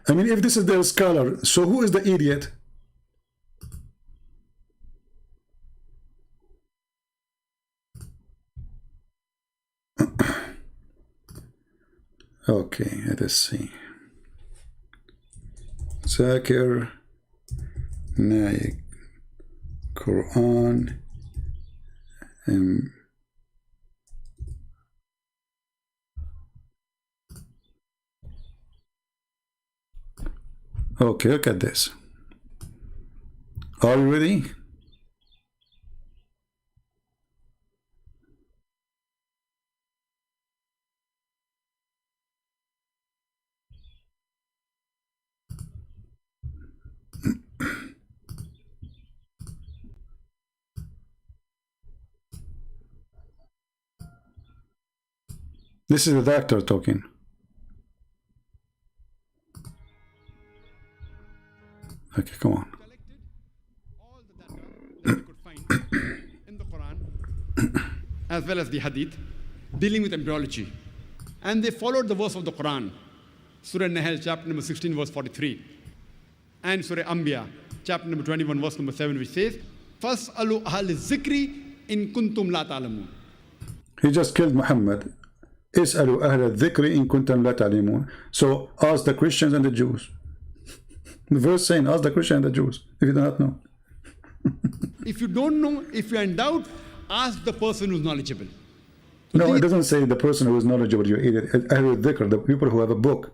I mean, if this is their scholar, so who is the idiot? Okay, let us see. ZakirNaik, Quran, okay, look at this. Are you ready? This is the doctor talking. Okay, come on. All the data that we could find in the Quran, as well as the Hadith, dealing with embryology. And they followed the verse of the Quran, Surah Nahl, chapter number 16, verse 43. And Surah Anbiya, chapter number 21, verse number 7, which says, فَاسْأَلُوا أَهْلَ الذِّكْرِ إِن كُنْتُمْ لَا تَعْلَمُونَ. He just killed Muhammad. اسألوا أهل الذكر إن كنتم لا تعلمون. So ask the Christians and the Jews. The verse saying, ask the Christians and the Jews if you do not know. If you don't know, if you are in doubt, ask the person who's knowledgeable. No, it doesn't say the person who is knowledgeable, you idiot. Ahl al-Dhikr, the people who have a book.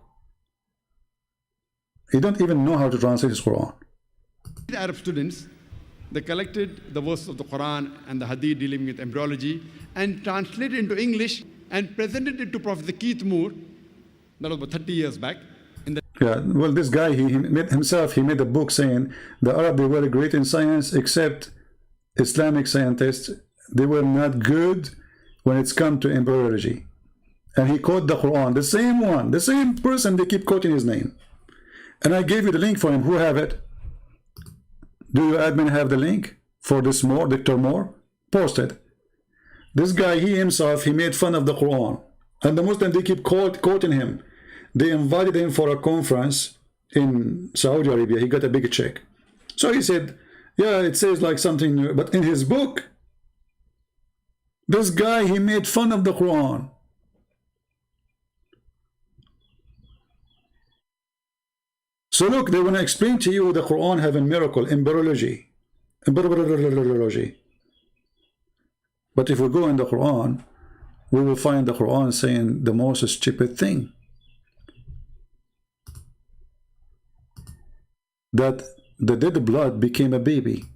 He don't even know how to translate his Quran. The Arab students, they collected the verses of the Quran and the Hadith dealing with embryology and translated into English and presented it to Professor Keith Moore, that was about 30 years back. Yeah, well, this guy, he made himself, he made a book saying the Arab, they were great in science, except Islamic scientists, they were not good when it's come to embryology. And he quoted the Quran, the same one, the same person, they keep quoting his name. And I gave you the link for him. Who have it? Do you admin have the link for this Moore, Dr. Moore? Post it. This guy, he himself, he made fun of the Quran. And the Muslims, they keep quoting him. They invited him for a conference in Saudi Arabia. He got a big check. So he said, yeah, it says like something new. But in his book, this guy, he made fun of the Quran. So look, they want to explain to you the Quran having miracle, embryology. But if we go in the Quran, we will find the Quran saying the most stupid thing. That the dead blood became a baby.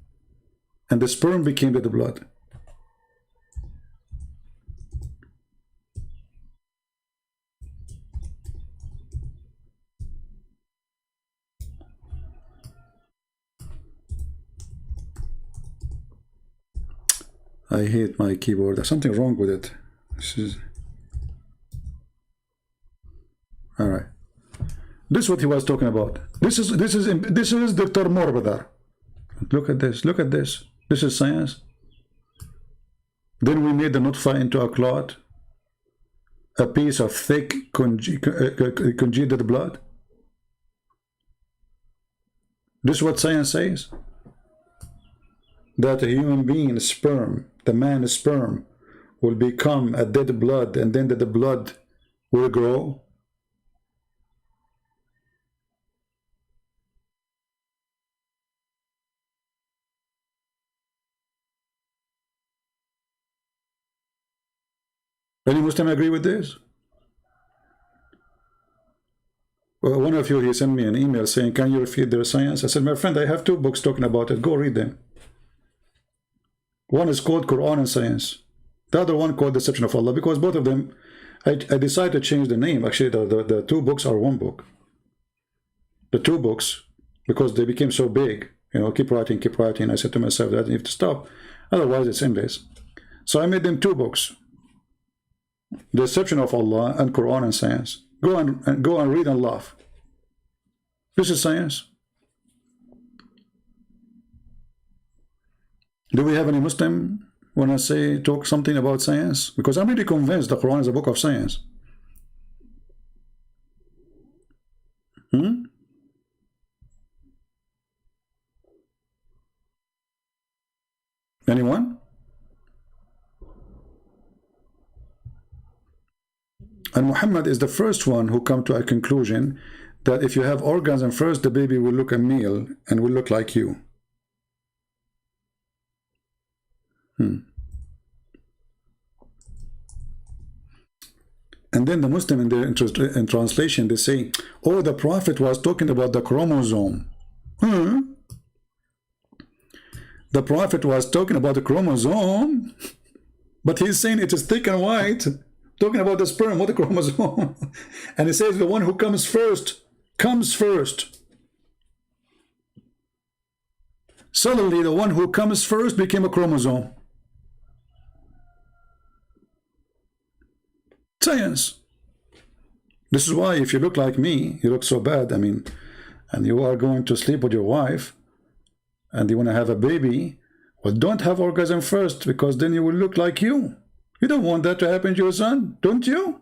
And the sperm became dead blood. I hate my keyboard. There's something wrong with it. This is all right. This is what he was talking about. This is Dr. Morbadar. Look at this. Look at this. This is science. Then we made the nutfa into a clot, a piece of thick congealed blood. This is what science says. That a human being sperm, the man's sperm, will become a dead blood, and then the blood will grow. Any Muslim agree with this? Well, one of you, he sent me an email saying, can you refute their science? I said, my friend, I have 2 books talking about it. Go read them. One is called Quran and Science. The other one called Deception of Allah, because both of them, I decided to change the name. Actually, the 2 books are one book. The 2 books, because they became so big, you know, keep writing, keep writing. I said to myself that I have to stop, otherwise it's endless. So I made them 2 books. Deception of Allah and Quran and Science. Go and read and laugh. This is science. Do we have any Muslim when I say talk something about science? Because I'm really convinced the Quran is a book of science. Anyone? And Muhammad is the first one who come to a conclusion that if you have orgasm first, the baby will look a male and will look like you. And then the Muslim in translation, they say, oh, the Prophet was talking about the chromosome. The Prophet was talking about the chromosome, but he's saying it is thick and white, talking about the sperm, what the chromosome. And he says the one who comes first, comes first. Suddenly the one who comes first became a chromosome. Science. This is why if you look like me, you look so bad, I mean, and you are going to sleep with your wife and you want to have a baby, well, don't have orgasm first, because then you will look like you. You don't want that to happen to your son, don't you?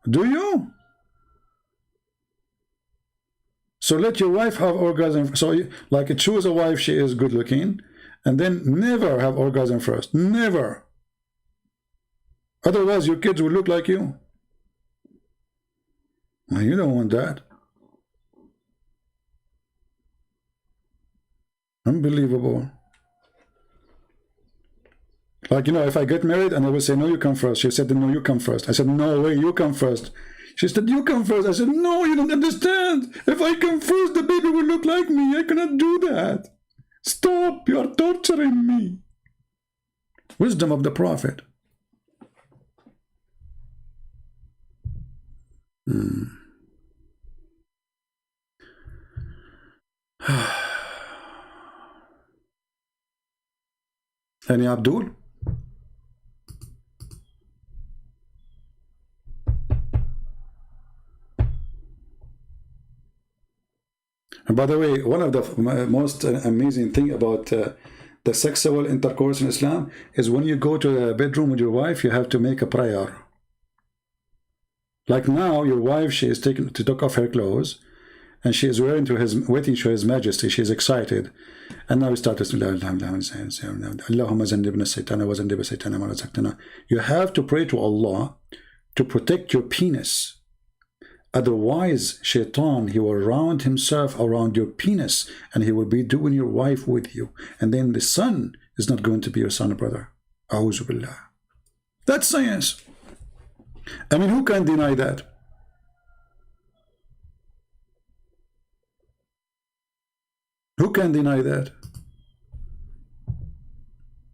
Do you? So let your wife have orgasm. So like choose a wife, she is good looking, and then never have orgasm first. Never. Otherwise, your kids will look like you. Well, you don't want that. Unbelievable. Like, you know, if I get married and I will say, no, you come first. She said, no, you come first. I said, no way, you come first. She said, you come first. I said, no, you don't understand. If I come first, the baby will look like me. I cannot do that. Stop, you are torturing me. Wisdom of the Prophet. Any Abdul? And by the way, one of the most amazing thing about the sexual intercourse in Islam is when you go to the bedroom with your wife, you have to make a prayer. Like now, your wife, she is taken to take off her clothes, and she is waiting to His Majesty. She is excited, and now we start to you have to pray to Allah to protect your penis. Otherwise, Shaitan, he will round himself around your penis, and he will be doing your wife with you, and then the son is not going to be your son, brother. A'udhu billah. That's science. I mean, who can deny that? Who can deny that?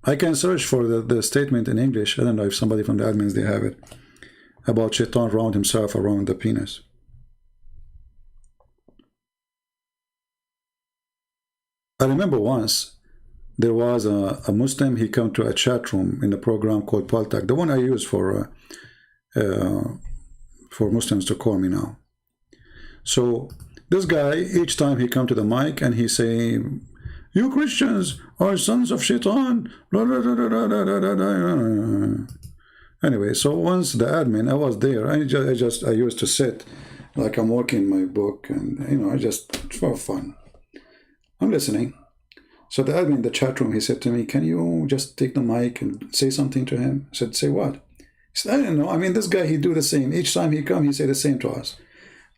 I can search for the statement in English. I don't know if somebody from the admins, they have it. About Shaitan round himself around the penis. I remember once, there was a Muslim, he came to a chat room in a program called Paltak, the one I use for Muslims to call me now. So this guy, each time he come to the mic and he say, you Christians are sons of Shaitan. Anyway, so once the admin, I was there. I used to sit like I'm working my book, and you know, just for fun. I'm listening. So the admin in the chat room, he said to me, can you just take the mic and say something to him? I said, say what? He said, I don't know. I mean, this guy, he do the same. Each time he come, he say the same to us.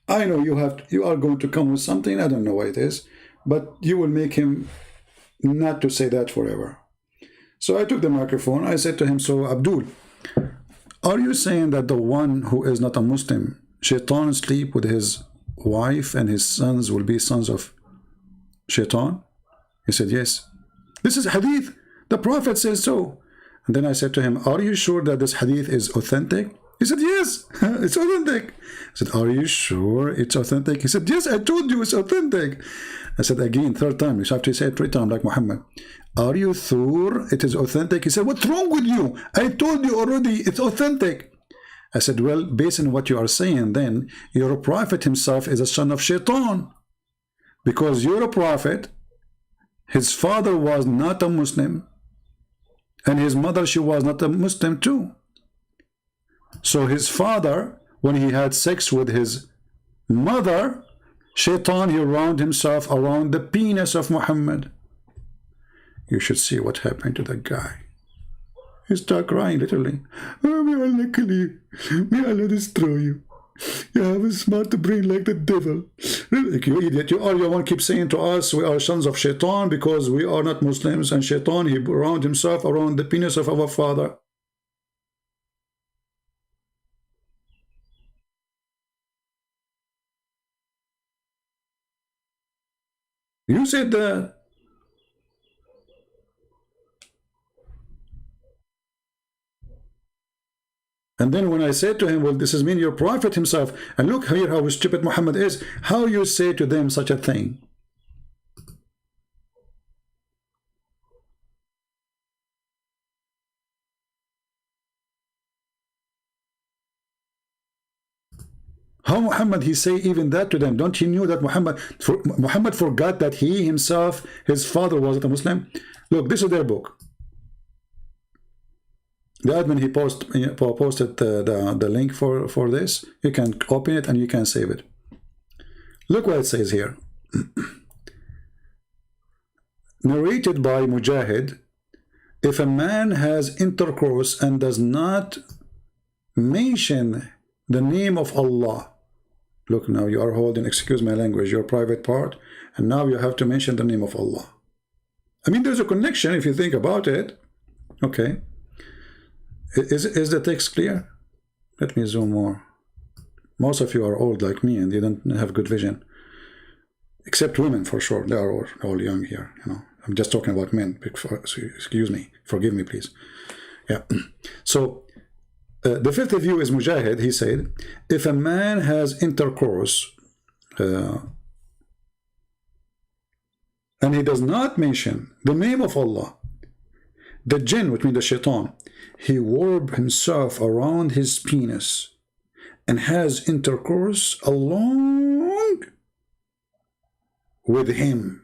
I know you are going to come with something. I don't know what it is, but you will make him not to say that forever. So I took the microphone. I said to him, so Abdul, are you saying that the one who is not a Muslim, Shaitan sleep with his wife and his sons will be sons of Shaitan? He said, yes. This is hadith. The Prophet says so. And then I said to him, are you sure that this hadith is authentic? He said, yes, it's authentic. I said, are you sure it's authentic? He said, yes, I told you it's authentic. I said, again, third time. You have to say it 3 times like Muhammad. Are you sure it is authentic? He said, what's wrong with you? I told you already it's authentic. I said, well, based on what you are saying, then your prophet himself is a son of Shaitan. Because your prophet, his father was not a Muslim, and his mother, she was not a Muslim too. So his father, when he had sex with his mother, Shaitan, he wound himself around the penis of Muhammad. You should see what happened to that guy. He started crying, literally. Oh, may Allah kill you. May Allah destroy you. You have a smart brain like the devil. Like, you idiot. You want to keep saying to us we are sons of Shaitan because we are not Muslims, and Shaitan, he wound himself around the penis of our father. You said that. And then when I said to him, well, this is mean your prophet himself, and look here how stupid Muhammad is, how you say to them such a thing? How Muhammad he say even that to them? Don't you know that Muhammad forgot that he himself, his father wasn't a Muslim? Look, this is their book. The admin, he posted the link for this. You can open it and you can save it. Look what it says here. Narrated by Mujahid, if a man has intercourse and does not mention the name of Allah, look, now you are holding, excuse my language, your private part, and now you have to mention the name of Allah. I mean, there's a connection if you think about it. Okay. Is the text clear? Let me zoom more. Most of you are old like me and you don't have good vision. Except women, for sure. They are all young here. You know, I'm just talking about men. Excuse me. Forgive me, please. Yeah. So, the fifth view is Mujahid. He said, if a man has intercourse and he does not mention the name of Allah, the jinn, which means the shaitan, he warp himself around his penis and has intercourse along with him.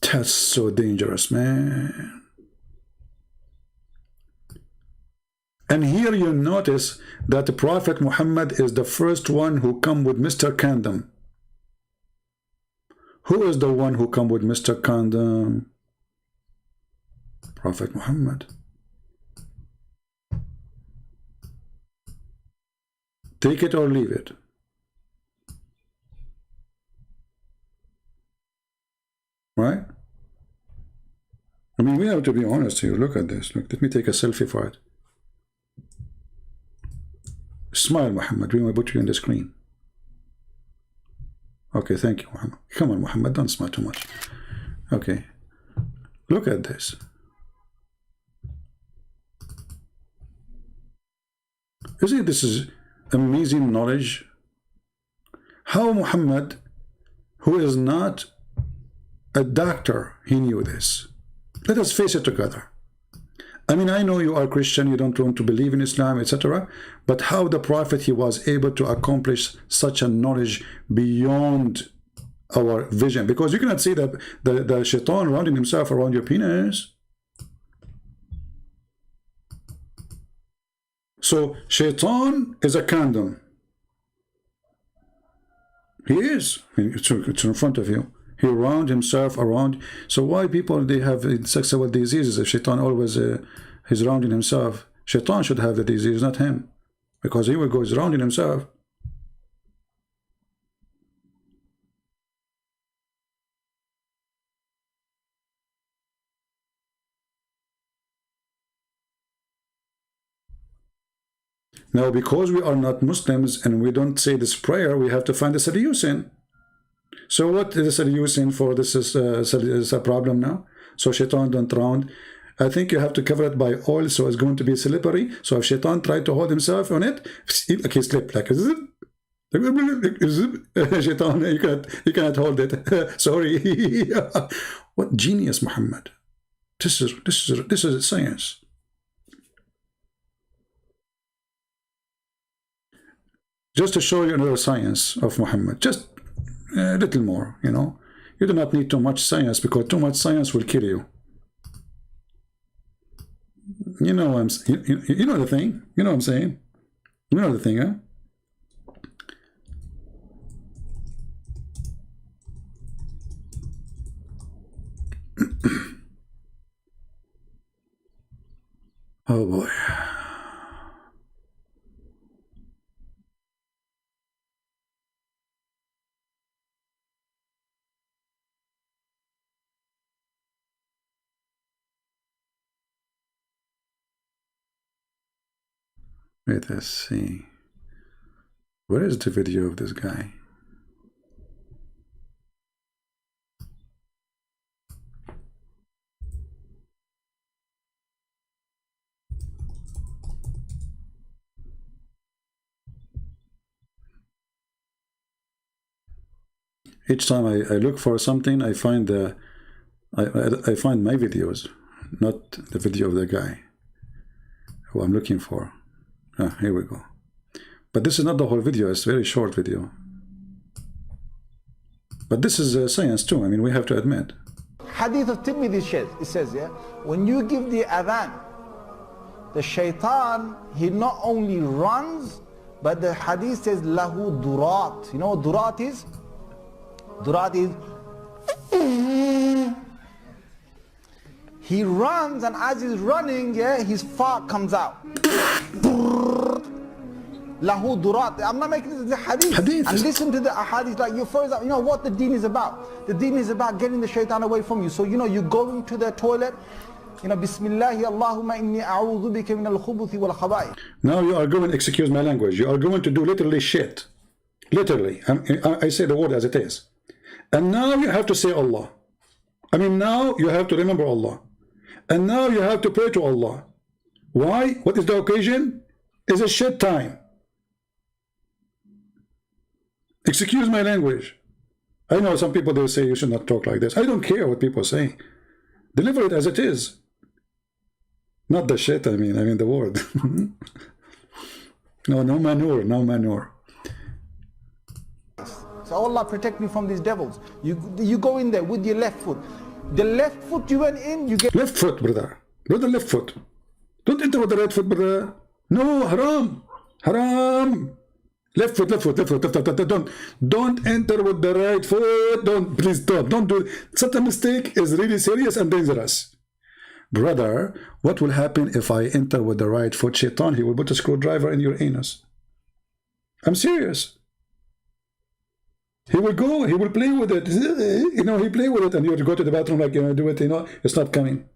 That's so dangerous, man. And here you notice that the Prophet Muhammad is the first one who come with Mr. Condom. Who is the one who come with Mr. Condom? Prophet Muhammad. Take it or leave it. Right? I mean, we have to be honest here. Look at this. Look, let me take a selfie for it. Smile, Muhammad. We will put you on the screen. Okay, thank you, Muhammad. Come on, Muhammad. Don't smile too much. Okay. Look at this. Isn't this is amazing knowledge? How Muhammad, who is not a doctor, he knew this. Let us face it together. I mean, I know you are Christian, you don't want to believe in Islam, etc. But how the Prophet, he was able to accomplish such a knowledge beyond our vision? Because you cannot see the shaitan rounding himself around your penis. So, shaitan is a condom. He is. I mean, it's in front of you. He round himself around. So why people, they have sexual diseases if shaitan always is rounding himself? Shaitan should have the disease, not him, because he will go rounding himself. Now, because we are not Muslims and we don't say this prayer, we have to find the solution. So what is the solution for this? Is a problem now. So shaitan don't round. I think you have to cover it by oil, so it's going to be slippery. So if shaitan tried to hold himself on it, okay, slip like zip. Shaitan, you cannot hold it. Sorry. What genius, Muhammad! This is science. Just to show you another science of Muhammad, just a little more, you know. You do not need too much science, because too much science will kill you. You know you know the thing. You know what I'm saying? You know the thing, huh? Oh boy. Wait, let's see. Where is the video of this guy? Each time I look for something, I find I find my videos, not the video of the guy who I'm looking for. Ah, here we go. But this is not the whole video, it's a very short video. But this is science too, I mean, we have to admit. Hadith of Tirmidhi says, yeah, when you give the adhan, the shaitan, he not only runs, but the hadith says, lahu durat. You know what durat is? Durat is, he runs, and as he's running, yeah, his fart comes out. Lahu durat. I'm not making this the hadith. And listen to the hadith, like, for example, you know what the deen is about? The deen is about getting the shaitan away from you. So, you know, you go into the toilet, you know, Bismillahi Allahumma inni a'udhu bika min al-khubuthi wal khaba'ith. Now you are going, excuse my language, you are going to do literally shit. Literally. I say the word as it is. And now you have to say Allah. I mean, now you have to remember Allah. And now you have to pray to Allah. Why? What is the occasion? It's a shit time. Excuse my language. I know some people, they say you should not talk like this. I don't care what people say. Deliver it as it is. Not the shit, I mean the word. No manure, no manure. So Allah protect me from these devils. You go in there with your left foot. The left foot you went in, you get... Left foot, brother. Brother, left foot. Don't enter with the right foot, brother. No, haram. Haram. Left foot, left foot, left foot, left foot. Don't enter with the right foot. Please don't do it. Such a mistake is really serious and dangerous. Brother, what will happen if I enter with the right foot? Shaitan, he will put a screwdriver in your anus. I'm serious. He will go, he will play with it. You know, he play with it, and you go to the bathroom like, you know, do it, you know, it's not coming.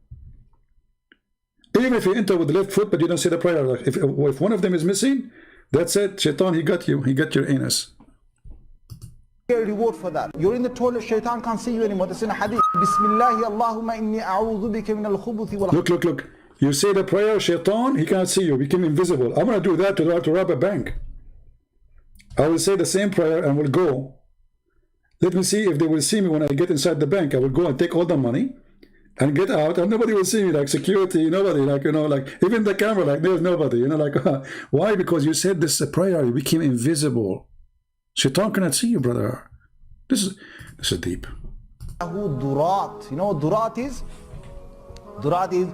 Even if you enter with the left foot, but you don't say the prayer, like if one of them is missing, that's it. Shaitan, he got you. He got your anus. Get a reward for that. You're in the toilet, shaitan can't see you anymore. That's in a hadith. Bismillahi Allahumma inni a'udhu bika min al-khubuthi wal... Look. You say the prayer, shaitan, he can't see you. Become invisible. I'm going to do that to rob a bank. I will say the same prayer and will go. Let me see if they will see me when I get inside the bank. I will go and take all the money and get out, and nobody will see me, like security, nobody, like, you know, like even the camera, like there's nobody, you know, like why? Because you said this prayer, you became invisible. Shaitan cannot see you, brother. This is deep. Durat. You know what durat is? Durat is,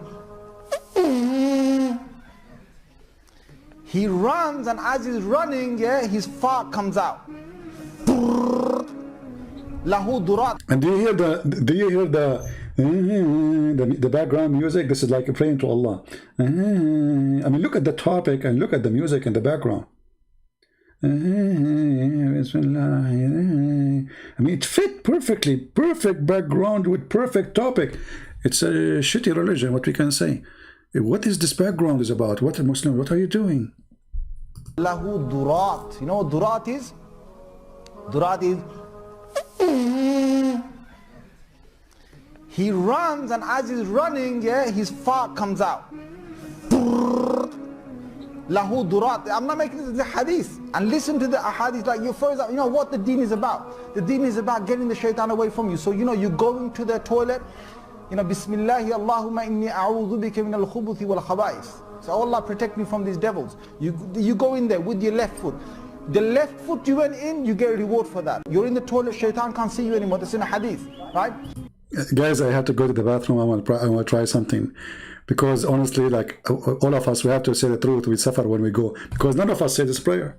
he runs, and as he's running, yeah, his fart comes out. Lahu durat. And do you hear the background music? This is like praying to Allah. I mean, look at the topic and look at the music in the background. I mean, it fit perfectly. Perfect background with perfect topic. It's a shitty religion, what we can say. What is this background is about? What a Muslim, what are you doing? Lahu durat. You know what durat is? Durat is, he runs, and as he's running, yeah, his fart comes out. Lahu durat. I'm not making this the hadith. And listen to the hadith, like, for example, you know what the deen is about? The deen is about getting the shaitan away from you. So, you know, you go into the toilet, you know, Bismillahi Allahumma inni a'udhu bika min al-khubuthi wal khaba'ith. So Allah protect me from these devils. You go in there with your left foot. The left foot you went in, you get a reward for that. You're in the toilet, shaitan can't see you anymore. That's in a hadith, right? Guys, I have to go to the bathroom. I want to try something. Because honestly, like, all of us, we have to say the truth. We suffer when we go. Because none of us say this prayer.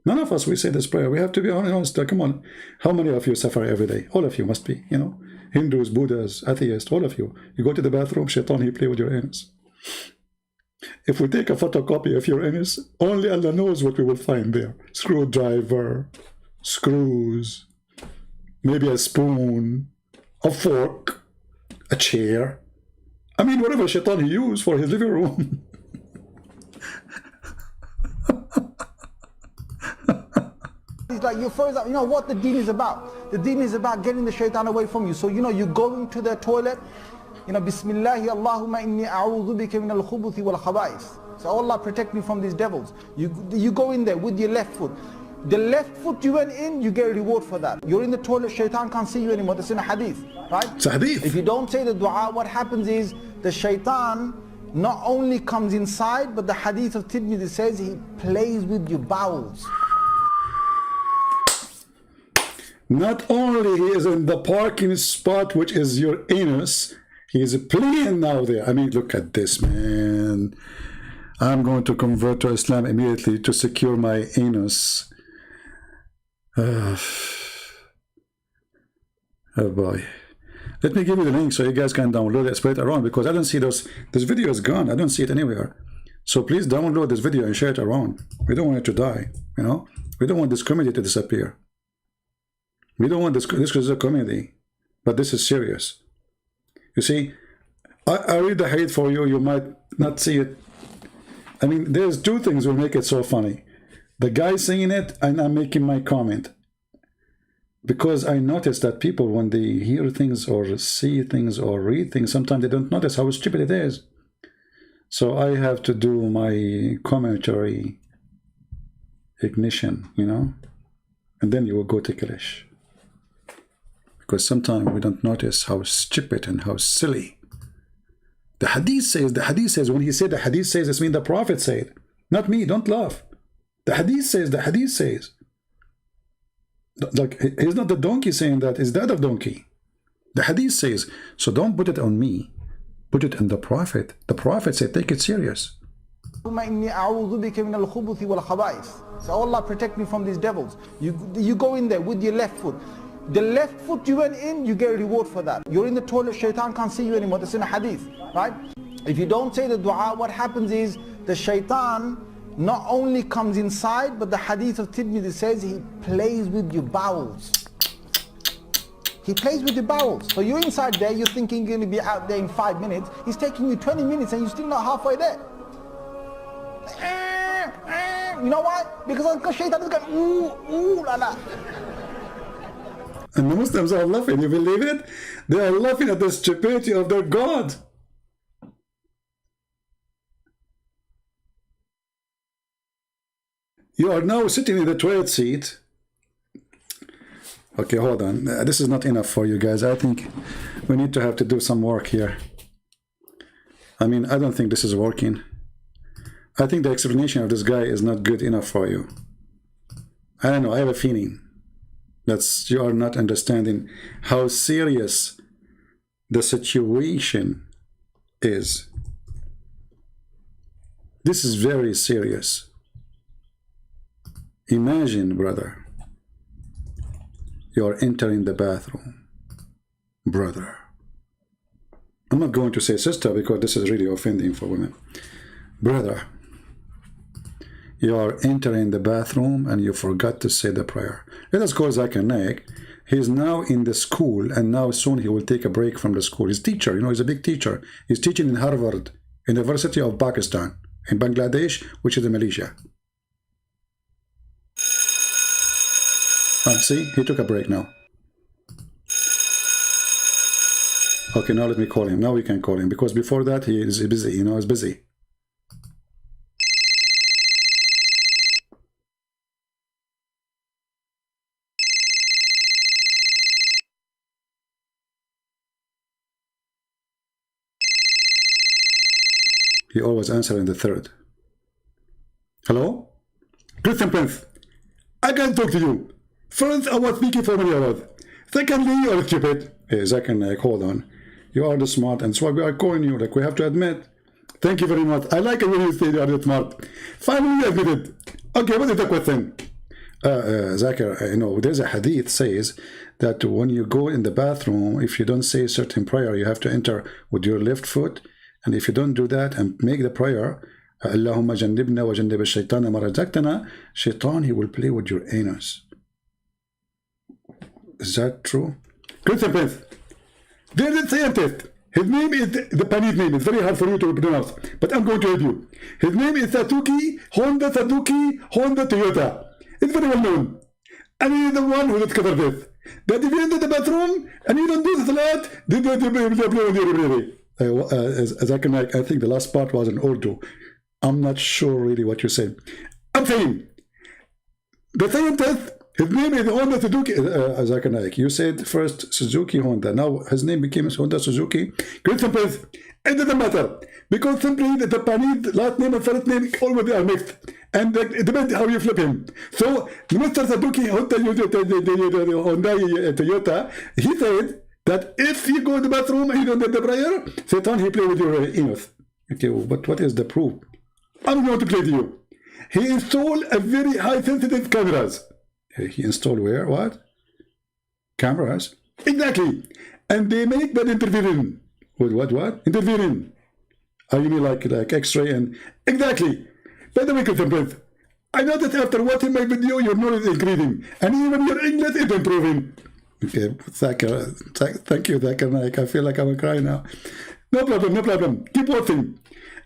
None of us, we say this prayer. We have to be honest. Come on. How many of you suffer every day? All of you must be, you know. Hindus, Buddhas, atheists, all of you. You go to the bathroom, shaitan, he play with your anus. If we take a photocopy of Uranus, only Allah knows what we will find there. Screwdriver, screws, maybe a spoon, a fork, a chair. I mean, whatever shaitan he used for his living room. It's like you first, you know what the deen is about. The deen is about getting the shaitan away from you. So you know, you go into the toilet, you know, Bismillahi Allahumma inni a'udhu bika min al-khubuthi wal khaba'is. So Allah protect me from these devils. You go in there with your left foot. The left foot you went in, you get a reward for that. You're in the toilet, shaitan can't see you anymore. That's in a hadith, right? It's a hadith. If you don't say the dua, what happens is the shaitan not only comes inside, but the hadith of Tirmidhi says he plays with your bowels. Not only he is in the parking spot, which is your anus, he is playing now there. I mean, look at this, man. I'm going to convert to Islam immediately to secure my anus. Oh boy. Let me give you the link so you guys can download it, spread it around, because I don't see this video is gone. I don't see it anywhere. So please download this video and share it around. We don't want it to die, you know. We don't want this comedy to disappear. We don't want this is a comedy, but this is serious. You see, I read the hadith for you, you might not see it. I mean, there's two things will make it so funny. The guy saying it, and I'm making my comment. Because I notice that people, when they hear things or see things or read things, sometimes they don't notice how stupid it is. So I have to do my commentary ignition, you know, and then you will go ticklish. Because sometimes we don't notice how stupid and how silly. The hadith says, when he said the hadith says, this means the Prophet said, not me, don't laugh. The hadith says. Like, he's not the donkey saying that, it's the other donkey. The hadith says, so don't put it on me, put it on the Prophet. The Prophet said, take it serious. So Allah protect me from these devils. You go in there with your left foot. The left foot you went in, you get a reward for that. You're in the toilet, shaitan can't see you anymore. That's in a hadith, right? If you don't say the dua, what happens is the shaitan not only comes inside, but the hadith of Tirmidhi says he plays with your bowels. He plays with your bowels. So you're inside there, you're thinking you're going to be out there in 5 minutes. He's taking you 20 minutes and you're still not halfway there. You know why? Because shaitan is going, ooh, la la. And the Muslims are laughing, you believe it? They are laughing at the stupidity of their God. You are now sitting in the toilet seat. Okay, hold on. This is not enough for you guys. I think we need to have to do some work here. I mean, I don't think this is working. I think the explanation of this guy is not good enough for you. I don't know, I have a feeling that you are not understanding how serious the situation is. This is very serious. Imagine, brother, you're entering the bathroom. Brother. I'm not going to say sister because this is really offending for women. Brother, you are entering the bathroom and you forgot to say the prayer. Let us call ZakirNaik. He's now in the school, and now soon he will take a break from the school. He's a teacher, you know, he's a big teacher. He's teaching in Harvard, University of Pakistan, in Bangladesh, which is in Malaysia. See, he took a break now. Okay, now let me call him. Now we can call him, because before that he is busy, you know, he's busy. He always answers in the third. Hello? Christin Prince, I can talk to you. First, I was speaking for many hours. Secondly, you are stupid. Hey, ZakirNaik, hold on. You are the smart, and so we are calling you, like we have to admit. Thank you very much. I like it when you say you are the smart. Finally, you admit it. Okay, what is the question? Zakir, you know, there's a hadith says that when you go in the bathroom, if you don't say a certain prayer, you have to enter with your left foot. And if you don't do that and make the prayer, اللهم جنبنا وجنب الشيطان ما رزقتنا. Shaitan, he will play with your anus. Is that true? Christin Prince. There is a scientist. His name is the Panese name. It's very hard for you to pronounce, but I'm going to help you. His name is Honda Toyota. It's very well known. And he is the one who discovered this. That if you enter the bathroom and you don't do the salat, they play with you really. ZakirNaik, I think the last part was in Urdu. I'm not sure really what you're saying. I'm saying, the scientist, his name is Honda Suzuki. ZakirNaik, you said first Suzuki Honda. Now his name became Honda Suzuki. Christin Prince. It doesn't matter. Because simply the Japanese last name and first name always are mixed. And it depends how you flip him. So Mr. Suzuki Honda Toyota, he said that if you go to the bathroom and you don't get the prayer, Satan, he play with your anus. Okay, but what is the proof? I'm going to play to you. He installed a very high sensitive cameras. He installed where? What? Cameras? Exactly. And they make that interfering. With what? Interfering. Oh, you mean like X-ray and... Exactly. By the way, Christin Prince, I noticed after watching my video, your knowledge is increasing. And even your English is improving. Okay, thank you, ZakirNaik. I feel like I'm crying now. No problem. Keep watching.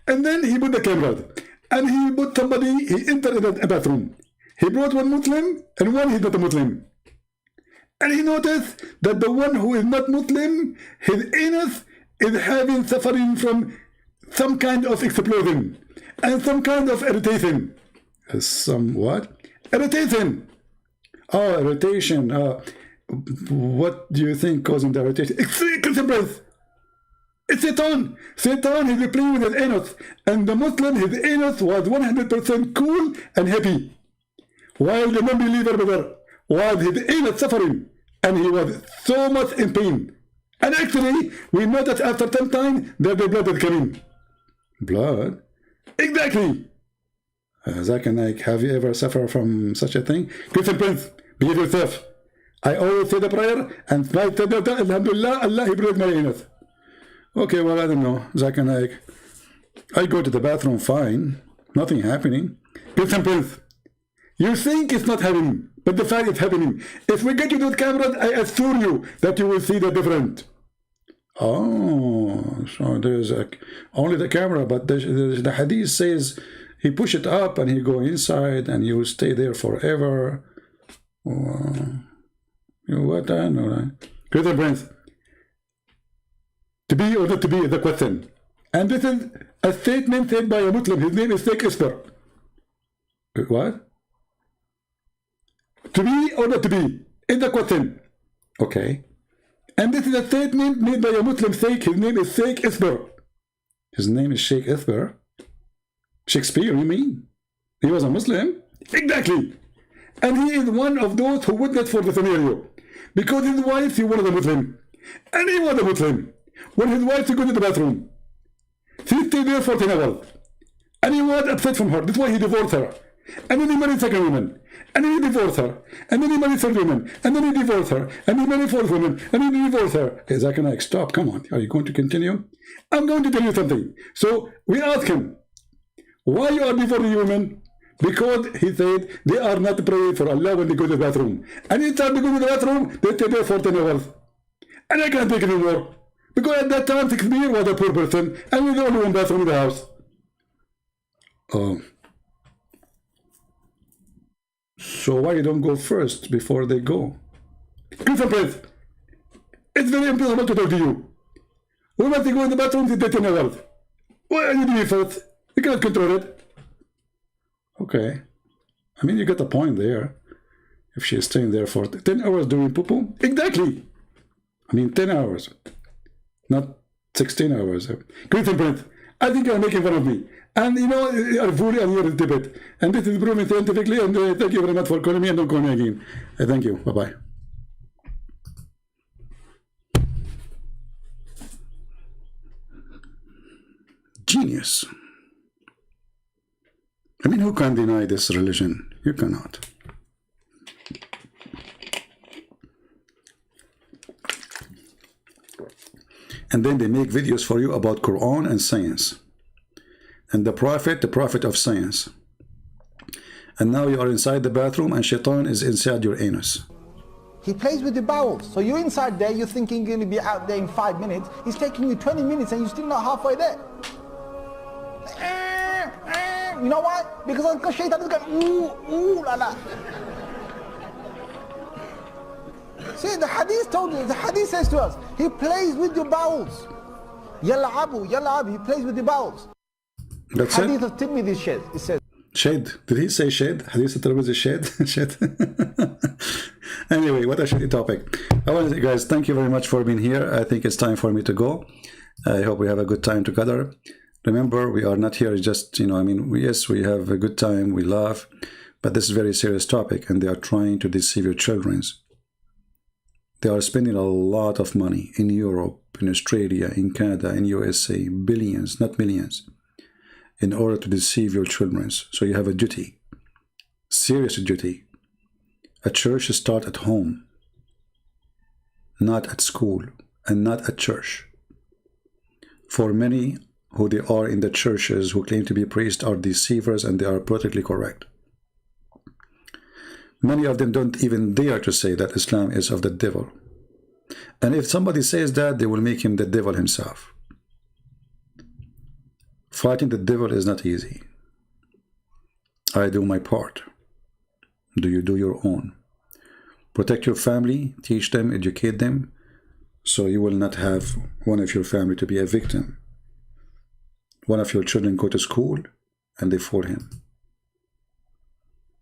And then he put the camera. And he put somebody, he entered a bathroom. He brought one Muslim and one he's not a Muslim. And he noticed that the one who is not Muslim, his anus is suffering from some kind of explosion and some kind of irritation. Some what? Irritation. Oh, irritation. What do you think causing the irritation? It's Satan. Satan is playing with his anus. And the Muslim, his anus was 100% cool and happy. While the non-believer brother was his anus suffering. And he was so much in pain. And actually, we noticed after some time that the blood is coming. Blood? Exactly. ZakirNaik, have you ever suffered from such a thing? Christin Prince, behave yourself. I always say the prayer, and I said that, Alhamdulillah, Allah, he broke my anus. Okay, well, I don't know, ZakirNaik. I go to the bathroom fine, nothing happening. Christin Prince, you think it's not happening, but the fact it's happening. If we get you those cameras, I assure you that you will see the difference. Oh, so there's only the camera, but the hadith says he push it up and he go inside and you stay there forever. What I know, right? Christin Prince, to be or not to be is the question. And this is a statement said by a Muslim. His name is Sheikh Isper. What? To be or not to be is the question. Okay. And this is a statement made by a Muslim Sheikh. His name is Sheikh Isper. His name is Sheikh Isper. Shakespeare, you mean? He was a Muslim? Exactly. And he is one of those who witnessed for the scenario. Because his wife, he was a Muslim. And he was a Muslim. When his wife to go to the bathroom, she stayed there for 10 hours. And he was upset from her. That's why he divorced her. And then he married second woman. And then he divorced her. And then he married third woman. And then he divorced her. And he married fourth woman. And then he divorced her. Okay, ZakirNaik, stop. Come on. Are you going to continue? I'm going to tell you something. So we asked him, why you are divorcing women? Because he said they are not praying for Allah when they go to the bathroom. And each time they go to the bathroom, they stay there for 10 hours. And I can't take it anymore. Because at that time, Shakespeare was a poor person. And we the only one bathroom in the house. Oh. So why you don't go first before they go? Christin Prince, it's very impossible to talk to you. We want to go in the bathroom to 10 hours. Why are you doing first? You cannot control it. Okay. I mean, you got the point there. If she's staying there for 10 hours doing poo-poo. Exactly. I mean, 10 hours. Not 16 hours. Christin Prince, I think you're making fun of me. And you know, you're fully and you're in Tibet. And this is proven scientifically. And thank you very much for calling me and don't call me again. Thank you. Bye-bye. Genius. I mean, who can deny this religion? You cannot. And then they make videos for you about Quran and science. and the prophet of science. And now you are inside the bathroom and shaitan is inside your anus. He plays with the bowels. So you're inside there, you're thinking you're going to be out there in 5 minutes. He's taking you 20 minutes and you're still not halfway there. You know why? Because shaitan is going, ooh, la la. See, the hadith told you, the hadith says to us, he plays with your bowels. Yal'abu, he plays with the bowels. That's hadith it? of Tirmidhi says, it says. Shade. Did he say shade? Hadith of Tirmidhi shade? Shade. Anyway, what a shitty topic. I want to say, guys, thank you very much for being here. I think it's time for me to go. I hope we have a good time together. Remember, we are not here just, yes, we have a good time, we laugh, but this is a very serious topic, and they are trying to deceive your children. They are spending a lot of money in Europe, in Australia, in Canada, in USA, billions, not millions, in order to deceive your children. So you have a duty, serious duty. A church starts at home, not at school, and not at church. For many who they are in the churches who claim to be priests are deceivers, and they are politically correct. Many of them don't even dare to say that Islam is of the devil. And if somebody says that, they will make him the devil himself. Fighting the devil is not easy. I do my part. Do you do your own? Protect your family, teach them, educate them, so you will not have one of your family to be a victim. One of your children go to school and they fall him.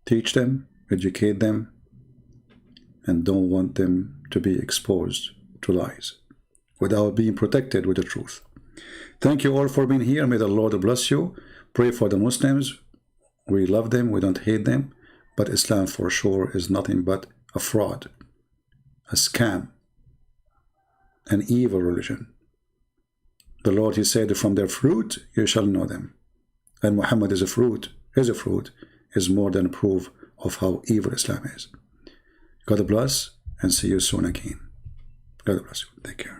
Teach them, educate them, and don't want them to be exposed to lies without being protected with the truth. Thank you all for being here. May the Lord bless you. Pray for the Muslims. We love them, we don't hate them, but Islam for sure is nothing but a fraud, a scam, an evil religion. The Lord, he said, from their fruit you shall know them. And Muhammad is a fruit, is more than proof of how evil Islam is. God bless, and see you soon again. God bless you. Take care.